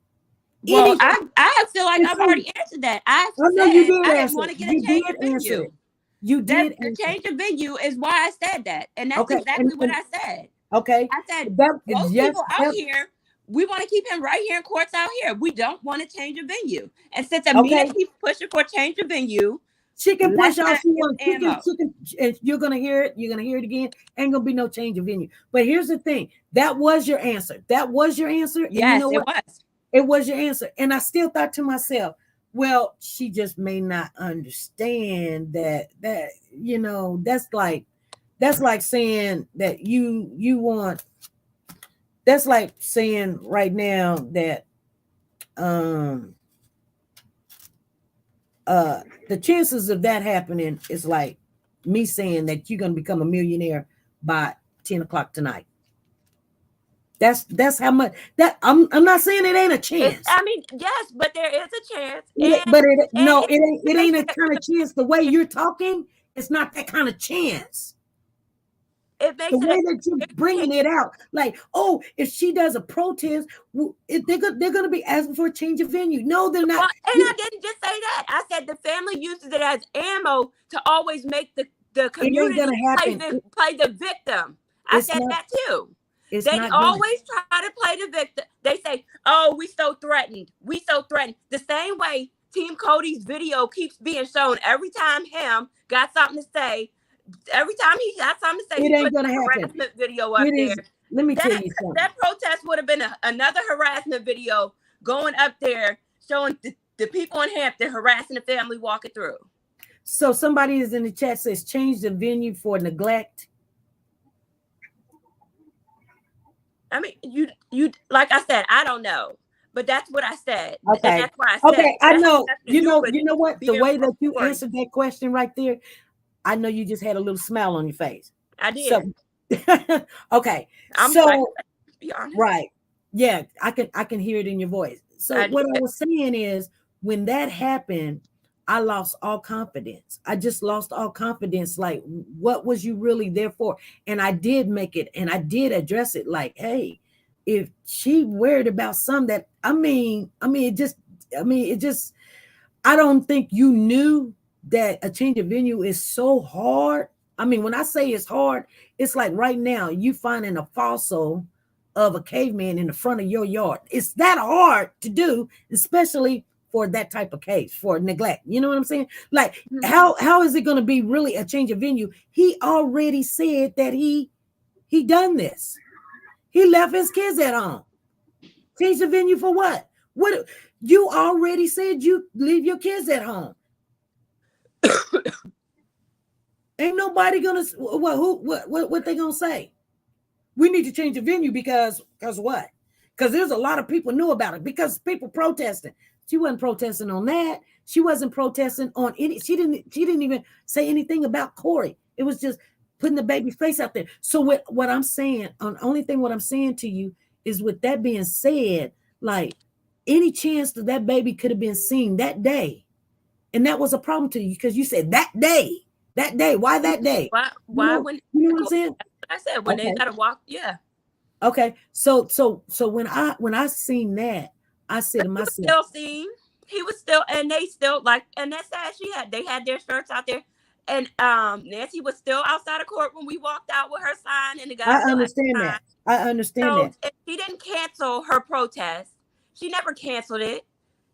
Well, I feel like I've already answered that. I didn't want to get a change of venue. You did. The change of venue is why I said that. And that's exactly what I said. Okay. I said, most people out here, we want to keep him right here in courts out here. We don't want to change a venue. And since Amina keeps pushing for change of venue, she can push all she wants. And you're gonna hear it. You're gonna hear it again. Ain't gonna be no change of venue. But here's the thing. That was your answer. Yes, you know it was. It was your answer. And I still thought to myself, well, she just may not understand that that's like saying that you want. That's like saying right now that the chances of that happening is like me saying that you're going to become a millionaire by 10 o'clock tonight. That's how much that I'm not saying it ain't a chance. I mean, yes, but there is a chance. It ain't a kind of chance. The way you're talking, it's not that kind of chance. It makes the way that you're bringing it out, like, oh, if she does a protest, they're going to be asking for a change of venue. No, they're not. Well, and I didn't just say that. I said the family uses it as ammo to always make the community play the victim. I said that too. They always try to play the victim. They say, oh, we so threatened. The same way Team Codi's video keeps being shown every time him got something to say. Every time he got something to say, it ain't gonna happen. Harassment video up there. Let me tell you something. That protest would have been another harassment video going up there, showing the people in Hampton harassing the family walking through. So somebody is in the chat says change the venue for neglect. I mean, you like I said, I don't know, but that's what I said. Okay, and that's why I said. Okay, I know. You know what? The way that you answered that question right there, I know you just had a little smile on your face. I did. So, okay. Be honest. Right. Yeah, I can hear it in your voice. So what I was saying is, when that happened, I lost all confidence. I just lost all confidence. Like, what was you really there for? And I did make it, and I did address it. Like, hey, if she worried about some that, it just, I don't think you knew that a change of venue is so hard. I mean, when I say it's hard, it's like right now you finding a fossil of a caveman in the front of your yard. It's that hard to do, especially for that type of case, for neglect. You know what I'm saying? Like, how is it going to be really a change of venue? He already said that he done this. He left his kids at home. Change the venue for what? What you already said you leave your kids at home. Ain't nobody gonna what they gonna say? We need to change the venue because what? Because there's a lot of people knew about it because people protesting. She wasn't protesting on that. She wasn't protesting on any. She didn't even say anything about Corey. It was just putting the baby's face out there. So what I'm saying, what I'm saying to you is, with that being said, like, any chance that baby could have been seen that day, and that was a problem to you because you said that day. Why that day? Why when you know what I'm saying? I said when they gotta walk. Yeah. Okay. So when I seen that, I said to myself, still seen. He was still, and they still like, and that's sad. They had their shirts out there, and Nancy was still outside of court when we walked out with her sign, and the guy. I understand that. I understand that. If she didn't cancel her protest, she never canceled it.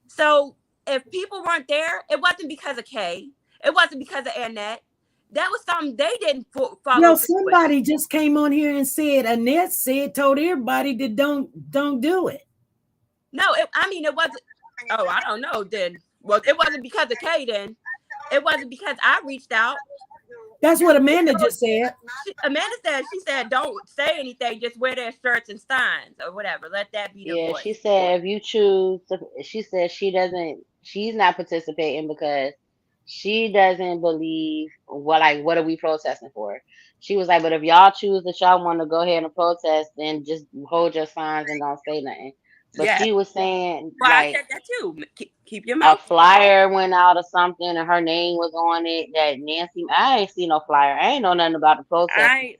So if people weren't there, it wasn't because of Kay. It wasn't because of Annette. That was something they didn't follow. Well, somebody just came on here and said, Annette told everybody that don't do it. No, it wasn't. Oh, I don't know then. Well, it wasn't because of Kay then. It wasn't because I reached out. That's what Amanda just said. She said, don't say anything, just wear their shirts and signs or whatever. Let that be the voice. She said if you choose to, she said she's not participating because she doesn't believe what are we protesting for? She was like, but if y'all choose that y'all want to go ahead and protest, then just hold your signs and don't say nothing. But she was saying, I said that too. Keep your mouth. A flyer went out or something, and her name was on it. That Nancy, I ain't see no flyer. I ain't know nothing about the protest.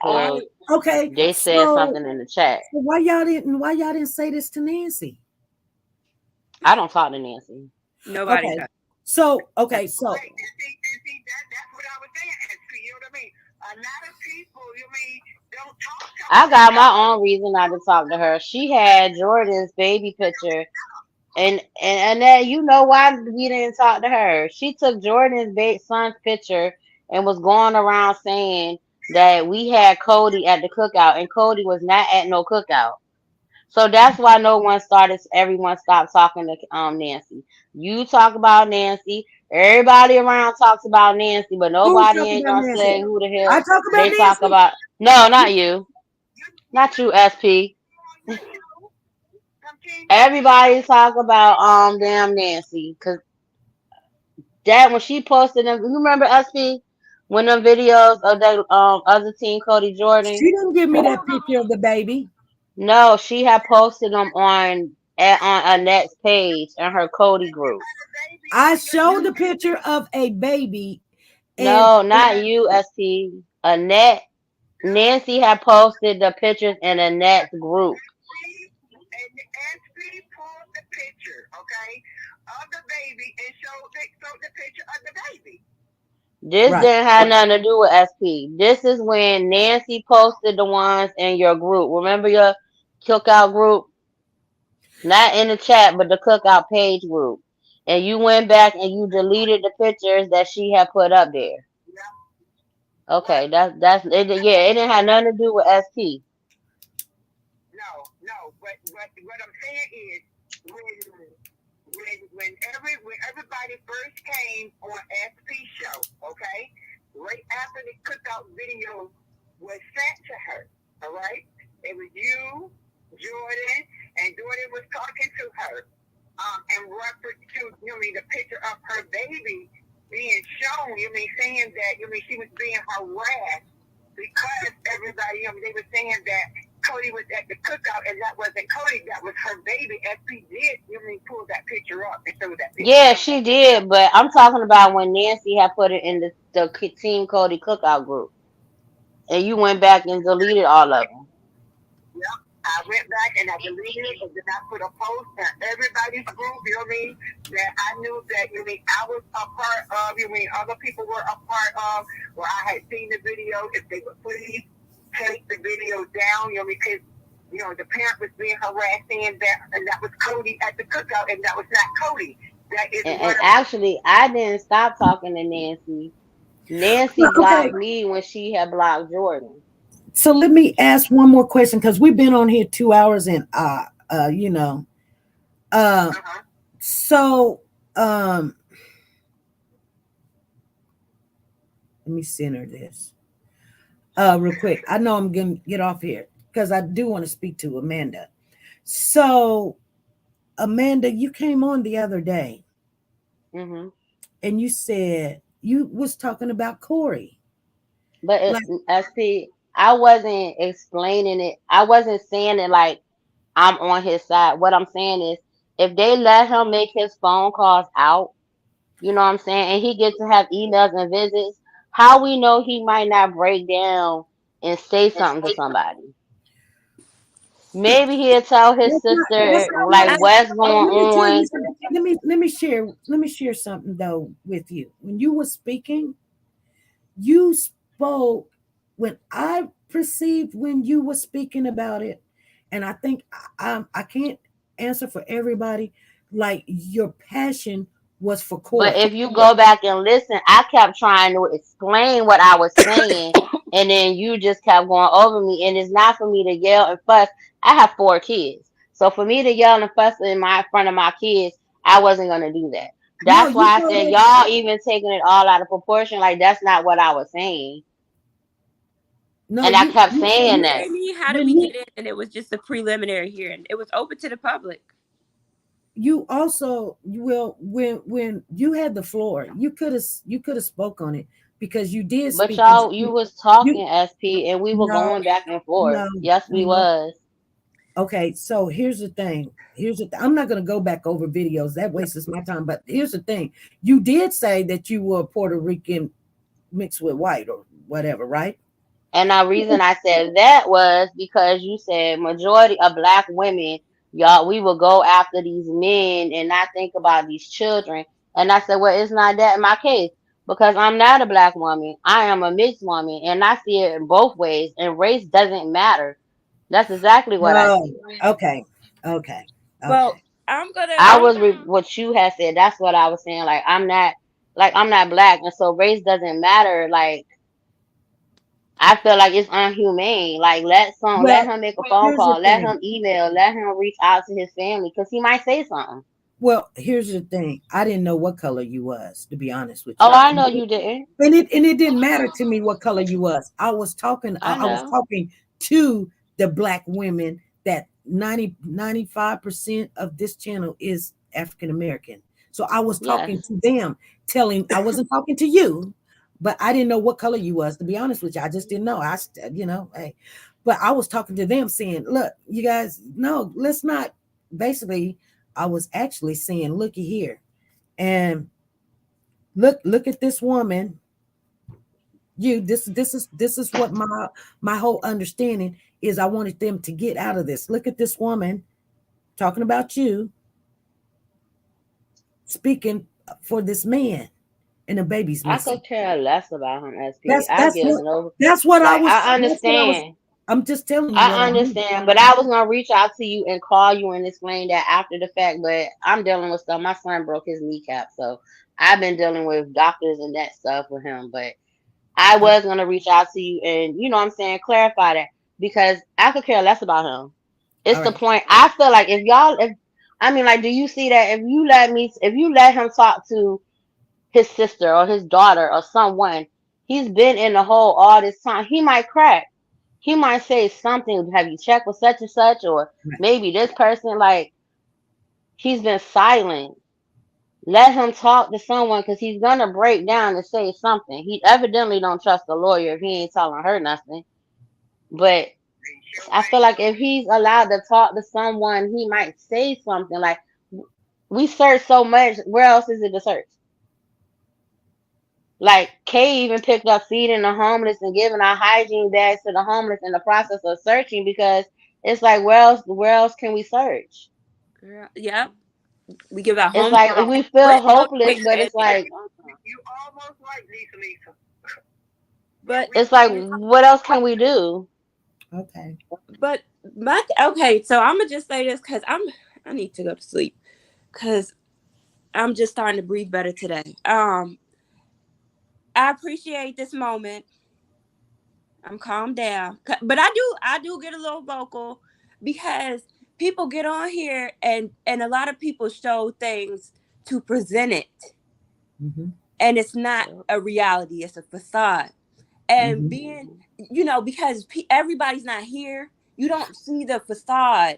Okay, they said something in the chat. So why y'all didn't say this to Nancy? I don't talk to Nancy. Nobody does. So and see, that's what I was saying. And see, you know what I mean? A lot of people, don't talk to her. I got my own reason not to talk to her. She had Jordan's baby picture, and that, you know why we didn't talk to her. She took Jordan's son's picture and was going around saying that we had Codi at the cookout, and Codi was not at no cookout. So that's why everyone stopped talking to Nancy. You talk about Nancy. Everybody around talks about Nancy, but nobody ain't gonna say who the hell they talk about. No, not you. Not you, SP. Everybody talk about damn Nancy, cause that when she posted them, you remember SP when them videos of the other team, Cody Jordan. She didn't give me that picture of the baby. No, she had posted them on Annette's page in her Cody group. I showed the picture of a baby. No, not you, SP. Annette. Nancy had posted the pictures in Annette's group. And SP pulled the picture, okay, of the baby and showed the picture of the baby. This didn't have nothing to do with SP. This is when Nancy posted the ones in your group. Remember your cookout group? Not in the chat, but the cookout page group. And you went back and you deleted the pictures that she had put up there. Yeah. Okay, that's it. Yeah, it didn't have nothing to do with SP. No, but what I'm saying is when everybody first came on SP show, okay, right after the cookout video was sent to her, all right, it was you, Jordan, and Jordan was talking to her, and reference to the picture of her baby being shown, saying that she was being harassed because everybody, they were saying that Cody was at the cookout, and that wasn't Cody. That was her baby. SP did. You mean pull that picture up and show that picture? Yeah, she did, but I'm talking about when Nancy had put it in the Team Cody cookout group, and you went back and deleted all of them. Yep. I went back and I deleted it, and then I put a post in everybody's group, you know what I mean, that I knew that, you mean, I was a part of, you mean, other people were a part of, where I had seen the video. If they would please take the video down, you know, because, you know, the parent was being harassed, saying that, and that was Cody at the cookout, and that was not Cody. That is And actually, I didn't stop talking to Nancy. Nancy blocked me when she had blocked Jordan. So let me ask one more question, because we've been on here 2 hours and you know, so let me center this real quick. I know I'm gonna get off here because I do want to speak to Amanda. So Amanda, you came on the other day and you said you was talking about Corey, but SP, I wasn't explaining it. I wasn't saying it like I'm on his side. What I'm saying is, if they let him make his phone calls out, you know what I'm saying, and he gets to have emails and visits, how we know he might not break down and say something to somebody? Maybe he'll tell his sister like what's going on. Let me share something though with you. When you were speaking, you spoke when I perceived when you were speaking about it, and I think I can't answer for everybody. Like your passion was for Corey. But if you go back and listen, I kept trying to explain what I was saying, and then you just kept going over me. And it's not for me to yell and fuss. I have 4 kids, so for me to yell and fuss in front of my kids, I wasn't gonna do that. That's why I said y'all even taking it all out of proportion. Like that's not what I was saying. No, and I kept saying that. How did we get in? And it was just a preliminary hearing. It was open to the public. You also when you had the floor, you could have spoke on it because you did. But y'all, you was talking SP, and we were going back and forth. Yes, we was. Okay, so here's the thing. I'm not going to go back over videos. That wastes my time. But here's the thing. You did say that you were Puerto Rican mixed with white or whatever, right? And the reason I said that was because you said majority of Black women, y'all, we will go after these men and not think about these children. And I said, well, it's not that in my case because I'm not a Black woman. I am a mixed woman, and I see it in both ways. And race doesn't matter. That's exactly what I see. Okay. Well, what you had said. That's what I was saying. Like I'm not Black, and so race doesn't matter. Like I feel like it's unhumane. Like let him make a phone call, let him email, let him reach out to his family because he might say something. Well, here's the thing. I didn't know what color you was, to be honest with you. Oh, I know you didn't. And it didn't matter to me what color you was. I was talking to the Black women that 95% of this channel is African American. So I was talking to them, I wasn't talking to you, but I didn't know what color you was, to be honest with you. I just didn't know. But I was talking to them saying, look, you guys, no, let's not. Basically, I was actually saying, looky here, and look at this woman. This is what my whole understanding is. I wanted them to get out of this. Look at this woman talking about you, speaking for this man, and the baby's missing. I could care less about him, SP. That's what I understand. I'm just telling you. I understand, but I was gonna reach out to you and call you and explain that after the fact. But I'm dealing with stuff. My son broke his kneecap, so I've been dealing with doctors and that stuff with him. But I was gonna reach out to you and clarify that because I could care less about him. It's the point. I feel like do you see that if you let him talk to his sister or his daughter or someone, he's been in the hole all this time. He might crack. He might say something. Have you checked with such and such, or maybe this person? Like he's been silent. Let him talk to someone because he's gonna break down and say something. He evidently don't trust the lawyer if he ain't telling her nothing. But I feel like if he's allowed to talk to someone, he might say something. Like, we search so much, where else is it to search? Like, Kay even picked up feeding the homeless and giving out hygiene bags to the homeless in the process of searching, because it's like, where else can we search? Girl, yep. We give out It's home. like we feel hopeless, but it's like You almost like Lisa. But it's like, what else can we do? Okay. But okay, so I'm gonna just say this because I need to go to sleep because I'm just starting to breathe better today. I appreciate this moment. I'm calmed down, but I do get a little vocal because people get on here and a lot of people show things to present it, and it's not a reality; it's a facade. And being, because everybody's not here, you don't see the facade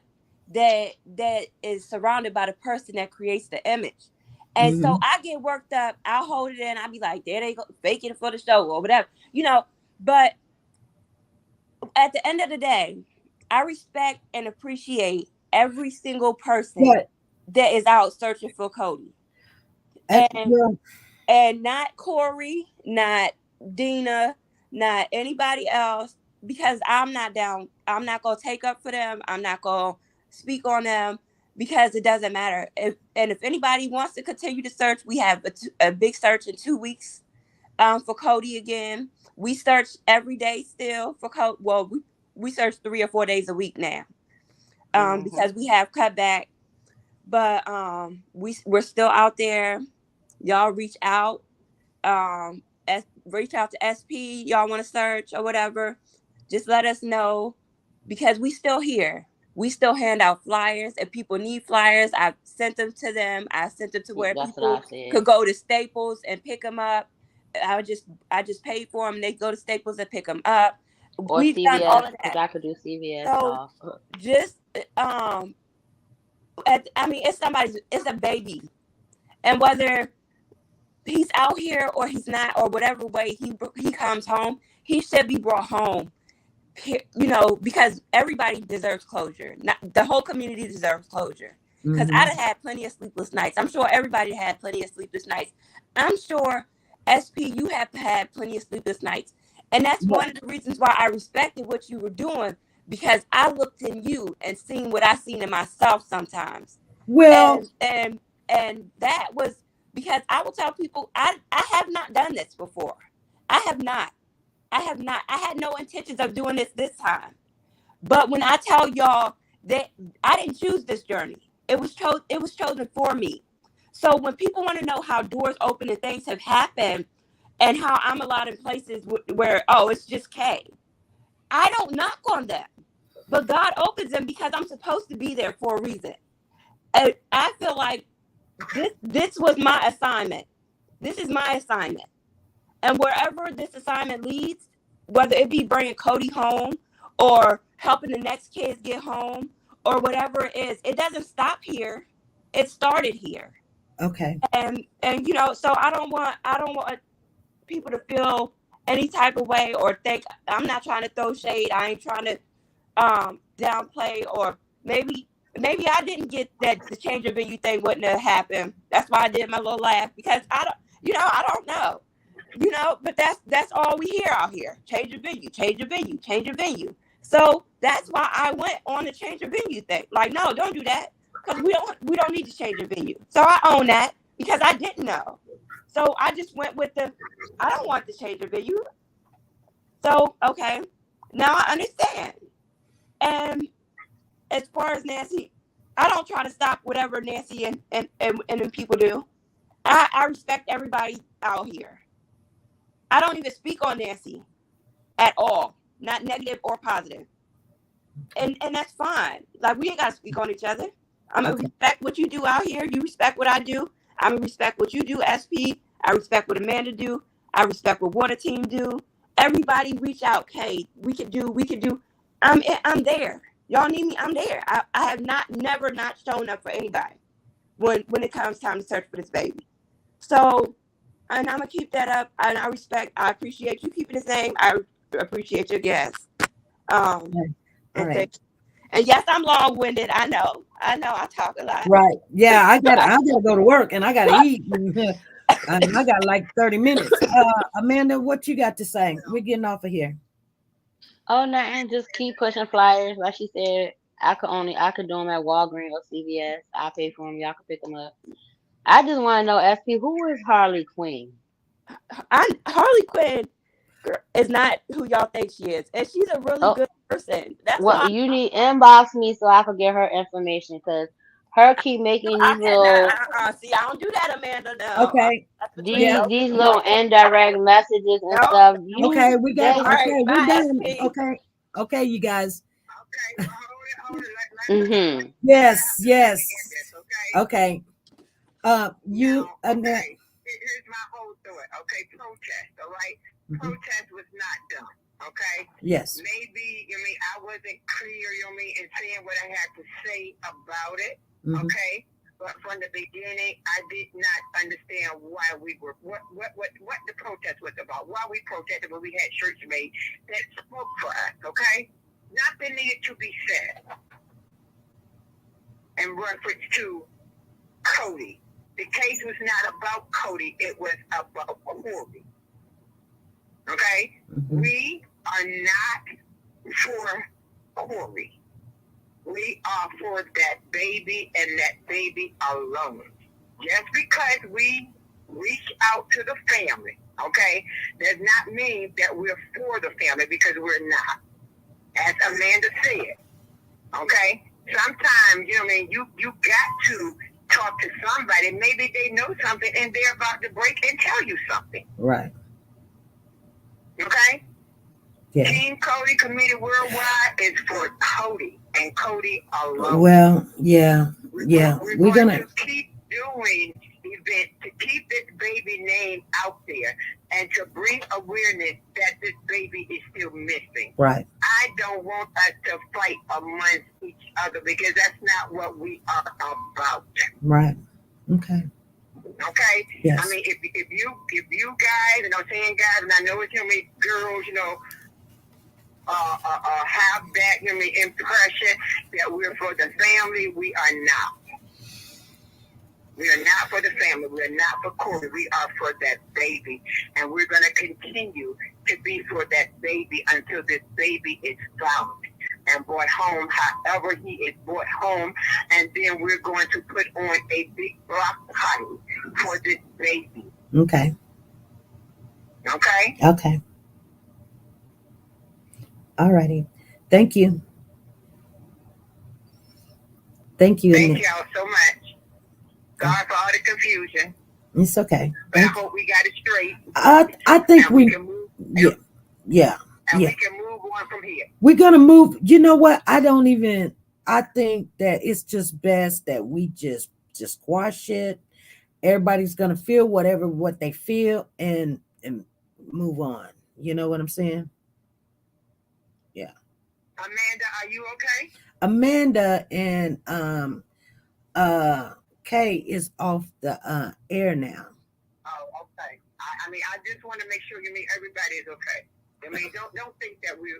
that is surrounded by the person that creates the image. And so I get worked up. I'll hold it in. I'll be like, there they go, faking it for the show or whatever, But at the end of the day, I respect and appreciate every single person that is out searching for Codi. And not Corey, not Dina, not anybody else, because I'm not down. I'm not going to take up for them. I'm not going to speak on them because it doesn't matter. If anybody wants to continue to search, we have a big search in 2 weeks for Codi again. We search every day still for Codi. Well, we search 3 or 4 days a week now because we have cut back. But we're still out there. Y'all reach out. Reach out to SP. Y'all want to search or whatever. Just let us know because we still here. We still hand out flyers. If people need flyers, I've sent them to them. I sent them to where people could go to Staples and pick them up. I just paid for them. They go to Staples and pick them up. Or We've CVS, done all of that. I could do CVS. So just it's a baby, and whether he's out here or he's not, or whatever way he comes home, he should be brought home. Because everybody deserves closure. Not the whole community deserves closure. Because I'd have had plenty of sleepless nights. I'm sure everybody had plenty of sleepless nights. I'm sure SP, you have had plenty of sleepless nights, and that's one of the reasons why I respected what you were doing, because I looked in you and seen what I seen in myself sometimes. Well, and that was because I will tell people I have not done this before. I have not. I had no intentions of doing this time. But when I tell y'all that I didn't choose this journey, it was chosen for me. So when people want to know how doors open and things have happened and how I'm allowed in places where, it's just K, I don't knock on them. But God opens them because I'm supposed to be there for a reason. And I feel like this was my assignment. This is my assignment. And wherever this assignment leads, whether it be bringing Codi home or helping the next kids get home or whatever it is, it doesn't stop here. It started here. Okay. And so I don't want people to feel any type of way or think I'm not trying to throw shade. I ain't trying to downplay, or maybe I didn't get that the change of venue thing wouldn't have happened. That's why I did my little laugh, because I don't know. But that's all we hear out here. Change of venue, change of venue, change of venue. So that's why I went on the change of venue thing. Like, no, don't do that, because we don't need to change of venue. So I own that because I didn't know. So I just went with I don't want to change of venue. So okay, now I understand. And as far as Nancy, I don't try to stop whatever Nancy and people do. I respect everybody out here. I don't even speak on Nancy at all, not negative or positive. And that's fine. Like, we ain't got to speak on each other. I'm going to respect what you do out here. You respect what I do. I'm going to respect what you do, SP. I respect what Amanda do. I respect what Water Team do. Everybody reach out. Hey, we could do. I'm there. Y'all need me, I'm there. I have never not shown up for anybody when it comes time to search for this baby. So, and I'm going to keep that up. And I appreciate you keeping the same. I appreciate your guests. And All right. And yes, I'm long-winded. I know. I talk a lot. Right. Yeah, I gotta go to work and I gotta eat. I got like 30 minutes. Amanda, what you got to say? We're getting off of here. Oh, nothing. Just keep pushing flyers. Like she said, I could do them at Walgreens or CVS. I pay for them. Y'all can pick them up. I just want to know, SP, who is Harley Quinn? Harley Quinn is not who y'all think she is, and she's a really good person. That's Well, why you need inbox me so I can get her information because her keep making these little see. I don't do that, Amanda. No. Okay. these little indirect messages and stuff. Okay, we got All right, we're bye, done. SP. Okay, you guys. Okay, hold it. Yes. Okay. You okay. Here's my whole thought. Okay, protest. All right, protest was not done. Okay. Yes. Maybe I wasn't clear. In saying what I had to say about it. Okay. But from the beginning, I did not understand why we were what the protest was about. Why we protested when we had shirts made that spoke for us. Okay. Nothing needed to be said in reference to Codi. The case was not about Codi, it was about Corey. Okay? We are not for Corey. We are for that baby and that baby alone. Just because we reach out to the family, okay, does not mean that we're for the family because we're not. As Amanda said, okay? Sometimes, you got to talk to somebody. Maybe they know something and they're about to break and tell you something. Right. Okay? Yeah. Team Codi Committee Worldwide is for Codi and Codi alone. Well, yeah. We're going to keep doing events to keep this baby name out there and to bring awareness that this baby is still missing. Right. I don't want us to fight amongst each other because that's not what we are about. Right. Okay. Okay. Yes. If you guys, and I'm saying guys, and I know it's girls, have that impression that we're for the family. We are not. We are not for the family. We are not for Corey. We are for that baby. And we're going to continue to be for that baby until this baby is found and brought home, however he is brought home. And then we're going to put on a big block party for this baby. Okay. Okay? Okay. All righty. Thank you. Thank you. Thank y'all so much. Sorry for all the confusion. It's okay. But I hope we got it straight. I think we can move. Yeah. And we can move on from here. We're gonna move. You know what? I think that it's just best that we just squash it. Everybody's gonna feel what they feel and move on. You know what I'm saying? Yeah. Amanda, are you okay? Amanda and Kay is off the air now. Oh, okay. I just want to make sure everybody is okay. Don't think that we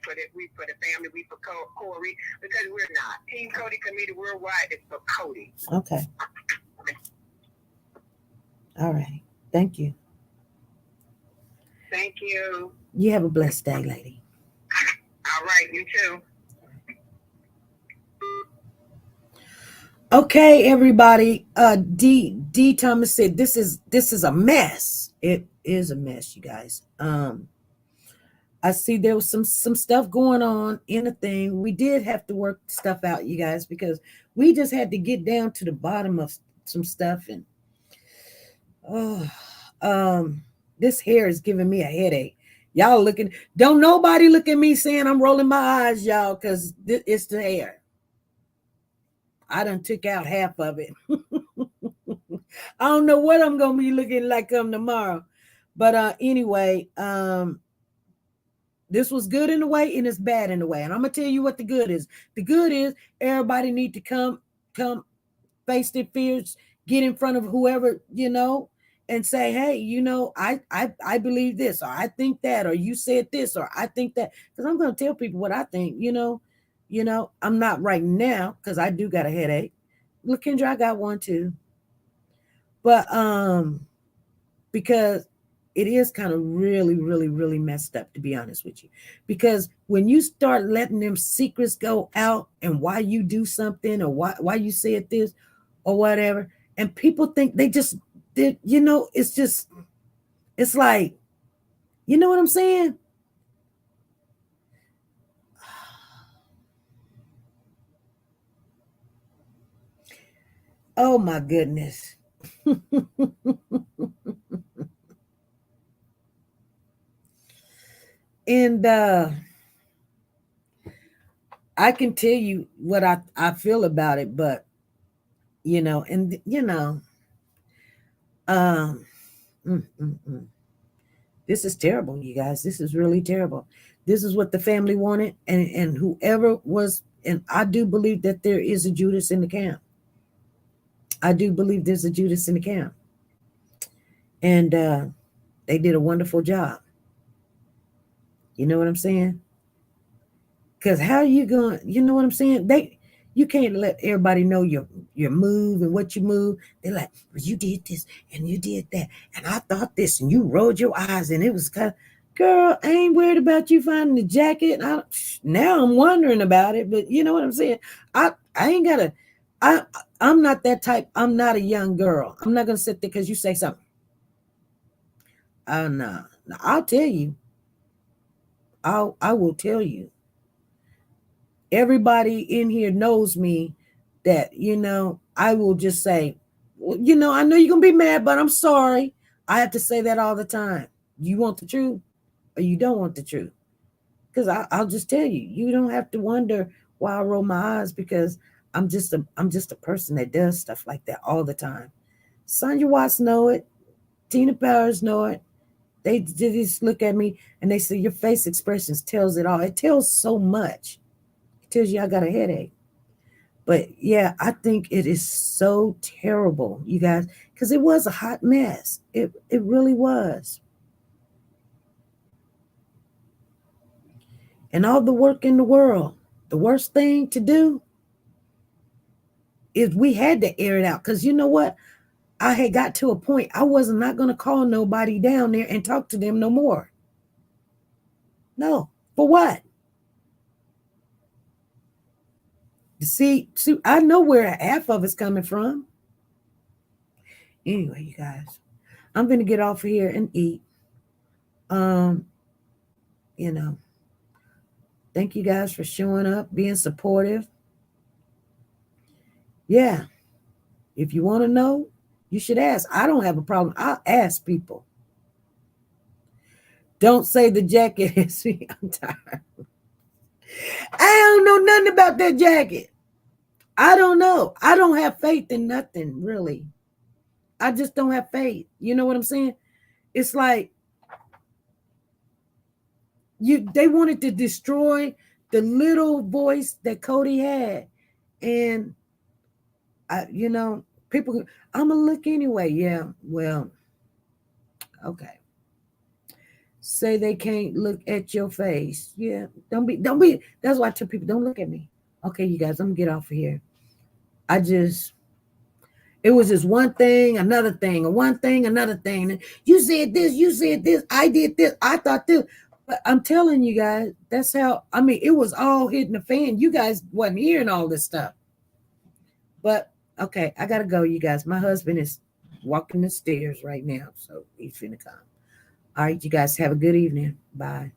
for the family, we for Corey, because we're not. Team Codi Committee Worldwide is for Codi. Okay. All right. Thank you. Thank you. You have a blessed day, lady. All right, you too. Okay, everybody. D Thomas said this is a mess. It is a mess, you guys. I see there was some stuff going on in the thing. We did have to work stuff out, you guys, because we just had to get down to the bottom of some stuff. And this hair is giving me a headache. Y'all don't nobody look at me saying I'm rolling my eyes, y'all, because it's the hair. I done took out half of it. I don't know what I'm gonna be looking like tomorrow. But anyway, this was good in a way and it's bad in a way. And I'm gonna tell you what the good is. The good is everybody need to come face their fears, get in front of whoever, and say, hey, I believe this, or I think that, or you said this, or I think that. Because I'm gonna tell people what I think, You know, I'm not right now because I do got a headache. Look, Kendra, I got one too. But because it is kind of really, really, really messed up, to be honest with you. Because when you start letting them secrets go out and why you do something or why you said this or whatever, and people think they just did, you know, it's like, you know what I'm saying? Oh my goodness. And I can tell you what I feel about it, but you know, and you know, um, mm, mm, mm. This is terrible, you guys. This is really terrible. This is what the family wanted, and whoever was, and I do believe that there is a Judas in the camp. I do believe there's a Judas in the camp, and they did a wonderful job. You know what I'm saying? Because how are you going? You know what I'm saying? You can't let everybody know your move and what you move. They're like, well, you did this and you did that, and I thought this, and you rolled your eyes, and it was kind of, girl, I ain't worried about you finding the jacket. Now I'm wondering about it, but you know what I'm saying? I ain't gotta. I'm not that type. I'm not a young girl. I'm not gonna sit there because you say something. Oh no, I'll tell you. I will tell you. Everybody in here knows me that, you know, I will just say, well, you know, I know you're going to be mad, but I'm sorry. I have to say that all the time. You want the truth or you don't want the truth? Because I'll just tell you, you don't have to wonder why I roll my eyes because I'm just a person that does stuff like that all the time. Sonya Watts know it. Tina Powers know it. They just look at me and they say, your face expressions tells it all. It tells so much. Tells you I got a headache. But yeah, I think it is so terrible, you guys, because it was a hot mess. It really was. And all the work in the world, the worst thing to do is we had to air it out. Because you know what? I had got to a point I was not going to call nobody down there and talk to them no more. No. For what? See, I know where half of it's coming from. Anyway, you guys, I'm going to get off of here and eat. You know, thank you guys for showing up, being supportive. Yeah. If you want to know, you should ask. I don't have a problem. I'll ask people. Don't say the jacket is me. I'm tired. I don't know nothing about that jacket. I don't know. I don't have faith in nothing, really. I just don't have faith. You know what I'm saying? It's like they wanted to destroy the little voice that Codi had. And you know, people, I'm gonna look anyway. Yeah, well, okay. Say they can't look at your face. Yeah, don't be. That's why I tell people, don't look at me. Okay, you guys, I'm gonna get off of here. It was just one thing, another thing, and one thing, another thing. You said this, I did this, I thought this. But I'm telling you guys, that's how, I mean, it was all hitting the fan. You guys wasn't hearing all this stuff. But, okay, I got to go, you guys. My husband is walking the stairs right now, so he's finna come. All right, you guys have a good evening. Bye.